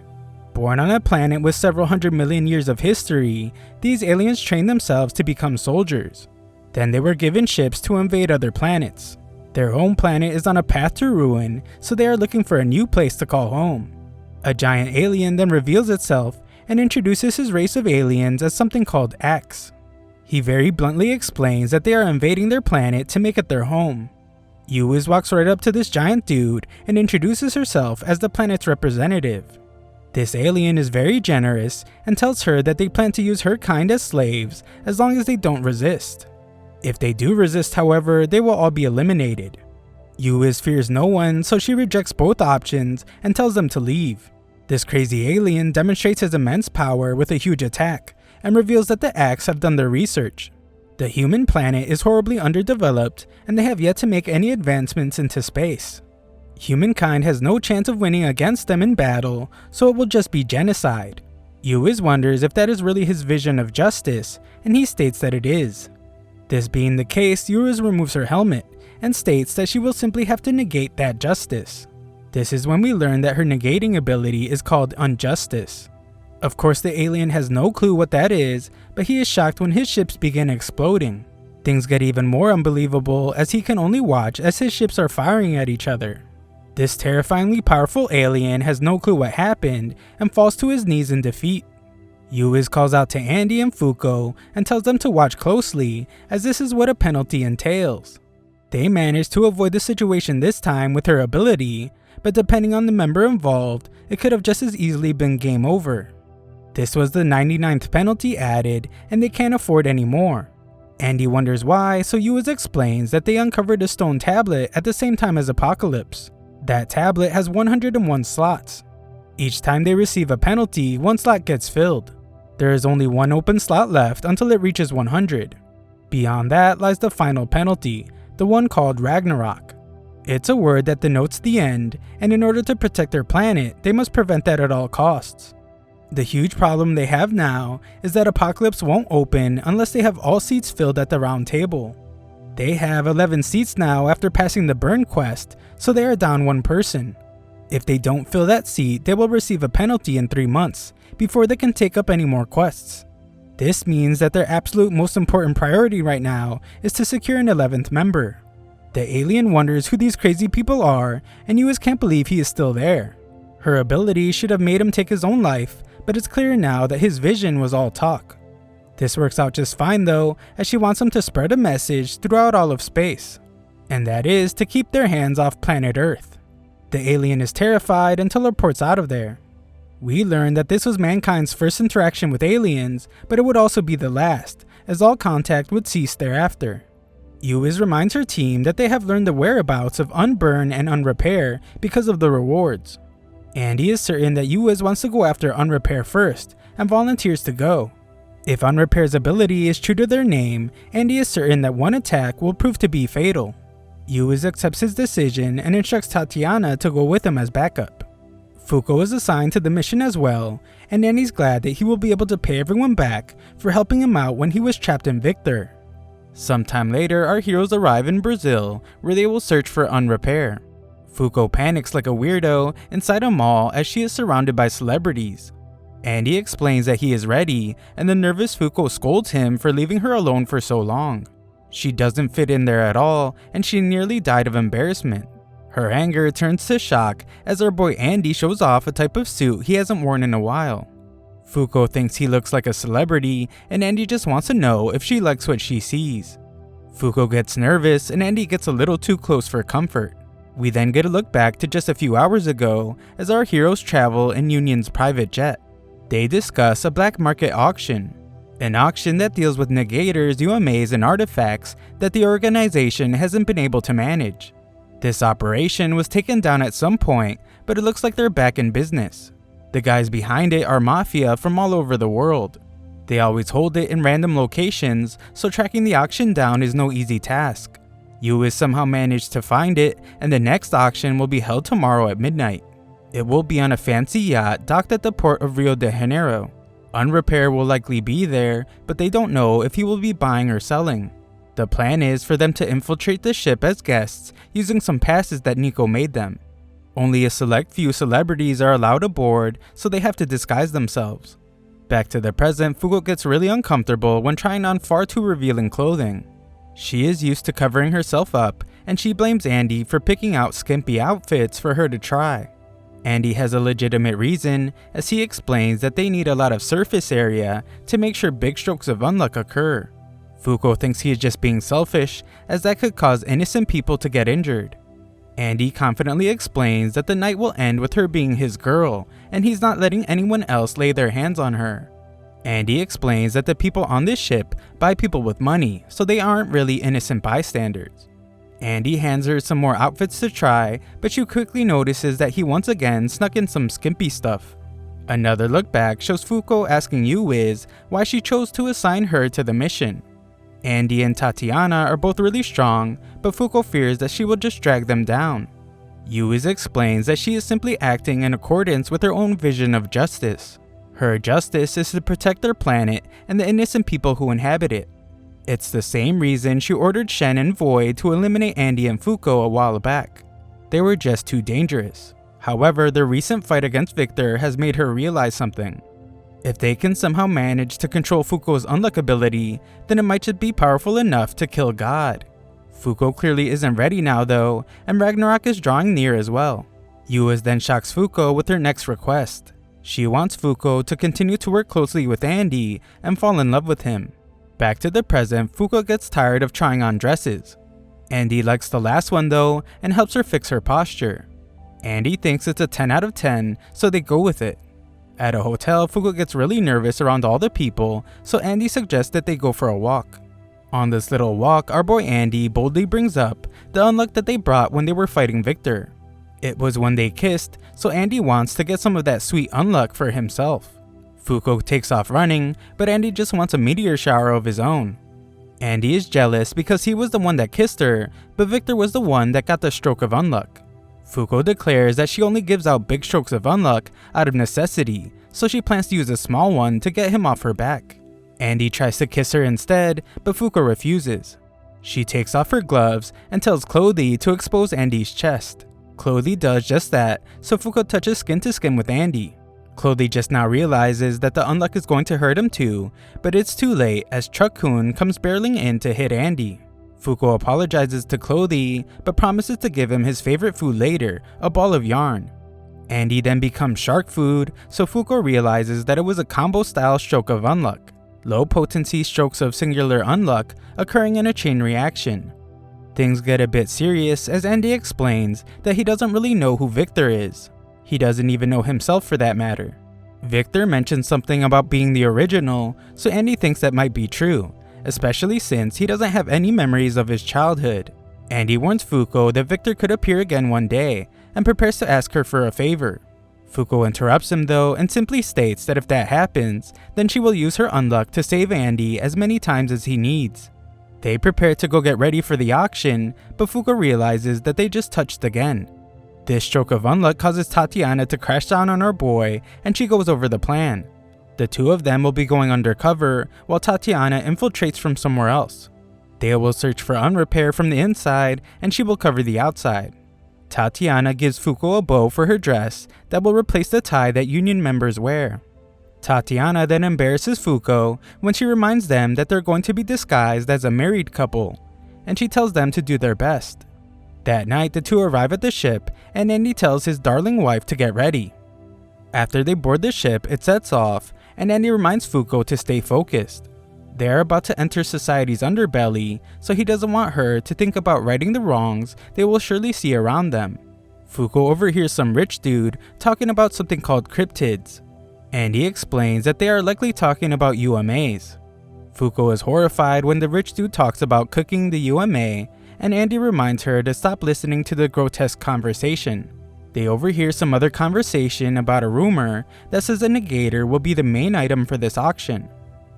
Speaker 1: Born on a planet with several 100 million years of history, these aliens trained themselves to become soldiers. Then they were given ships to invade other planets. Their home planet is on a path to ruin, so they are looking for a new place to call home. A giant alien then reveals itself and introduces his race of aliens as something called X. He very bluntly explains that they are invading their planet to make it their home. Yuiz walks right up to this giant dude and introduces herself as the planet's representative. This alien is very generous and tells her that they plan to use her kind as slaves as long as they don't resist. If they do resist, however, they will all be eliminated. Yuiz fears no one, so she rejects both options and tells them to leave. This crazy alien demonstrates his immense power with a huge attack, and reveals that the Axe have done their research. The human planet is horribly underdeveloped, and they have yet to make any advancements into space. Humankind has no chance of winning against them in battle, so it will just be genocide. Yuiz wonders if that is really his vision of justice, and he states that it is. This being the case, Yuiz removes her helmet, and states that she will simply have to negate that justice. This is when we learn that her negating ability is called Unjustice. Of course, the alien has no clue what that is, but he is shocked when his ships begin exploding. Things get even more unbelievable as he can only watch as his ships are firing at each other. This terrifyingly powerful alien has no clue what happened and falls to his knees in defeat. Yuiz calls out to Andy and Fuko and tells them to watch closely as this is what a penalty entails. They manage to avoid the situation this time with her ability, but depending on the member involved, it could have just as easily been game over. This was the 99th penalty added and they can't afford any more. Andy wonders why, so Yuiz explains that they uncovered a stone tablet at the same time as Apocalypse. That tablet has 101 slots. Each time they receive a penalty, one slot gets filled. There is only one open slot left until it reaches 100. Beyond that lies the final penalty, the one called Ragnarok. It's a word that denotes the end, and in order to protect their planet, they must prevent that at all costs. The huge problem they have now is that Apocalypse won't open unless they have all seats filled at the round table. They have 11 seats now after passing the burn quest, so they are down one person. If they don't fill that seat, they will receive a penalty in 3 months, before they can take up any more quests. This means that their absolute most important priority right now is to secure an 11th member. The alien wonders who these crazy people are, and Yuiz can't believe he is still there. Her ability should have made him take his own life, but it's clear now that his vision was all talk. This works out just fine though, as she wants him to spread a message throughout all of space, and that is to keep their hands off planet Earth. The alien is terrified and teleports out of there. We learn that this was mankind's first interaction with aliens, but it would also be the last, as all contact would cease thereafter. Yuiz reminds her team that they have learned the whereabouts of Unburn and Unrepair because of the rewards. Andy is certain that Yuiz wants to go after Unrepair first, and volunteers to go. If Unrepair's ability is true to their name, Andy is certain that one attack will prove to be fatal. Yuiz accepts his decision and instructs Tatiana to go with him as backup. Fuko is assigned to the mission as well, and Andy's glad that he will be able to pay everyone back for helping him out when he was trapped in Victor. Sometime later, our heroes arrive in Brazil, where they will search for Unrepair. Fuko panics like a weirdo inside a mall as she is surrounded by celebrities. Andy explains that he is ready, and the nervous Fuko scolds him for leaving her alone for so long. She doesn't fit in there at all, and she nearly died of embarrassment. Her anger turns to shock as our boy Andy shows off a type of suit he hasn't worn in a while. Fuko thinks he looks like a celebrity, and Andy just wants to know if she likes what she sees. Fuko gets nervous, and Andy gets a little too close for comfort. We then get a look back to just a few hours ago as our heroes travel in Union's private jet. They discuss a black market auction. An auction that deals with negators, UMAs, and artifacts that the organization hasn't been able to manage. This operation was taken down at some point, but it looks like they're back in business. The guys behind it are mafia from all over the world. They always hold it in random locations, so tracking the auction down is no easy task. Yu somehow managed to find it, and the next auction will be held tomorrow at midnight. It will be on a fancy yacht docked at the port of Rio de Janeiro. Unrepair will likely be there, but they don't know if he will be buying or selling. The plan is for them to infiltrate the ship as guests using some passes that Nico made them. Only a select few celebrities are allowed aboard, so they have to disguise themselves. Back to the present, Fuko gets really uncomfortable when trying on far too revealing clothing. She is used to covering herself up, and she blames Andy for picking out skimpy outfits for her to try. Andy has a legitimate reason, as he explains that they need a lot of surface area to make sure big strokes of unluck occur. Fuko thinks he is just being selfish, as that could cause innocent people to get injured. Andy confidently explains that the night will end with her being his girl, and he's not letting anyone else lay their hands on her. Andy explains that the people on this ship buy people with money, so they aren't really innocent bystanders. Andy hands her some more outfits to try, but she quickly notices that he once again snuck in some skimpy stuff. Another look back shows Fuko asking Yu-Wiz why she chose to assign her to the mission. Andy and Tatiana are both really strong, but Fuko fears that she will just drag them down. Yu-Wiz explains that she is simply acting in accordance with her own vision of justice. Her justice is to protect their planet and the innocent people who inhabit it. It's the same reason she ordered Shen and Void to eliminate Andy and Fuko a while back. They were just too dangerous. However, their recent fight against Victor has made her realize something. If they can somehow manage to control Fuko's unluck ability, then it might just be powerful enough to kill God. Fuko clearly isn't ready now though, and Ragnarok is drawing near as well. Yu-Wiz then shocks Fuko with her next request. She wants Fuko to continue to work closely with Andy and fall in love with him. Back to the present, Fuko gets tired of trying on dresses. Andy likes the last one though, and helps her fix her posture. Andy thinks it's a 10 out of 10, so they go with it. At a hotel, Fuko gets really nervous around all the people, so Andy suggests that they go for a walk. On this little walk, our boy Andy boldly brings up the unluck that they brought when they were fighting Victor. It was when they kissed, so Andy wants to get some of that sweet unluck for himself. Fuko takes off running, but Andy just wants a meteor shower of his own. Andy is jealous because he was the one that kissed her, but Victor was the one that got the stroke of unluck. Fuko declares that she only gives out big strokes of unluck out of necessity, so she plans to use a small one to get him off her back. Andy tries to kiss her instead, but Fuko refuses. She takes off her gloves and tells Clothy to expose Andy's chest. Clothy does just that, so Fuko touches skin to skin with Andy. Clothy just now realizes that the unluck is going to hurt him too, but it's too late as Truck-kun comes barreling in to hit Andy. Fuko apologizes to Clothy, but promises to give him his favorite food later, a ball of yarn. Andy then becomes shark food, so Fuko realizes that it was a combo-style stroke of unluck. Low-potency strokes of singular unluck occurring in a chain reaction. Things get a bit serious as Andy explains that he doesn't really know who Victor is. He doesn't even know himself for that matter. Victor mentions something about being the original, so Andy thinks that might be true, especially since he doesn't have any memories of his childhood. Andy warns Fuko that Victor could appear again one day, and prepares to ask her for a favor. Fuko interrupts him though and simply states that if that happens, then she will use her unluck to save Andy as many times as he needs. They prepare to go get ready for the auction, but Fuko realizes that they just touched again. This stroke of unluck causes Tatiana to crash down on our boy, and she goes over the plan. The two of them will be going undercover, while Tatiana infiltrates from somewhere else. They will search for Unrepair from the inside, and she will cover the outside. Tatiana gives Fuko a bow for her dress that will replace the tie that Union members wear. Tatiana then embarrasses Fuko when she reminds them that they're going to be disguised as a married couple, and she tells them to do their best. That night, the two arrive at the ship, and Andy tells his darling wife to get ready. After they board the ship, it sets off, and Andy reminds Fuko to stay focused. They are about to enter society's underbelly, so he doesn't want her to think about righting the wrongs they will surely see around them. Fuko overhears some rich dude talking about something called cryptids. Andy explains that they are likely talking about UMAs. Fuko is horrified when the rich dude talks about cooking the UMA, and Andy reminds her to stop listening to the grotesque conversation. They overhear some other conversation about a rumor that says a negator will be the main item for this auction.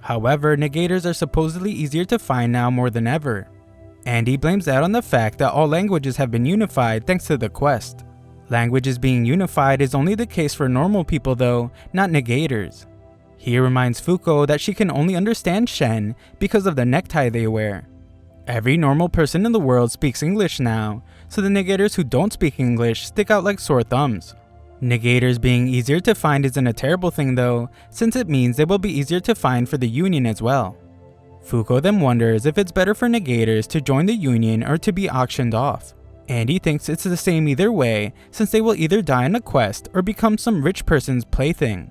Speaker 1: However, negators are supposedly easier to find now more than ever. Andy blames that on the fact that all languages have been unified thanks to the quest. Languages being unified is only the case for normal people though, not negators. He reminds Fuko that she can only understand Shen because of the necktie they wear. Every normal person in the world speaks English now, so the negators who don't speak English stick out like sore thumbs. Negators being easier to find isn't a terrible thing though, since it means they will be easier to find for the Union as well. Fuko then wonders if it's better for negators to join the Union or to be auctioned off. Andy thinks it's the same either way, since they will either die on a quest or become some rich person's plaything.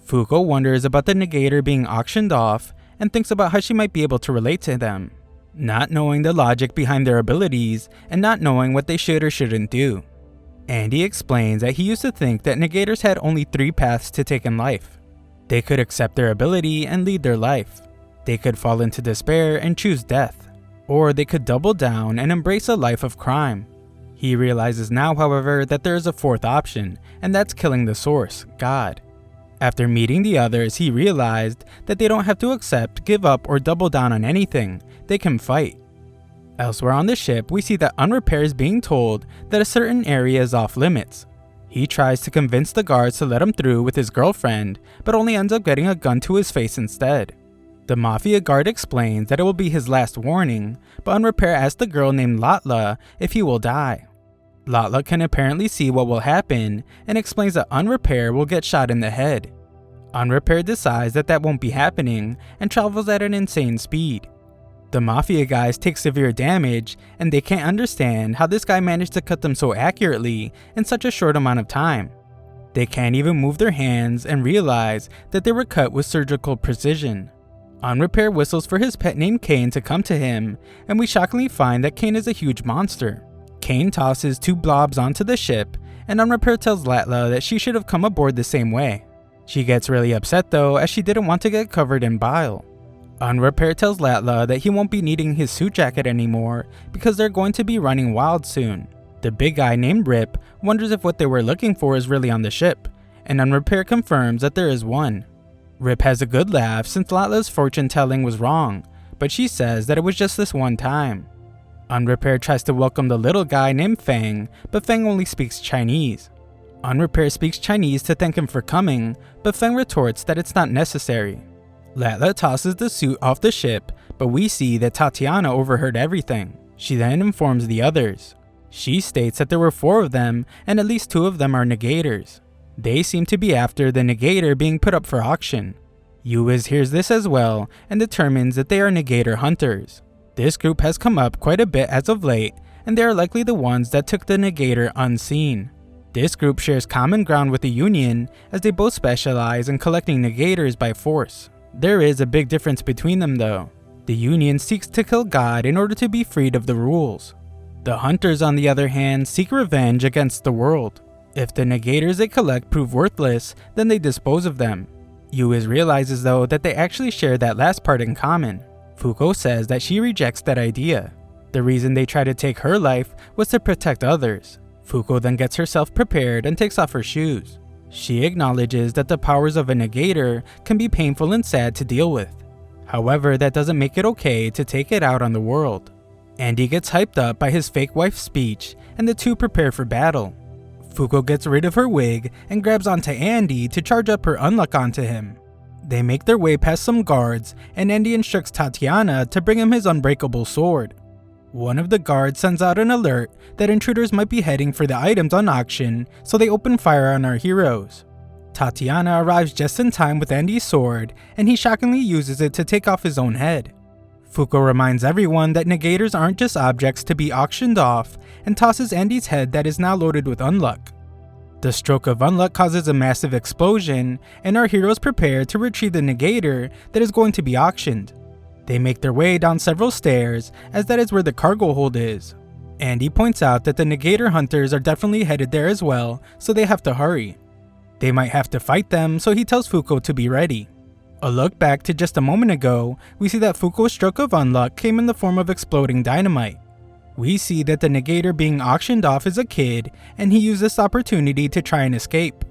Speaker 1: Fuko wonders about the negator being auctioned off and thinks about how she might be able to relate to them, not knowing the logic behind their abilities and not knowing what they should or shouldn't do. Andy explains that he used to think that negators had only 3 paths to take in life. They could accept their ability and lead their life. They could fall into despair and choose death. Or they could double down and embrace a life of crime. He realizes now, however, that there is a 4th option, and that's killing the source, God. After meeting the others, he realized that they don't have to accept, give up, or double down on anything. They can fight. Elsewhere on the ship, we see that Unrepair is being told that a certain area is off limits. He tries to convince the guards to let him through with his girlfriend, but only ends up getting a gun to his face instead. The Mafia guard explains that it will be his last warning, but Unrepair asks the girl named Latla if he will die. Latla can apparently see what will happen and explains that Unrepair will get shot in the head. Unrepair decides that that won't be happening and travels at an insane speed. The Mafia guys take severe damage and they can't understand how this guy managed to cut them so accurately in such a short amount of time. They can't even move their hands and realize that they were cut with surgical precision. Unrepair whistles for his pet named Kane to come to him, and we shockingly find that Kane is a huge monster. Kane tosses 2 blobs onto the ship, and Unrepair tells Latla that she should have come aboard the same way. She gets really upset though, as she didn't want to get covered in bile. Unrepair tells Latla that he won't be needing his suit jacket anymore because they're going to be running wild soon. The big guy named Rip wonders if what they were looking for is really on the ship, and Unrepair confirms that there is one. Rip has a good laugh since Latla's fortune telling was wrong, but she says that it was just this one time. Unrepair tries to welcome the little guy named Fang, but Fang only speaks Chinese. Unrepair speaks Chinese to thank him for coming, but Fang retorts that it's not necessary. Latla tosses the suit off the ship, but we see that Tatiana overheard everything. She then informs the others. She states that there were 4 of them, and at least 2 of them are negators. They seem to be after the negator being put up for auction. Yuiz hears this as well, and determines that they are negator hunters. This group has come up quite a bit as of late, and they are likely the ones that took the negator unseen. This group shares common ground with the Union, as they both specialize in collecting negators by force. There is a big difference between them though. The Union seeks to kill God in order to be freed of the rules. The Hunters, on the other hand, seek revenge against the world. If the negators they collect prove worthless, then they dispose of them. Yuiz realizes though that they actually share that last part in common. Fuko says that she rejects that idea. The reason they try to take her life was to protect others. Fuko then gets herself prepared and takes off her shoes. She acknowledges that the powers of a negator can be painful and sad to deal with. However, that doesn't make it okay to take it out on the world. Andy gets hyped up by his fake wife's speech, and the two prepare for battle. Fuko gets rid of her wig and grabs onto Andy to charge up her Unluck onto him. They make their way past some guards, and Andy instructs Tatiana to bring him his unbreakable sword. One of the guards sends out an alert that intruders might be heading for the items on auction, so they open fire on our heroes. Tatiana arrives just in time with Andy's sword, and he shockingly uses it to take off his own head. Fuko reminds everyone that negators aren't just objects to be auctioned off, and tosses Andy's head that is now loaded with Unluck. The stroke of Unluck causes a massive explosion, and our heroes prepare to retrieve the negator that is going to be auctioned. They make their way down several stairs, as that is where the cargo hold is. Andy points out that the negator hunters are definitely headed there as well, so they have to hurry. They might have to fight them, so he tells Fuko to be ready. A look back to just a moment ago, we see that Fuko's stroke of Unluck came in the form of exploding dynamite. We see that the negator being auctioned off is a kid, and he used this opportunity to try and escape.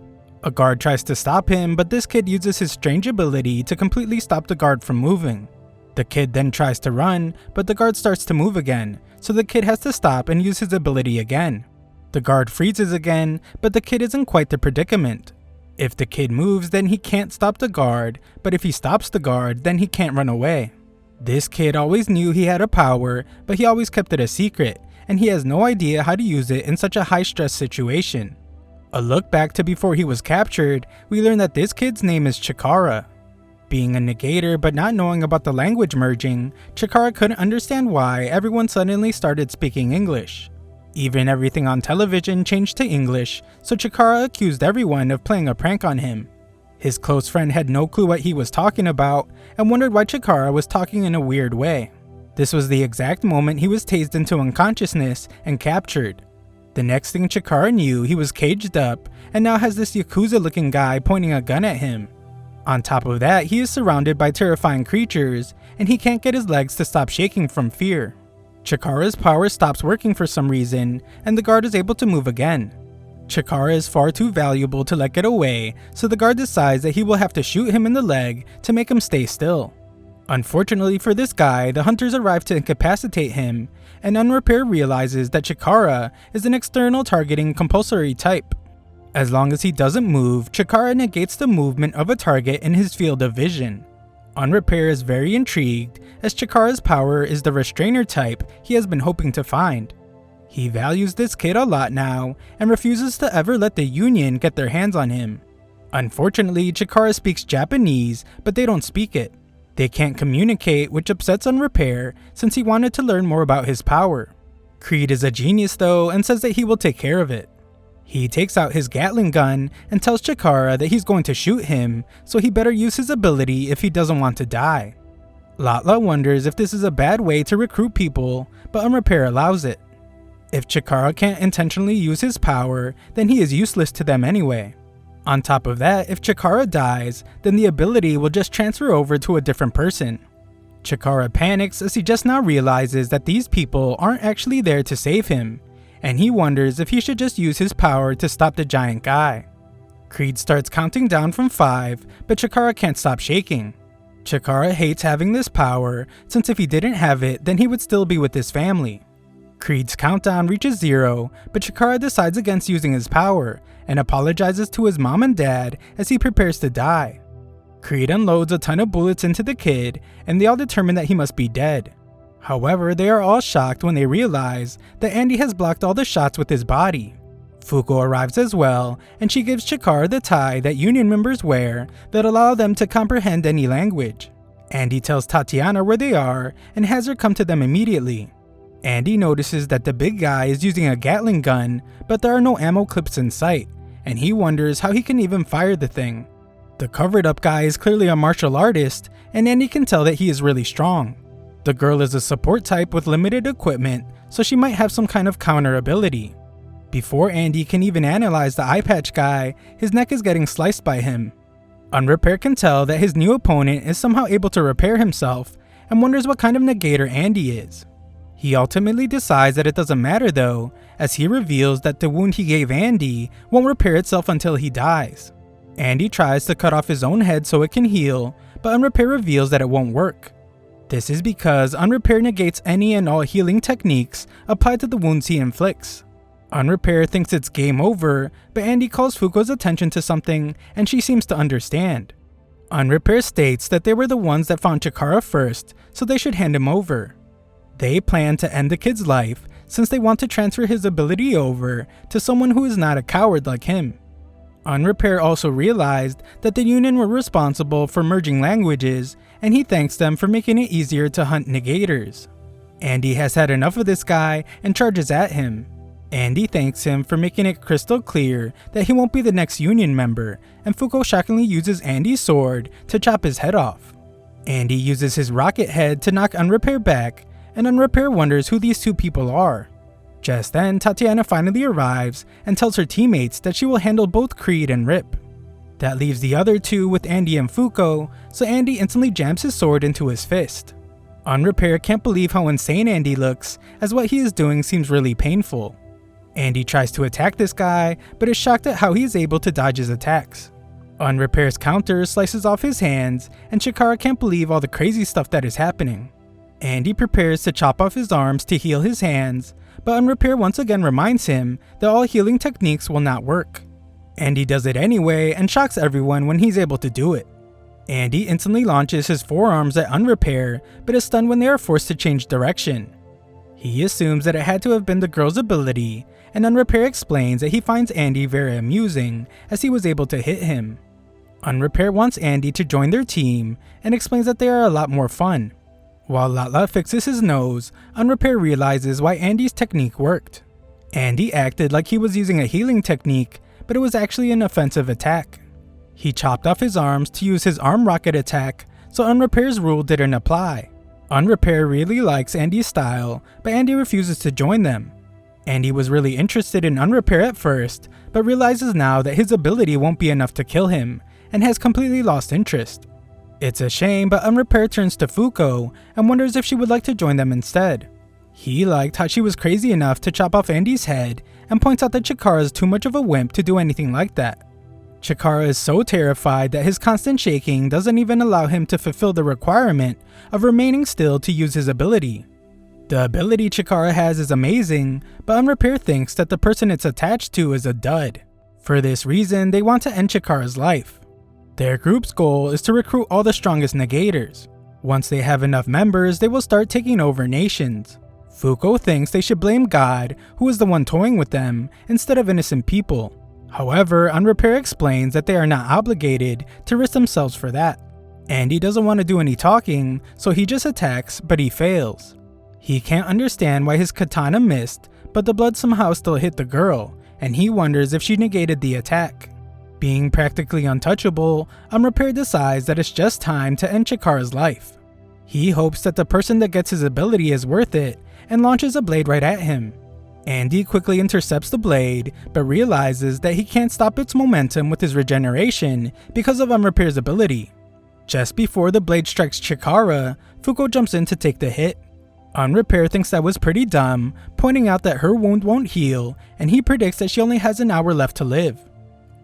Speaker 1: A guard tries to stop him, but this kid uses his strange ability to completely stop the guard from moving. The kid then tries to run, but the guard starts to move again, so the kid has to stop and use his ability again. The guard freezes again, but the kid isn't quite the predicament. If the kid moves, then he can't stop the guard, but if he stops the guard, then he can't run away. This kid always knew he had a power, but he always kept it a secret, and he has no idea how to use it in such a high-stress situation. A look back to before he was captured, we learn that this kid's name is Chikara. Being a negator but not knowing about the language merging, Chikara couldn't understand why everyone suddenly started speaking English. Even everything on television changed to English, so Chikara accused everyone of playing a prank on him. His close friend had no clue what he was talking about and wondered why Chikara was talking in a weird way. This was the exact moment he was tased into unconsciousness and captured. The next thing Chikara knew, he was caged up and now has this Yakuza-looking guy pointing a gun at him. On top of that, he is surrounded by terrifying creatures, and he can't get his legs to stop shaking from fear. Chikara's power stops working for some reason, and the guard is able to move again. Chikara is far too valuable to let get away, so the guard decides that he will have to shoot him in the leg to make him stay still. Unfortunately for this guy, the hunters arrive to incapacitate him, and Unrepair realizes that Chikara is an external targeting compulsory type. As long as he doesn't move, Chikara negates the movement of a target in his field of vision. Unrepair is very intrigued, as Chikara's power is the restrainer type he has been hoping to find. He values this kid a lot now, and refuses to ever let the Union get their hands on him. Unfortunately, Chikara speaks Japanese, but they don't speak it. They can't communicate, which upsets Unrepair, since he wanted to learn more about his power. Creed is a genius though, and says that he will take care of it. He takes out his Gatling gun and tells Chikara that he's going to shoot him, so he better use his ability if he doesn't want to die. Latla wonders if this is a bad way to recruit people, but Unrepair allows it. If Chikara can't intentionally use his power, then he is useless to them anyway. On top of that, if Chikara dies, then the ability will just transfer over to a different person. Chikara panics as he just now realizes that these people aren't actually there to save him, and he wonders if he should just use his power to stop the giant guy. Creed starts counting down from 5, but Chikara can't stop shaking. Chikara hates having this power, since if he didn't have it, then he would still be with his family. Creed's countdown reaches 0, but Chikara decides against using his power, and apologizes to his mom and dad as he prepares to die. Creed unloads a ton of bullets into the kid, and they all determine that he must be dead. However, they are all shocked when they realize that Andy has blocked all the shots with his body. Fuko arrives as well, and she gives Chikara the tie that Union members wear that allow them to comprehend any language. Andy tells Tatiana where they are and has her come to them immediately. Andy notices that the big guy is using a Gatling gun, but there are no ammo clips in sight, and he wonders how he can even fire the thing. The covered up guy is clearly a martial artist, and Andy can tell that he is really strong. The girl is a support type with limited equipment, so she might have some kind of counter ability. Before Andy can even analyze the eye patch guy, his neck is getting sliced by him. Unrepair can tell that his new opponent is somehow able to repair himself, and wonders what kind of negator Andy is. He ultimately decides that it doesn't matter though, as he reveals that the wound he gave Andy won't repair itself until he dies. Andy tries to cut off his own head so it can heal, but Unrepair reveals that it won't work. This is because Unrepair negates any and all healing techniques applied to the wounds he inflicts. Unrepair thinks it's game over, but Andy calls Fuko's attention to something and she seems to understand. Unrepair states that they were the ones that found Chikara first, so they should hand him over. They plan to end the kid's life since they want to transfer his ability over to someone who is not a coward like him. Unrepair also realized that the Union were responsible for merging languages, and he thanks them for making it easier to hunt negators. Andy has had enough of this guy and charges at him. Andy thanks him for making it crystal clear that he won't be the next Union member, and Fuko shockingly uses Andy's sword to chop his head off. Andy uses his rocket head to knock Unrepair back, and Unrepair wonders who these two people are. Just then, Tatiana finally arrives and tells her teammates that she will handle both Creed and Rip. That leaves the other two with Andy and Fuko, so Andy instantly jams his sword into his fist. Unrepair can't believe how insane Andy looks, as what he is doing seems really painful. Andy tries to attack this guy, but is shocked at how he is able to dodge his attacks. Unrepair's counter slices off his hands, and Chikara can't believe all the crazy stuff that is happening. Andy prepares to chop off his arms to heal his hands, but Unrepair once again reminds him that all healing techniques will not work. Andy does it anyway and shocks everyone when he's able to do it. Andy instantly launches his forearms at Unrepair, but is stunned when they are forced to change direction. He assumes that it had to have been the girl's ability, and Unrepair explains that he finds Andy very amusing as he was able to hit him. Unrepair wants Andy to join their team and explains that they are a lot more fun. While Latla fixes his nose, Unrepair realizes why Andy's technique worked. Andy acted like he was using a healing technique, but it was actually an offensive attack. He chopped off his arms to use his arm rocket attack, so Unrepair's rule didn't apply. Unrepair really likes Andy's style, but Andy refuses to join them. Andy was really interested in Unrepair at first, but realizes now that his ability won't be enough to kill him, and has completely lost interest. It's a shame, but Unrepair turns to Fuko and wonders if she would like to join them instead. He liked how she was crazy enough to chop off Andy's head, and points out that Chikara is too much of a wimp to do anything like that. Chikara is so terrified that his constant shaking doesn't even allow him to fulfill the requirement of remaining still to use his ability. The ability Chikara has is amazing, but Unrepair thinks that the person it's attached to is a dud. For this reason, they want to end Chikara's life. Their group's goal is to recruit all the strongest negators. Once they have enough members, they will start taking over nations. Fuko thinks they should blame God, who is the one toying with them, instead of innocent people. However, Unrepair explains that they are not obligated to risk themselves for that. Andy doesn't want to do any talking, so he just attacks, but he fails. He can't understand why his katana missed, but the blood somehow still hit the girl, and he wonders if she negated the attack. Being practically untouchable, Unrepair decides that it's just time to end Chikara's life. He hopes that the person that gets his ability is worth it, and launches a blade right at him. Andy quickly intercepts the blade, but realizes that he can't stop its momentum with his regeneration because of Unrepair's ability. Just before the blade strikes Chikara, Fuko jumps in to take the hit. Unrepair thinks that was pretty dumb, pointing out that her wound won't heal, and he predicts that she only has an hour left to live.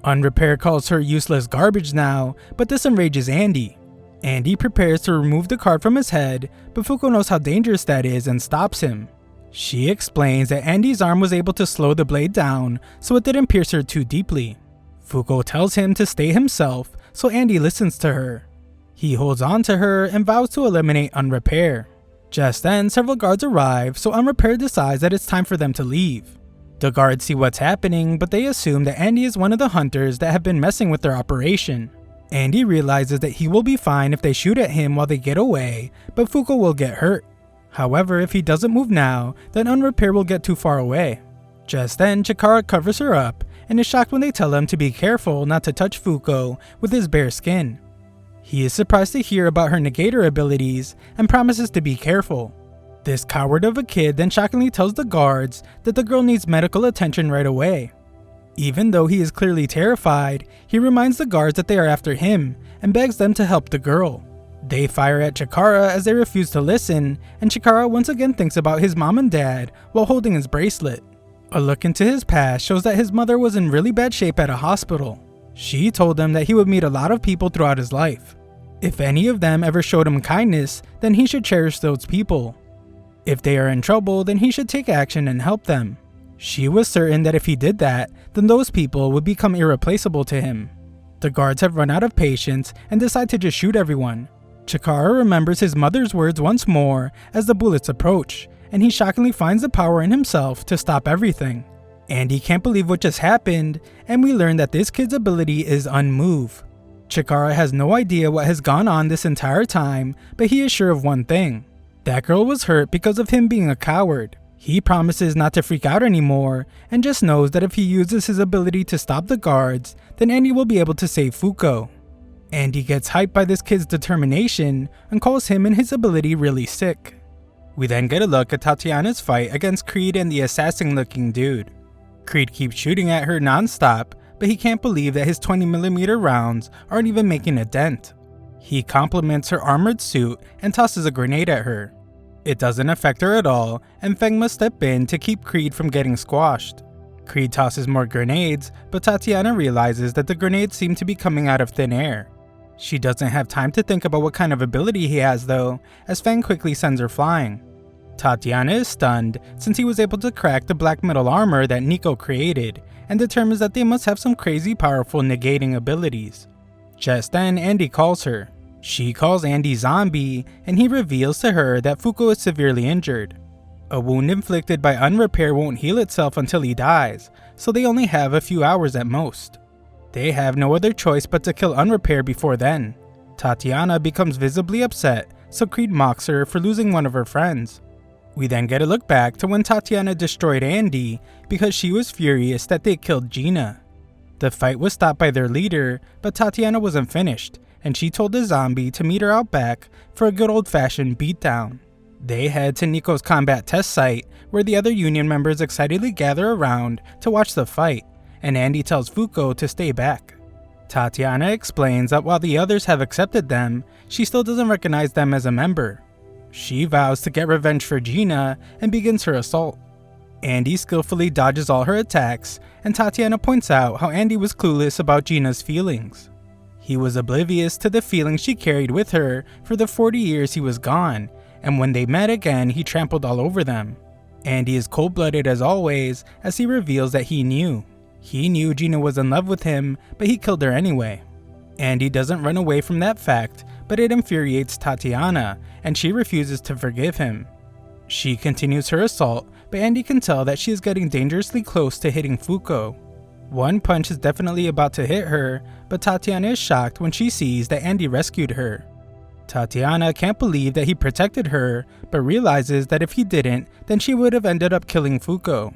Speaker 1: Unrepair calls her useless garbage now, but this enrages Andy. Andy prepares to remove the card from his head, but Fuko knows how dangerous that is and stops him. She explains that Andy's arm was able to slow the blade down, so it didn't pierce her too deeply. Fuko tells him to stay himself, so Andy listens to her. He holds on to her and vows to eliminate Unrepair. Just then, several guards arrive, so Unrepair decides that it's time for them to leave. The guards see what's happening, but they assume that Andy is one of the hunters that have been messing with their operation. Andy realizes that he will be fine if they shoot at him while they get away, but Fuko will get hurt. However, if he doesn't move now, then Unrepair will get too far away. Just then, Chikara covers her up, and is shocked when they tell him to be careful not to touch Fuko with his bare skin. He is surprised to hear about her negator abilities, and promises to be careful. This coward of a kid then shockingly tells the guards that the girl needs medical attention right away. Even though he is clearly terrified, he reminds the guards that they are after him, and begs them to help the girl. They fire at Chikara as they refuse to listen, and Chikara once again thinks about his mom and dad while holding his bracelet. A look into his past shows that his mother was in really bad shape at a hospital. She told him that he would meet a lot of people throughout his life. If any of them ever showed him kindness, then he should cherish those people. If they are in trouble, then he should take action and help them. She was certain that if he did that, then those people would become irreplaceable to him. The guards have run out of patience and decide to just shoot everyone. Chikara remembers his mother's words once more as the bullets approach, and he shockingly finds the power in himself to stop everything. Andy can't believe what just happened, and we learn that this kid's ability is Unmove. Chikara has no idea what has gone on this entire time, but he is sure of one thing. That girl was hurt because of him being a coward. He promises not to freak out anymore, and just knows that if he uses his ability to stop the guards, then Andy will be able to save Fuko. Andy gets hyped by this kid's determination and calls him and his ability really sick. We then get a look at Tatiana's fight against Creed and the assassin looking dude. Creed keeps shooting at her non-stop, but he can't believe that his 20mm rounds aren't even making a dent. He compliments her armored suit and tosses a grenade at her. It doesn't affect her at all, and Feng must step in to keep Creed from getting squashed. Creed tosses more grenades, but Tatiana realizes that the grenades seem to be coming out of thin air. She doesn't have time to think about what kind of ability he has though, as Feng quickly sends her flying. Tatiana is stunned since he was able to crack the black metal armor that Nico created, and determines that they must have some crazy powerful negating abilities. Just then, Andy calls her. She calls Andy zombie, and he reveals to her that Fuko is severely injured. A wound inflicted by unrepair won't heal itself until he dies, so they only have a few hours at most. They have no other choice but to kill unrepair before then. Tatiana becomes visibly upset, so Creed mocks her for losing one of her friends. We then get a look back to when Tatiana destroyed Andy because she was furious that they killed Gina. The fight was stopped by their leader, but Tatiana wasn't finished, and she told the zombie to meet her out back for a good old-fashioned beatdown. They head to Nico's combat test site, where the other Union members excitedly gather around to watch the fight, and Andy tells Fuko to stay back. Tatiana explains that while the others have accepted them, she still doesn't recognize them as a member. She vows to get revenge for Gina and begins her assault. Andy skillfully dodges all her attacks, and Tatiana points out how Andy was clueless about Gina's feelings. He was oblivious to the feelings she carried with her for the 40 years he was gone, and when they met again, he trampled all over them. Andy is cold-blooded as always, as he reveals that he knew. He knew Gina was in love with him, but he killed her anyway. Andy doesn't run away from that fact, but it infuriates Tatiana, and she refuses to forgive him. She continues her assault, but Andy can tell that she is getting dangerously close to hitting Fuko. One punch is definitely about to hit her, but Tatiana is shocked when she sees that Andy rescued her. Tatiana can't believe that he protected her, but realizes that if he didn't, then she would have ended up killing Fuko.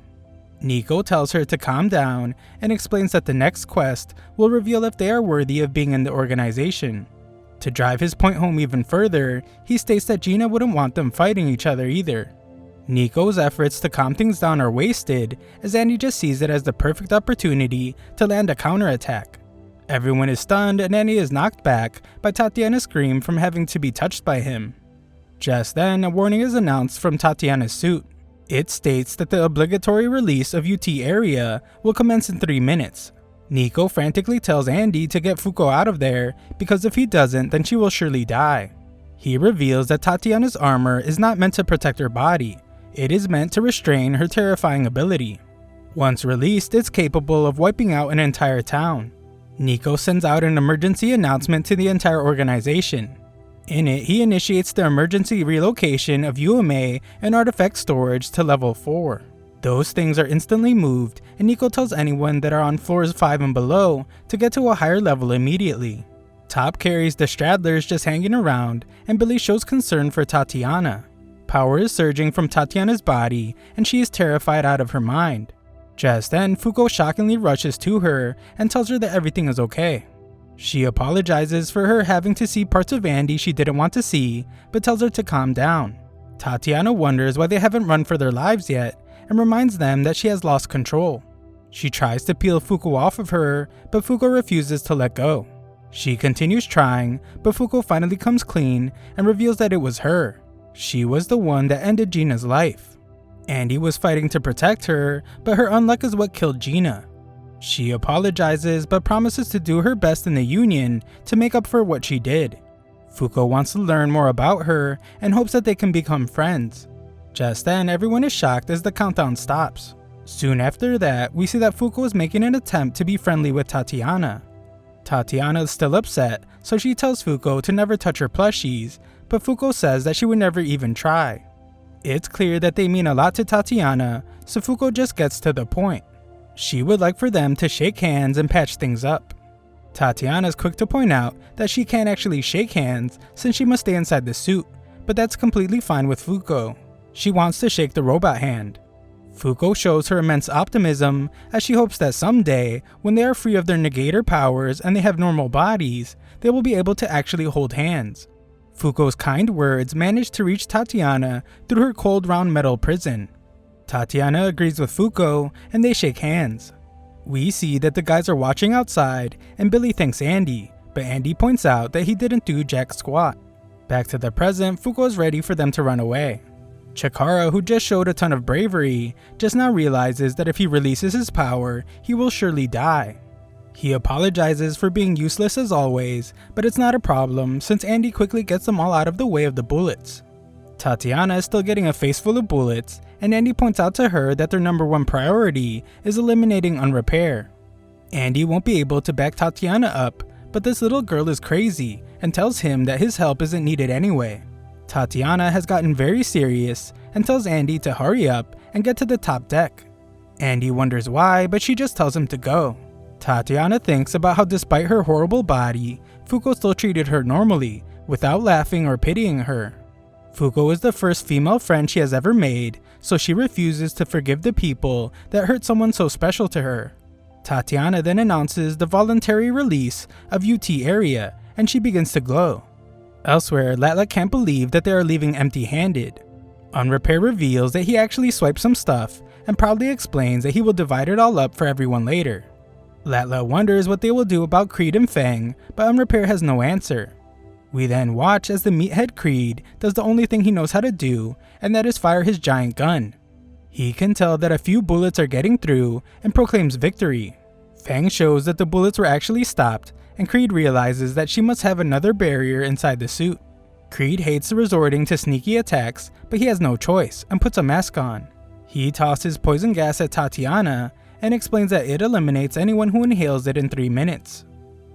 Speaker 1: Nico tells her to calm down and explains that the next quest will reveal if they are worthy of being in the organization. To drive his point home even further, he states that Gina wouldn't want them fighting each other either. Nico's efforts to calm things down are wasted, as Andy just sees it as the perfect opportunity to land a counterattack. Everyone is stunned and Andy is knocked back by Tatiana's scream from having to be touched by him. Just then, a warning is announced from Tatiana's suit. It states that the obligatory release of UT area will commence in 3 minutes. Nico frantically tells Andy to get Fuko out of there because if he doesn't, then she will surely die. He reveals that Tatiana's armor is not meant to protect her body. It is meant to restrain her terrifying ability. Once released, it's capable of wiping out an entire town. Nico sends out an emergency announcement to the entire organization. In it, he initiates the emergency relocation of UMA and artifact storage to level 4. Those things are instantly moved, and Nico tells anyone that are on floors 5 and below to get to a higher level immediately. Top carries the Straddlers just hanging around, and Billy shows concern for Tatiana. Power is surging from Tatiana's body, and she is terrified out of her mind. Just then, Fuko shockingly rushes to her and tells her that everything is okay. She apologizes for her having to see parts of Andy she didn't want to see, but tells her to calm down. Tatiana wonders why they haven't run for their lives yet, and reminds them that she has lost control. She tries to peel Fuko off of her, but Fuko refuses to let go. She continues trying, but Fuko finally comes clean and reveals that it was her. She was the one that ended Gina's life. Andy was fighting to protect her, but her unluck is what killed Gina. She apologizes but promises to do her best in the Union to make up for what she did. Fuko wants to learn more about her and hopes that they can become friends. Just then, everyone is shocked as the countdown stops. Soon after that, we see that Fuko is making an attempt to be friendly with Tatiana. Tatiana is still upset, so she tells Fuko to never touch her plushies, but Fuko says that she would never even try. It's clear that they mean a lot to Tatiana, so Fuko just gets to the point. She would like for them to shake hands and patch things up. Tatiana's quick to point out that she can't actually shake hands since she must stay inside the suit, but that's completely fine with Fuko. She wants to shake the robot hand. Fuko shows her immense optimism as she hopes that someday, when they are free of their negator powers and they have normal bodies, they will be able to actually hold hands. Fuko's kind words manage to reach Tatiana through her cold round metal prison. Tatiana agrees with Fuko and they shake hands. We see that the guys are watching outside and Billy thanks Andy, but Andy points out that he didn't do jack squat. Back to the present, Fuko is ready for them to run away. Chikara, who just showed a ton of bravery, just now realizes that if he releases his power, he will surely die. He apologizes for being useless as always, but it's not a problem since Andy quickly gets them all out of the way of the bullets. Tatiana is still getting a face full of bullets, and Andy points out to her that their number one priority is eliminating Unrepair. Andy won't be able to back Tatiana up, but this little girl is crazy and tells him that his help isn't needed anyway. Tatiana has gotten very serious and tells Andy to hurry up and get to the top deck. Andy wonders why, but she just tells him to go. Tatiana thinks about how despite her horrible body, Fuko still treated her normally, without laughing or pitying her. Fuko is the first female friend she has ever made, so she refuses to forgive the people that hurt someone so special to her. Tatiana then announces the voluntary release of UT area, and she begins to glow. Elsewhere, Latla can't believe that they are leaving empty-handed. Unrepair reveals that he actually swiped some stuff, and proudly explains that he will divide it all up for everyone later. Latla wonders what they will do about Creed and Fang, but Unrepair has no answer. We then watch as the meathead Creed does the only thing he knows how to do, and that is fire his giant gun. He can tell that a few bullets are getting through and proclaims victory. Fang shows that the bullets were actually stopped, and Creed realizes that she must have another barrier inside the suit. Creed hates resorting to sneaky attacks, but he has no choice and puts a mask on. He tosses poison gas at Tatiana and explains that it eliminates anyone who inhales it in 3 minutes.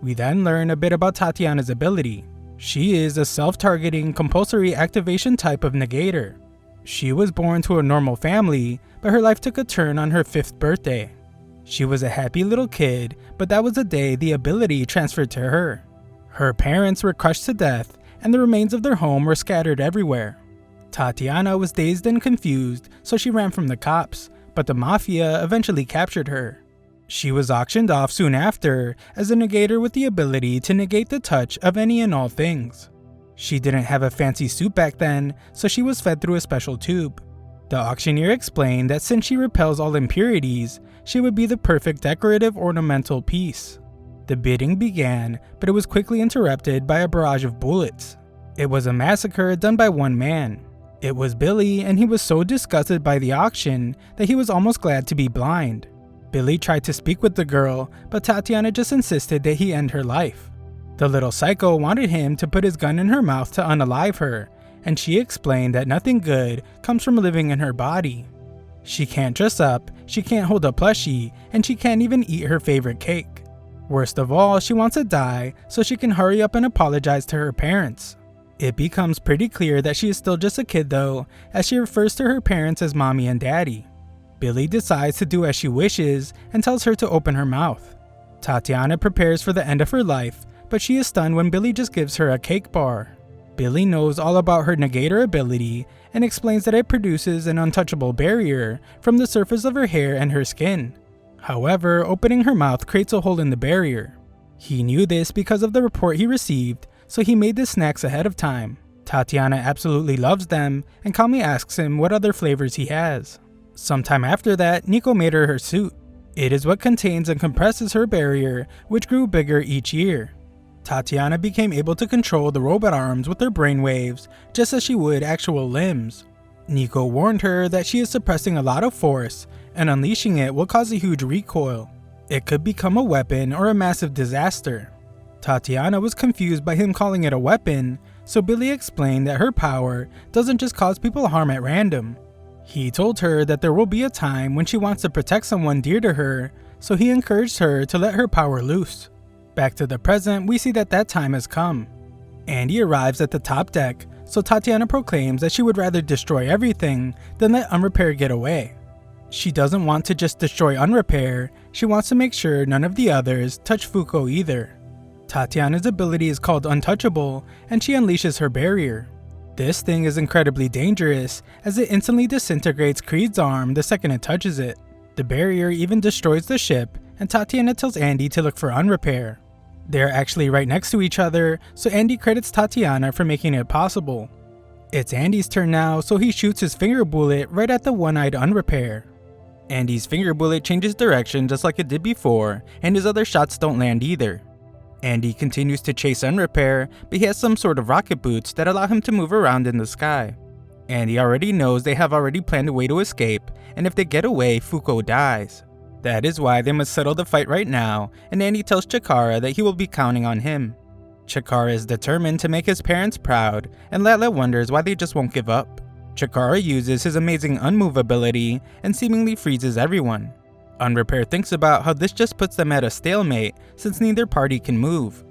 Speaker 1: We then learn a bit about Tatiana's ability. She is a self-targeting compulsory activation type of negator. She was born to a normal family, but her life took a turn on her 5th birthday. She was a happy little kid, but that was the day the ability transferred to her. Her parents were crushed to death, and the remains of their home were scattered everywhere. Tatiana was dazed and confused, so she ran from the cops, but the mafia eventually captured her. She was auctioned off soon after as a negator with the ability to negate the touch of any and all things. She didn't have a fancy suit back then, so she was fed through a special tube. The auctioneer explained that since she repels all impurities, she would be the perfect decorative ornamental piece. The bidding began, but it was quickly interrupted by a barrage of bullets. It was a massacre done by one man. It was Billy, and he was so disgusted by the auction that he was almost glad to be blind. Billy tried to speak with the girl, but Tatiana just insisted that he end her life. The little psycho wanted him to put his gun in her mouth to unalive her, and she explained that nothing good comes from living in her body. She can't dress up, she can't hold a plushie, and she can't even eat her favorite cake. Worst of all, she wants to die so she can hurry up and apologize to her parents. It becomes pretty clear that she is still just a kid though, as she refers to her parents as mommy and daddy. Billy decides to do as she wishes and tells her to open her mouth. Tatiana prepares for the end of her life, but she is stunned when Billy just gives her a cake bar. Billy knows all about her negator ability and explains that it produces an untouchable barrier from the surface of her hair and her skin. However, opening her mouth creates a hole in the barrier. He knew this because of the report he received, so he made the snacks ahead of time. Tatiana absolutely loves them and calmly asks him what other flavors he has. Sometime after that, Nico made her suit. It is what contains and compresses her barrier, which grew bigger each year. Tatiana became able to control the robot arms with her brainwaves, just as she would actual limbs. Nico warned her that she is suppressing a lot of force, and unleashing it will cause a huge recoil. It could become a weapon or a massive disaster. Tatiana was confused by him calling it a weapon, so Billy explained that her power doesn't just cause people harm at random. He told her that there will be a time when she wants to protect someone dear to her, so he encouraged her to let her power loose. Back to the present, we see that time has come. Andy arrives at the top deck, so Tatiana proclaims that she would rather destroy everything than let Unrepair get away. She doesn't want to just destroy Unrepair, she wants to make sure none of the others touch Fuko either. Tatiana's ability is called Untouchable, and she unleashes her barrier. This thing is incredibly dangerous, as it instantly disintegrates Creed's arm the second it touches it. The barrier even destroys the ship, and Tatiana tells Andy to look for Unrepair. They are actually right next to each other, so Andy credits Tatiana for making it possible. It's Andy's turn now, so he shoots his finger bullet right at the one-eyed Unrepair. Andy's finger bullet changes direction just like it did before, and his other shots don't land either. Andy continues to chase Unrepair, but he has some sort of rocket boots that allow him to move around in the sky. Andy already knows they have already planned a way to escape, and if they get away, Fuko dies. That is why they must settle the fight right now, and Andy tells Chikara that he will be counting on him. Chikara is determined to make his parents proud, and Latla wonders why they just won't give up. Chikara uses his amazing unmove ability and seemingly freezes everyone. Unrepair thinks about how this just puts them at a stalemate since neither party can move.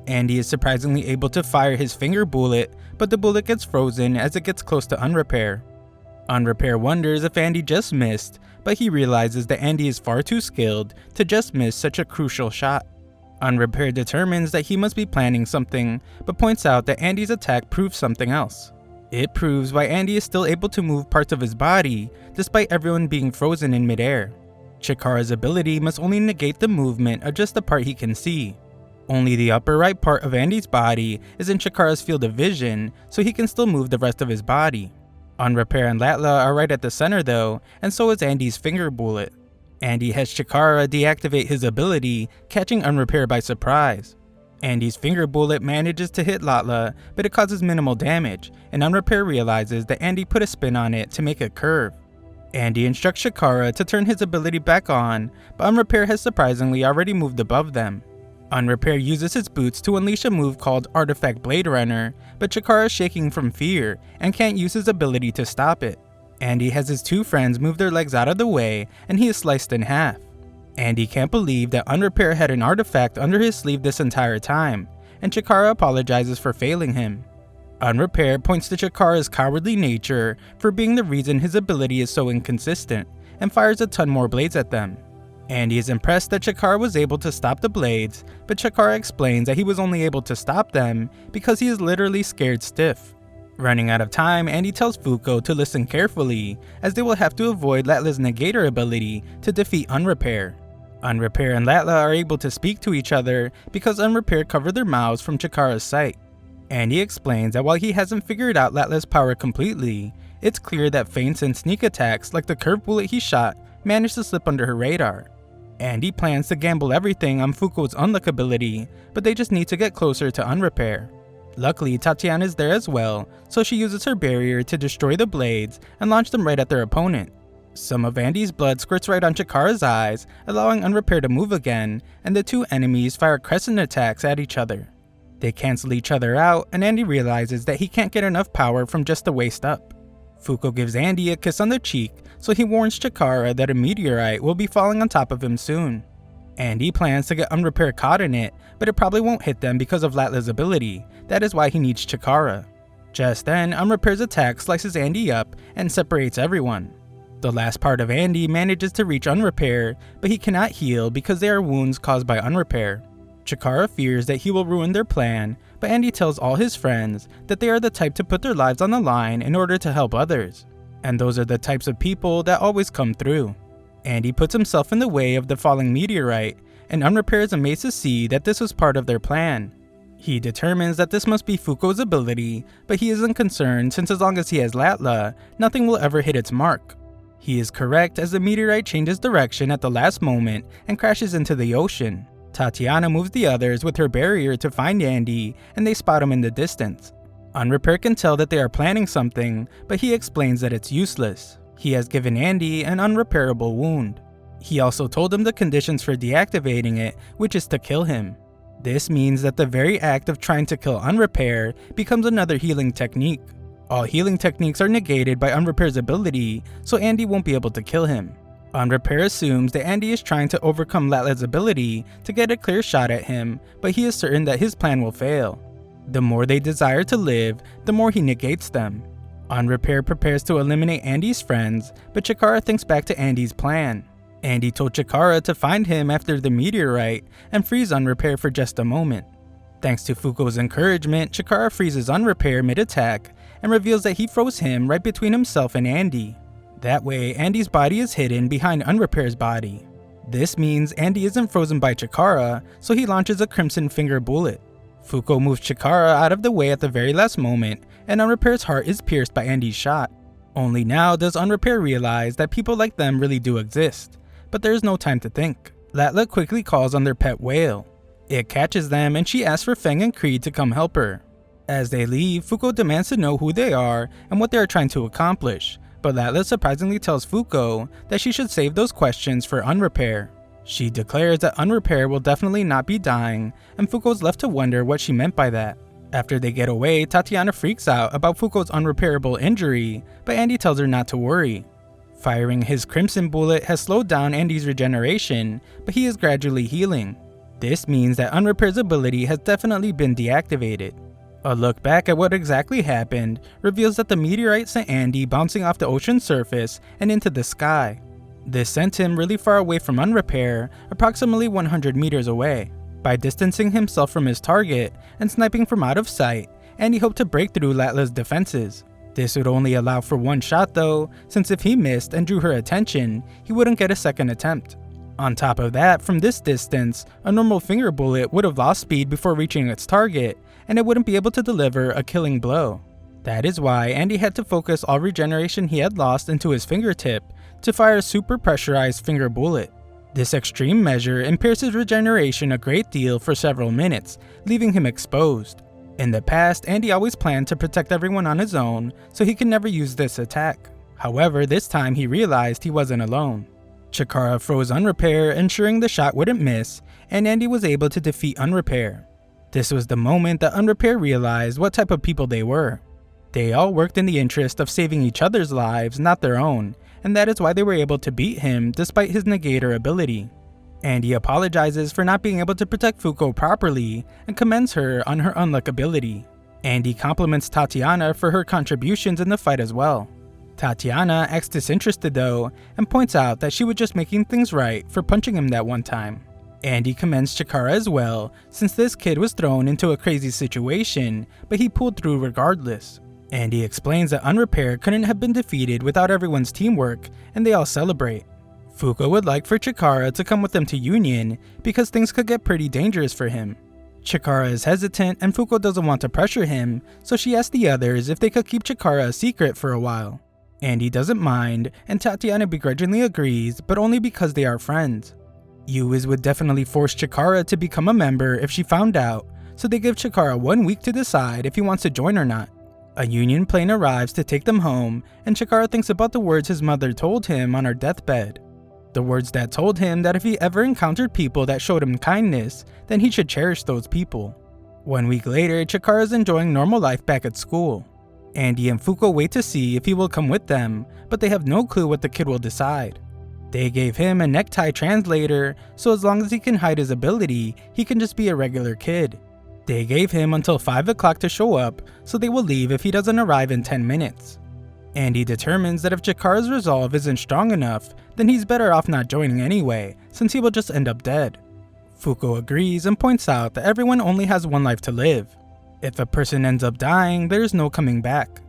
Speaker 1: Andy is surprisingly able to fire his finger bullet, but the bullet gets frozen as it gets close to Unrepair. Unrepair wonders if Andy just missed, but he realizes that Andy is far too skilled to just miss such a crucial shot. Unrepair determines that he must be planning something, but points out that Andy's attack proves something else. It proves why Andy is still able to move parts of his body, despite everyone being frozen in midair. Chikara's ability must only negate the movement of just the part he can see. Only the upper right part of Andy's body is in Chikara's field of vision, so he can still move the rest of his body. Unrepair and Latla are right at the center though, and so is Andy's finger bullet. Andy has Chikara deactivate his ability, catching Unrepair by surprise. Andy's finger bullet manages to hit Latla, but it causes minimal damage, and Unrepair realizes that Andy put a spin on it to make it curve. Andy instructs Chikara to turn his ability back on, but Unrepair has surprisingly already moved above them. Unrepair uses his boots to unleash a move called Artifact Blade Runner, but Chikara is shaking from fear and can't use his ability to stop it. Andy has his two friends move their legs out of the way, and he is sliced in half. Andy can't believe that Unrepair had an artifact under his sleeve this entire time, and Chikara apologizes for failing him. Unrepair points to Chikara's cowardly nature for being the reason his ability is so inconsistent, and fires a ton more blades at them. Andy is impressed that Chikara was able to stop the blades, but Chikara explains that he was only able to stop them because he is literally scared stiff. Running out of time, Andy tells Fuko to listen carefully, as they will have to avoid Latla's negator ability to defeat Unrepair. Unrepair and Latla are able to speak to each other because Unrepair covered their mouths from Chikara's sight. Andy explains that while he hasn't figured out Latla's power completely, it's clear that feints and sneak attacks like the curved bullet he shot managed to slip under her radar. Andy plans to gamble everything on Fuko's Unluck ability, but they just need to get closer to Unrepair. Luckily, Tatiana is there as well, so she uses her barrier to destroy the blades and launch them right at their opponent. Some of Andy's blood squirts right on Chikara's eyes, allowing Unrepair to move again, and the two enemies fire crescent attacks at each other. They cancel each other out, and Andy realizes that he can't get enough power from just the waist up. Fuko gives Andy a kiss on the cheek, so he warns Chikara that a meteorite will be falling on top of him soon. Andy plans to get Unrepair caught in it, but it probably won't hit them because of Latla's ability. That is why he needs Chikara. Just then, Unrepair's attack slices Andy up and separates everyone. The last part of Andy manages to reach Unrepair, but he cannot heal because they are wounds caused by Unrepair. Chikara fears that he will ruin their plan, but Andy tells all his friends that they are the type to put their lives on the line in order to help others. And those are the types of people that always come through. Andy puts himself in the way of the falling meteorite, and Unrepair is amazed to see that this was part of their plan. He determines that this must be Fuko's ability, but he isn't concerned since as long as he has Latla, nothing will ever hit its mark. He is correct as the meteorite changes direction at the last moment and crashes into the ocean. Tatiana moves the others with her barrier to find Andy, and they spot him in the distance. Unrepair can tell that they are planning something, but he explains that it's useless. He has given Andy an unrepairable wound. He also told him the conditions for deactivating it, which is to kill him. This means that the very act of trying to kill Unrepair becomes another healing technique. All healing techniques are negated by Unrepair's ability, so Andy won't be able to kill him. Unrepair assumes that Andy is trying to overcome Latla's ability to get a clear shot at him, but he is certain that his plan will fail. The more they desire to live, the more he negates them. Unrepair prepares to eliminate Andy's friends, but Chikara thinks back to Andy's plan. Andy told Chikara to find him after the meteorite and freeze Unrepair for just a moment. Thanks to Fuko's encouragement, Chikara freezes Unrepair mid-attack and reveals that he froze him right between himself and Andy. That way, Andy's body is hidden behind Unrepair's body. This means Andy isn't frozen by Chikara, so he launches a Crimson Finger bullet. Fuko moves Chikara out of the way at the very last moment, and Unrepair's heart is pierced by Andy's shot. Only now does Unrepair realize that people like them really do exist, but there is no time to think. Latla quickly calls on their pet whale. It catches them and she asks for Feng and Creed to come help her. As they leave, Fuko demands to know who they are and what they are trying to accomplish, but Latla surprisingly tells Fuko that she should save those questions for Unrepair. She declares that Unrepair will definitely not be dying, and Fuko's left to wonder what she meant by that. After they get away, Tatiana freaks out about Fuko's unrepairable injury, but Andy tells her not to worry. Firing his Crimson Bullet has slowed down Andy's regeneration, but he is gradually healing. This means that Unrepair's ability has definitely been deactivated. A look back at what exactly happened reveals that the meteorite sent Andy bouncing off the ocean surface and into the sky. This sent him really far away from Unrepair, approximately 100 meters away. By distancing himself from his target and sniping from out of sight, Andy hoped to break through Latla's defenses. This would only allow for one shot though, since if he missed and drew her attention, he wouldn't get a second attempt. On top of that, from this distance, a normal finger bullet would have lost speed before reaching its target, and it wouldn't be able to deliver a killing blow. That is why Andy had to focus all regeneration he had lost into his fingertip to fire a super pressurized finger bullet. This extreme measure impairs his regeneration a great deal for several minutes, leaving him exposed. In the past, Andy always planned to protect everyone on his own, so he could never use this attack. However, this time he realized he wasn't alone. Chikara froze Unrepair, ensuring the shot wouldn't miss, and Andy was able to defeat Unrepair. This was the moment that Unrepair realized what type of people they were. They all worked in the interest of saving each other's lives, not their own, and that is why they were able to beat him despite his negator ability. Andy apologizes for not being able to protect Fuko properly and commends her on her Unluck ability. Andy compliments Tatiana for her contributions in the fight as well. Tatiana acts disinterested though, and points out that she was just making things right for punching him that one time. Andy commends Chikara as well, since this kid was thrown into a crazy situation, but he pulled through regardless. Andy explains that Unrepair couldn't have been defeated without everyone's teamwork, and they all celebrate. Fuko would like for Chikara to come with them to Union, because things could get pretty dangerous for him. Chikara is hesitant and Fuko doesn't want to pressure him, so she asks the others if they could keep Chikara a secret for a while. Andy doesn't mind, and Tatiana begrudgingly agrees, but only because they are friends. Yuiz would definitely force Chikara to become a member if she found out, so they give Chikara 1 week to decide if he wants to join or not. A Union plane arrives to take them home, and Chikara thinks about the words his mother told him on her deathbed. The words that told him that if he ever encountered people that showed him kindness, then he should cherish those people. 1 week later, Chikara is enjoying normal life back at school. Andy and Fuko wait to see if he will come with them, but they have no clue what the kid will decide. They gave him a necktie translator, so as long as he can hide his ability, he can just be a regular kid. They gave him until 5 o'clock to show up, so they will leave if he doesn't arrive in 10 minutes. Andy determines that if Chikara's resolve isn't strong enough, then he's better off not joining anyway, since he will just end up dead. Fuko agrees and points out that everyone only has one life to live. If a person ends up dying, there is no coming back.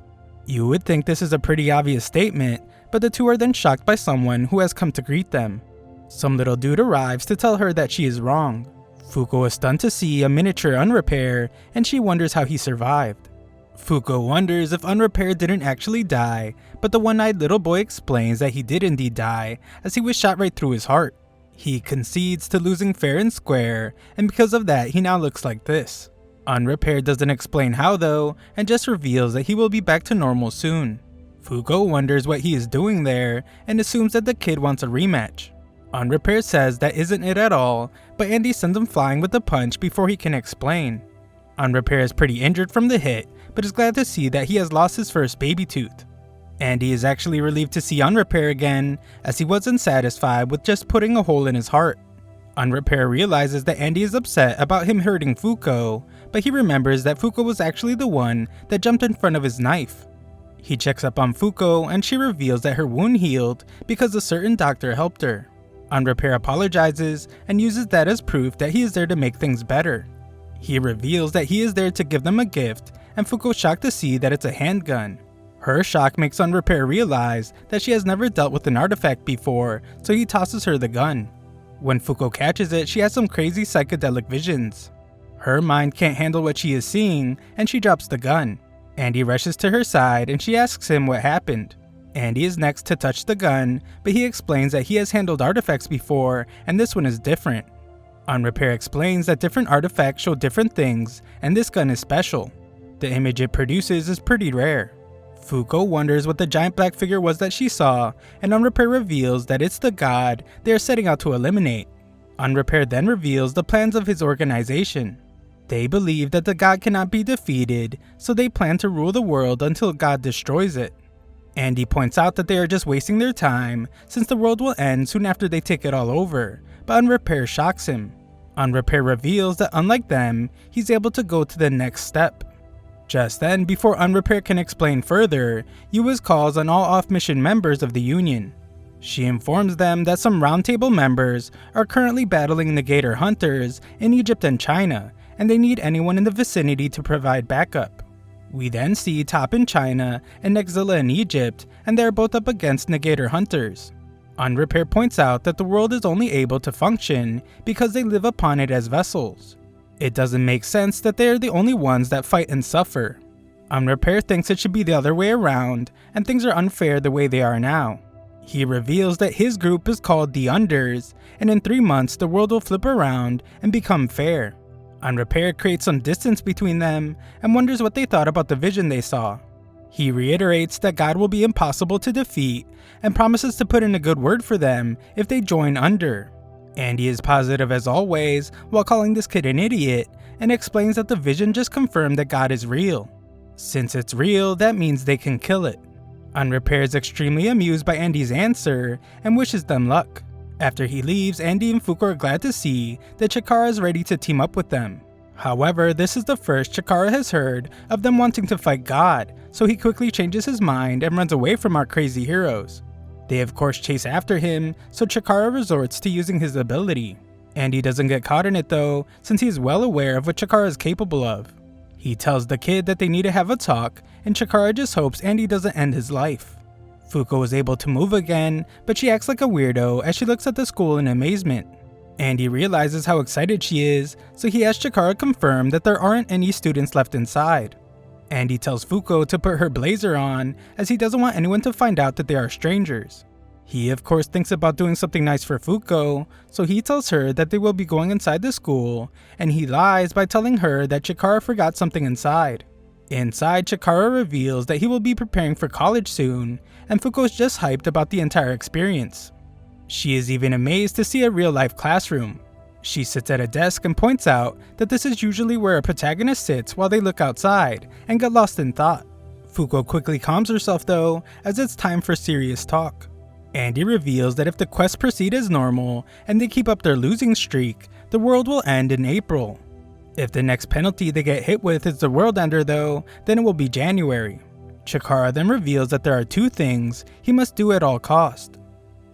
Speaker 1: You would think this is a pretty obvious statement, but the two are then shocked by someone who has come to greet them. Some little dude arrives to tell her that she is wrong. Fuko is stunned to see a miniature Unrepair, and she wonders how he survived. Fuko wonders if Unrepair didn't actually die, but the one-eyed little boy explains that he did indeed die, as he was shot right through his heart. He concedes to losing fair and square, and because of that he now looks like this. Unrepair doesn't explain how though, and just reveals that he will be back to normal soon. Fuko wonders what he is doing there, and assumes that the kid wants a rematch. Unrepair says that isn't it at all, but Andy sends him flying with a punch before he can explain. Unrepair is pretty injured from the hit, but is glad to see that he has lost his first baby tooth. Andy is actually relieved to see Unrepair again, as he wasn't satisfied with just putting a hole in his heart. Unrepair realizes that Andy is upset about him hurting Fuko, but he remembers that Fuko was actually the one that jumped in front of his knife. He checks up on Fuko and she reveals that her wound healed because a certain doctor helped her. Unrepair apologizes and uses that as proof that he is there to make things better. He reveals that he is there to give them a gift, and Fuko's shocked to see that it's a handgun. Her shock makes Unrepair realize that she has never dealt with an artifact before, so he tosses her the gun. When Fuko catches it, she has some crazy psychedelic visions. Her mind can't handle what she is seeing, and she drops the gun. Andy rushes to her side and she asks him what happened. Andy is next to touch the gun, but he explains that he has handled artifacts before and this one is different. Unrepair explains that different artifacts show different things and this gun is special. The image it produces is pretty rare. Fuko wonders what the giant black figure was that she saw, and Unrepair reveals that it's the god they are setting out to eliminate. Unrepair then reveals the plans of his organization. They believe that the god cannot be defeated, so they plan to rule the world until God destroys it. Andy points out that they are just wasting their time, since the world will end soon after they take it all over, but Unrepair shocks him. Unrepair reveals that unlike them, he's able to go to the next step. Just then, before Unrepair can explain further, Yui's calls on all off-mission members of the Union. She informs them that some Roundtable members are currently battling Negator hunters in Egypt and China, and they need anyone in the vicinity to provide backup. We then see Top in China and Nexzilla in Egypt, and they are both up against Negator hunters. Unrepair points out that the world is only able to function because they live upon it as vessels. It doesn't make sense that they are the only ones that fight and suffer. Unrepair thinks it should be the other way around, and things are unfair the way they are now. He reveals that his group is called the Unders, and in 3 months the world will flip around and become fair. Unrepair creates some distance between them and wonders what they thought about the vision they saw. He reiterates that God will be impossible to defeat and promises to put in a good word for them if they join Under. Andy is positive as always while calling this kid an idiot and explains that the vision just confirmed that God is real. Since it's real, that means they can kill it. Unrepair is extremely amused by Andy's answer and wishes them luck. After he leaves, Andy and Fuko are glad to see that Chikara is ready to team up with them. However, this is the first Chikara has heard of them wanting to fight God, so he quickly changes his mind and runs away from our crazy heroes. They of course chase after him, so Chikara resorts to using his ability. Andy doesn't get caught in it though, since he is well aware of what Chikara is capable of. He tells the kid that they need to have a talk, and Chikara just hopes Andy doesn't end his life. Fuko is able to move again, but she acts like a weirdo as she looks at the school in amazement. Andy realizes how excited she is, so he has Chikara confirm that there aren't any students left inside. Andy tells Fuko to put her blazer on, as he doesn't want anyone to find out that they are strangers. He of course thinks about doing something nice for Fuko, so he tells her that they will be going inside the school, and he lies by telling her that Chikara forgot something inside. Inside, Chikara reveals that he will be preparing for college soon, and Fuko is just hyped about the entire experience. She is even amazed to see a real-life classroom. She sits at a desk and points out that this is usually where a protagonist sits while they look outside and get lost in thought. Fuko quickly calms herself though, as it's time for serious talk. Andy reveals that if the quests proceed as normal and they keep up their losing streak, the world will end in April. If the next penalty they get hit with is the world ender though, then it will be January. Chikara then reveals that there are 2 things he must do at all cost.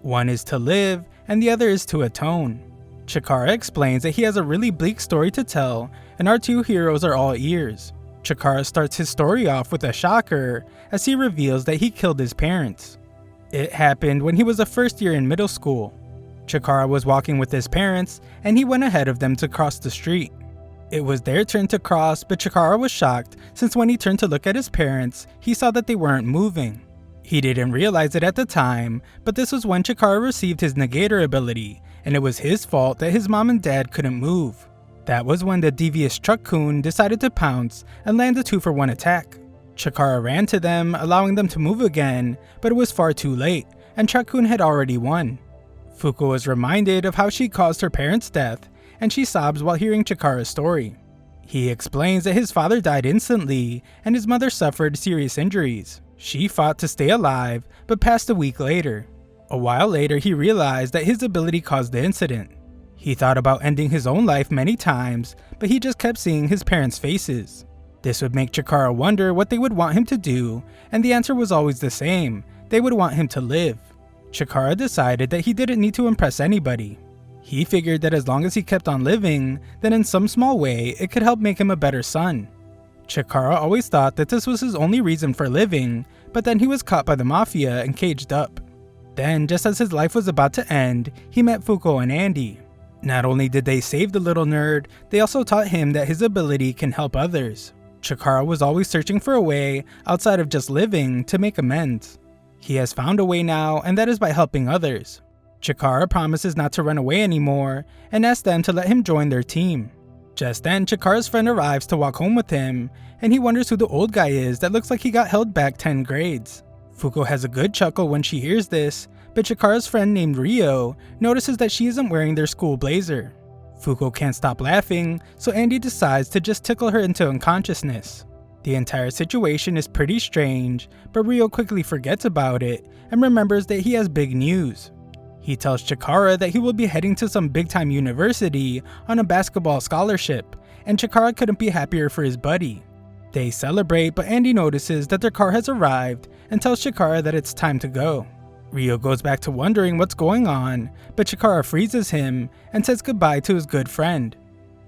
Speaker 1: One is to live, and the other is to atone. Chikara explains that he has a really bleak story to tell, and our 2 heroes are all ears. Chikara starts his story off with a shocker, as he reveals that he killed his parents. It happened when he was a first year in middle school. Chikara was walking with his parents, and he went ahead of them to cross the street. It was their turn to cross, but Chikara was shocked since when he turned to look at his parents, he saw that they weren't moving. He didn't realize it at the time, but this was when Chikara received his Negator ability, and it was his fault that his mom and dad couldn't move. That was when the devious Truck-kun decided to pounce and land a 2-for-1 attack. Chikara ran to them, allowing them to move again, but it was far too late, and Truck-kun had already won. Fuko is reminded of how she caused her parents' death, and she sobs while hearing Chikara's story. He explains that his father died instantly, and his mother suffered serious injuries. She fought to stay alive, but passed a week later. A while later, he realized that his ability caused the incident. He thought about ending his own life many times, but he just kept seeing his parents' faces. This would make Chikara wonder what they would want him to do, and the answer was always the same: they would want him to live. Chikara decided that he didn't need to impress anybody. He figured that as long as he kept on living, then in some small way it could help make him a better son. Chikara always thought that this was his only reason for living, but then he was caught by the mafia and caged up. Then, just as his life was about to end, he met Fuko and Andy. Not only did they save the little nerd, they also taught him that his ability can help others. Chikara was always searching for a way, outside of just living, to make amends. He has found a way now, and that is by helping others. Chikara promises not to run away anymore, and asks them to let him join their team. Just then, Chikara's friend arrives to walk home with him, and he wonders who the old guy is that looks like he got held back 10 grades. Fuko has a good chuckle when she hears this, but Chikara's friend named Rio notices that she isn't wearing their school blazer. Fuko can't stop laughing, so Andy decides to just tickle her into unconsciousness. The entire situation is pretty strange, but Rio quickly forgets about it and remembers that he has big news. He tells Chikara that he will be heading to some big-time university on a basketball scholarship, and Chikara couldn't be happier for his buddy. They celebrate, but Andy notices that their car has arrived and tells Chikara that it's time to go. Rio goes back to wondering what's going on, but Chikara freezes him and says goodbye to his good friend.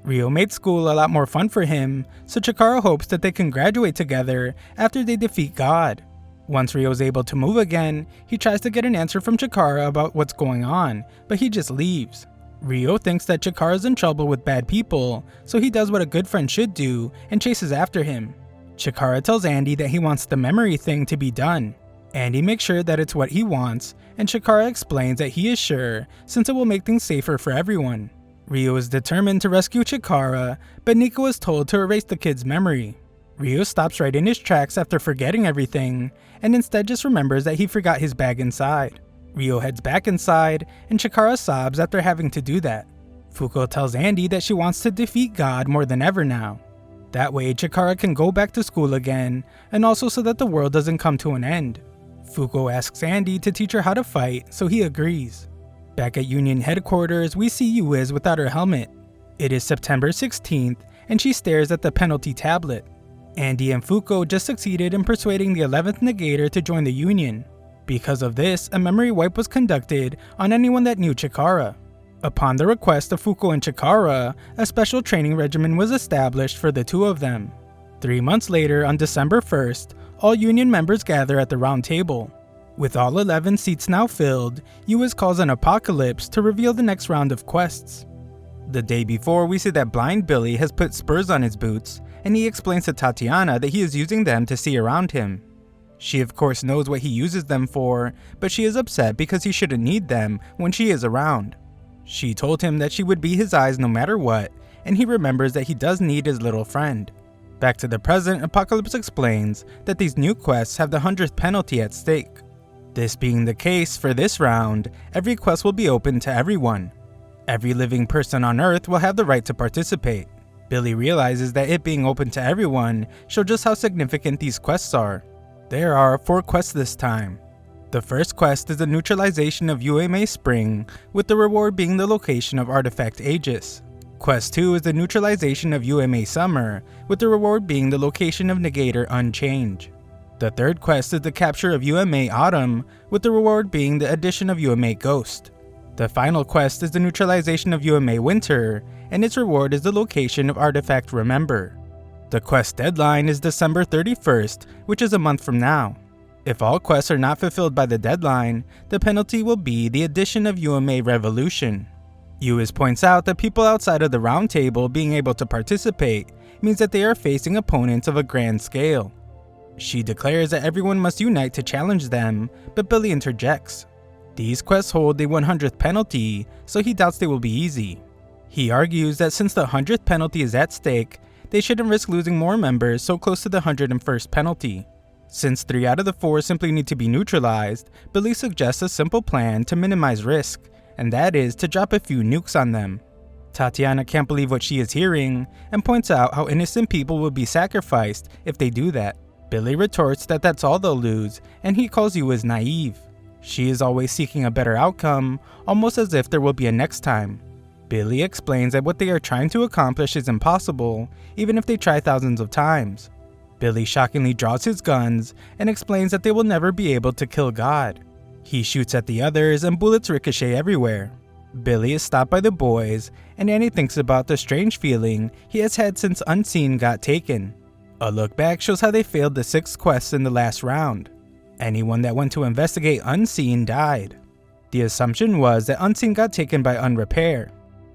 Speaker 1: Rio made school a lot more fun for him, so Chikara hopes that they can graduate together after they defeat God. Once Rio is able to move again, he tries to get an answer from Chikara about what's going on, but he just leaves. Rio thinks that Chikara is in trouble with bad people, so he does what a good friend should do and chases after him. Chikara tells Andy that he wants the memory thing to be done. Andy makes sure that it's what he wants, and Chikara explains that he is sure since it will make things safer for everyone. Rio is determined to rescue Chikara, but Nico is told to erase the kid's memory. Rio stops right in his tracks after forgetting everything, and instead just remembers that he forgot his bag inside. Rio heads back inside, and Chikara sobs after having to do that. Fuko tells Andy that she wants to defeat God more than ever now. That way Chikara can go back to school again, and also so that the world doesn't come to an end. Fuko asks Andy to teach her how to fight, so he agrees. Back at Union headquarters, we see Yuiz without her helmet. It is September 16th, and she stares at the penalty tablet. Andy and Fuko just succeeded in persuading the 11th Negator to join the Union. Because of this, a memory wipe was conducted on anyone that knew Chikara. Upon the request of Fuko and Chikara, a special training regimen was established for the two of them. 3 months later, on December 1st, all Union members gather at the round table. With all 11 seats now filled, Yuiz calls an apocalypse to reveal the next round of quests. The day before, we see that Blind Billy has put spurs on his boots, and he explains to Tatiana that he is using them to see around him. She of course knows what he uses them for, but she is upset because he shouldn't need them when she is around. She told him that she would be his eyes no matter what, and he remembers that he does need his little friend. Back to the present, Apocalypse explains that these new quests have the 100th penalty at stake. This being the case, for this round, every quest will be open to everyone. Every living person on Earth will have the right to participate. Billy realizes that it being open to everyone shows just how significant these quests are. There are 4 quests this time. The first quest is the neutralization of UMA Spring, with the reward being the location of Artifact Aegis. Quest 2 is the neutralization of UMA Summer, with the reward being the location of Negator Unchange. The third quest is the capture of UMA Autumn, with the reward being the addition of UMA Ghost. The final quest is the neutralization of UMA Winter, and its reward is the location of Artifact Remember. The quest deadline is December 31st, which is a month from now. If all quests are not fulfilled by the deadline, the penalty will be the addition of UMA Revolution. Yuiz points out that people outside of the round table being able to participate means that they are facing opponents of a grand scale. She declares that everyone must unite to challenge them, but Billy interjects. These quests hold the 100th penalty, so he doubts they will be easy. He argues that since the 100th penalty is at stake, they shouldn't risk losing more members so close to the 101st penalty. Since 3 out of the 4 simply need to be neutralized, Billy suggests a simple plan to minimize risk, and that is to drop a few nukes on them. Tatiana can't believe what she is hearing, and points out how innocent people will be sacrificed if they do that. Billy retorts that that's all they'll lose, and he calls Yuiz naive. She is always seeking a better outcome, almost as if there will be a next time. Billy explains that what they are trying to accomplish is impossible, even if they try thousands of times. Billy shockingly draws his guns and explains that they will never be able to kill God. He shoots at the others and bullets ricochet everywhere. Billy is stopped by the boys, and Annie thinks about the strange feeling he has had since Unseen got taken. A look back shows how they failed the 6 quests in the last round. Anyone that went to investigate Unseen died. The assumption was that Unseen got taken by Unrepair.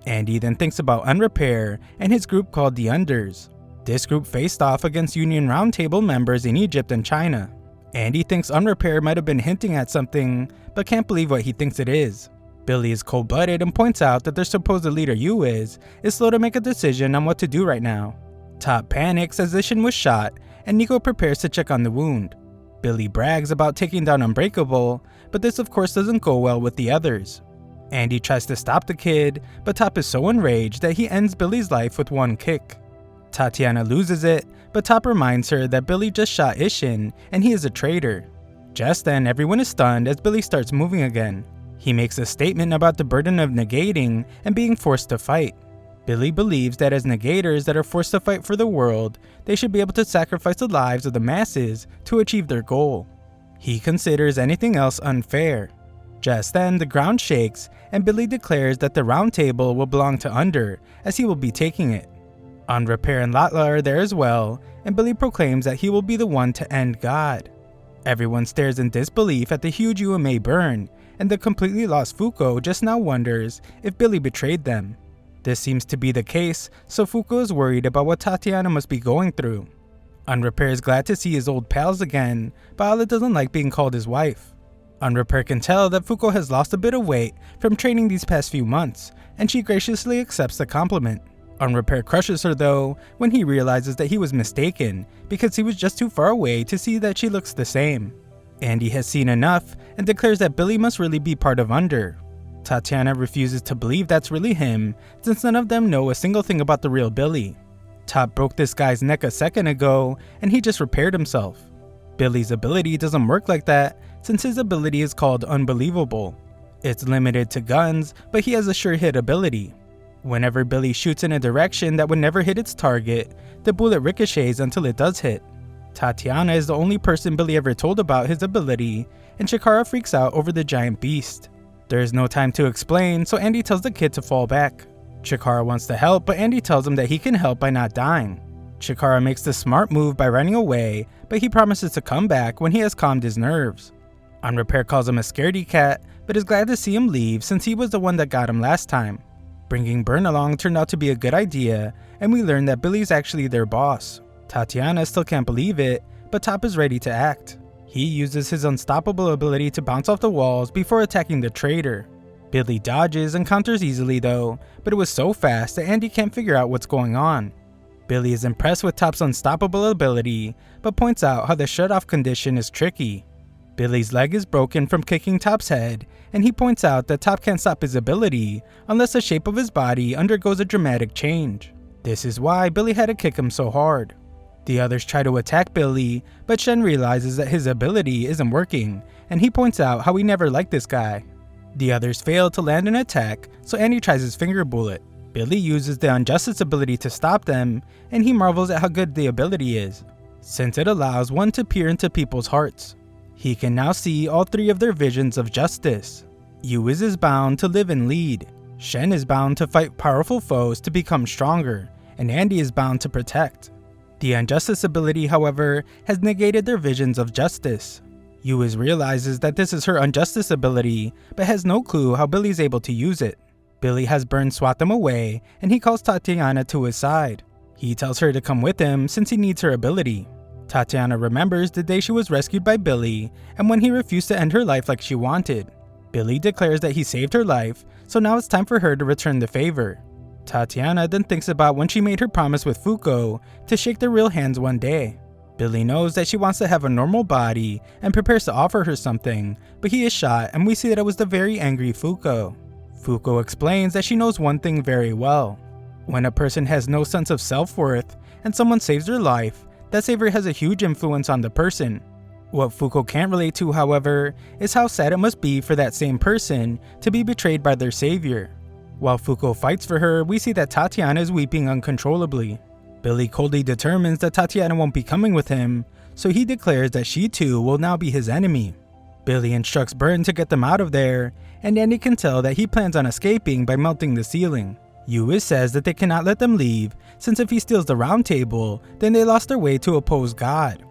Speaker 1: Andy then thinks about Unrepair and his group called the Unders. This group faced off against Union Roundtable members in Egypt and China. Andy thinks Unrepair might have been hinting at something, but can't believe what he thinks it is. Billy is cold-blooded and points out that their supposed leader Yu is slow to make a decision on what to do right now. Top panics as Ishin was shot, and Nico prepares to check on the wound. Billy brags about taking down Unbreakable, but this of course doesn't go well with the others. Andy tries to stop the kid, but Top is so enraged that he ends Billy's life with one kick. Tatiana loses it, but Top reminds her that Billy just shot Ishin and he is a traitor. Just then, everyone is stunned as Billy starts moving again. He makes a statement about the burden of negating and being forced to fight. Billy believes that as negators that are forced to fight for the world, they should be able to sacrifice the lives of the masses to achieve their goal. He considers anything else unfair. Just then, the ground shakes and Billy declares that the round table will belong to Under, as he will be taking it. Unrepair and Latla are there as well, and Billy proclaims that he will be the one to end God. Everyone stares in disbelief at the huge UMA burn, and the completely lost Fuko just now wonders if Billy betrayed them. This seems to be the case, so Fuko is worried about what Tatiana must be going through. Unrepair is glad to see his old pals again, but Ala doesn't like being called his wife. Unrepair can tell that Fuko has lost a bit of weight from training these past few months, and she graciously accepts the compliment. Unrepair crushes her though when he realizes that he was mistaken because he was just too far away to see that she looks the same. Andy has seen enough and declares that Billy must really be part of Under. Tatiana refuses to believe that's really him since none of them know a single thing about the real Billy. Top broke this guy's neck a second ago and he just repaired himself. Billy's ability doesn't work like that since his ability is called Unbelievable. It's limited to guns, but he has a sure hit ability. Whenever Billy shoots in a direction that would never hit its target, the bullet ricochets until it does hit. Tatiana is the only person Billy ever told about his ability, and Chikara freaks out over the giant beast. There is no time to explain, so Andy tells the kid to fall back. Chikara wants to help, but Andy tells him that he can help by not dying. Chikara makes the smart move by running away, but he promises to come back when he has calmed his nerves. Unrepair calls him a scaredy cat, but is glad to see him leave since he was the one that got him last time. Bringing Burn along turned out to be a good idea, and we learn that Billy's actually their boss. Tatiana still can't believe it, but Top is ready to act. He uses his unstoppable ability to bounce off the walls before attacking the traitor. Billy dodges and counters easily though, but it was so fast that Andy can't figure out what's going on. Billy is impressed with Top's unstoppable ability, but points out how the shut-off condition is tricky. Billy's leg is broken from kicking Top's head, and he points out that Top can't stop his ability unless the shape of his body undergoes a dramatic change. This is why Billy had to kick him so hard. The others try to attack Billy, but Shen realizes that his ability isn't working, and he points out how he never liked this guy. The others fail to land an attack, so Andy tries his finger bullet. Billy uses the Injustice ability to stop them, and he marvels at how good the ability is, since it allows one to peer into people's hearts. He can now see all 3 of their visions of justice. Yu is bound to live and lead, Shen is bound to fight powerful foes to become stronger, and Andy is bound to protect. The Injustice ability, however, has negated their visions of justice. Yu realizes that this is her Injustice ability, but has no clue how Billy's able to use it. Billy has Burn swat them away, and he calls Tatiana to his side. He tells her to come with him since he needs her ability. Tatiana remembers the day she was rescued by Billy, and when he refused to end her life like she wanted. Billy declares that he saved her life, so now it's time for her to return the favor. Tatiana then thinks about when she made her promise with Fuko to shake their real hands one day. Billy knows that she wants to have a normal body and prepares to offer her something, but he is shot and we see that it was the very angry Fuko. Fuko explains that she knows one thing very well. When a person has no sense of self-worth and someone saves their life, that savior has a huge influence on the person. What Fuko can't relate to, however, is how sad it must be for that same person to be betrayed by their savior. While Fuko fights for her, we see that Tatiana is weeping uncontrollably. Billy coldly determines that Tatiana won't be coming with him, so he declares that she too will now be his enemy. Billy instructs Burn to get them out of there, and Andy can tell that he plans on escaping by melting the ceiling. Uis says that they cannot let them leave, since if he steals the round table, then they lost their way to oppose God.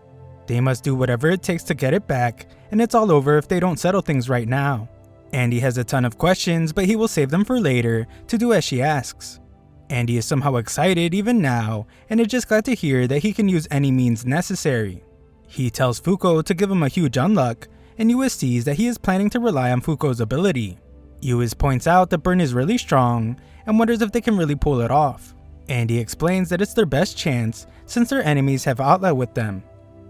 Speaker 1: They must do whatever it takes to get it back, and it's all over if they don't settle things right now. Andy has a ton of questions, but he will save them for later to do as she asks. Andy is somehow excited even now, and is just glad to hear that he can use any means necessary. He tells Fuko to give him a huge unluck, and Uis sees that he is planning to rely on Fuko's ability. Uis points out that Burn is really strong, and wonders if they can really pull it off. Andy explains that it's their best chance since their enemies have Outlet with them.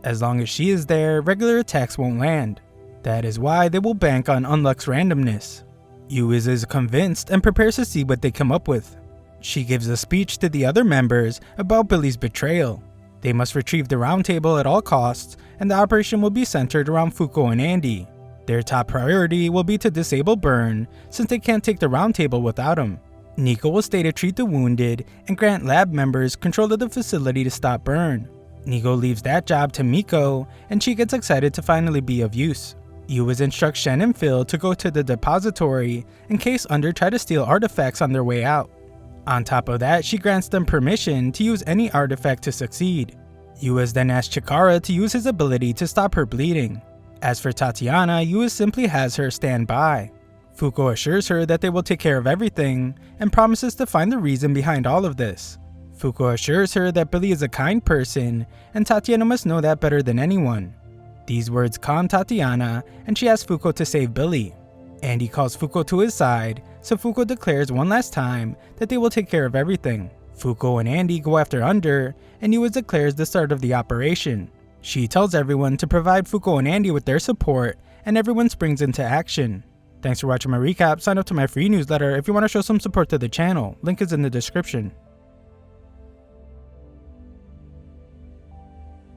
Speaker 1: As long as she is there, regular attacks won't land. That is why they will bank on Unluck's randomness. Uis is convinced and prepares to see what they come up with. She gives a speech to the other members about Billy's betrayal. They must retrieve the round table at all costs, and the operation will be centered around Fuko and Andy. Their top priority will be to disable Burn, since they can't take the round table without him. Nico will stay to treat the wounded and grant lab members control of the facility to stop Burn. Nico leaves that job to Miko, and she gets excited to finally be of use. Uis instructs Shen and Phil to go to the depository in case Under try to steal artifacts on their way out. On top of that, she grants them permission to use any artifact to succeed. Uis then asks Chikara to use his ability to stop her bleeding. As for Tatiana, Uis simply has her stand by. Fuko assures her that they will take care of everything, and promises to find the reason behind all of this. Fuko assures her that Billy is a kind person, and Tatiana must know that better than anyone. These words calm Tatiana, and she asks Fuko to save Billy. Andy calls Fuko to his side, so Fuko declares one last time that they will take care of everything. Fuko and Andy go after Under, and Uis declares the start of the operation. She tells everyone to provide Fuko and Andy with their support, and everyone springs into action. Thanks for watching my recap. Sign up to my free newsletter if you want to show some support to the channel. Link is in the description.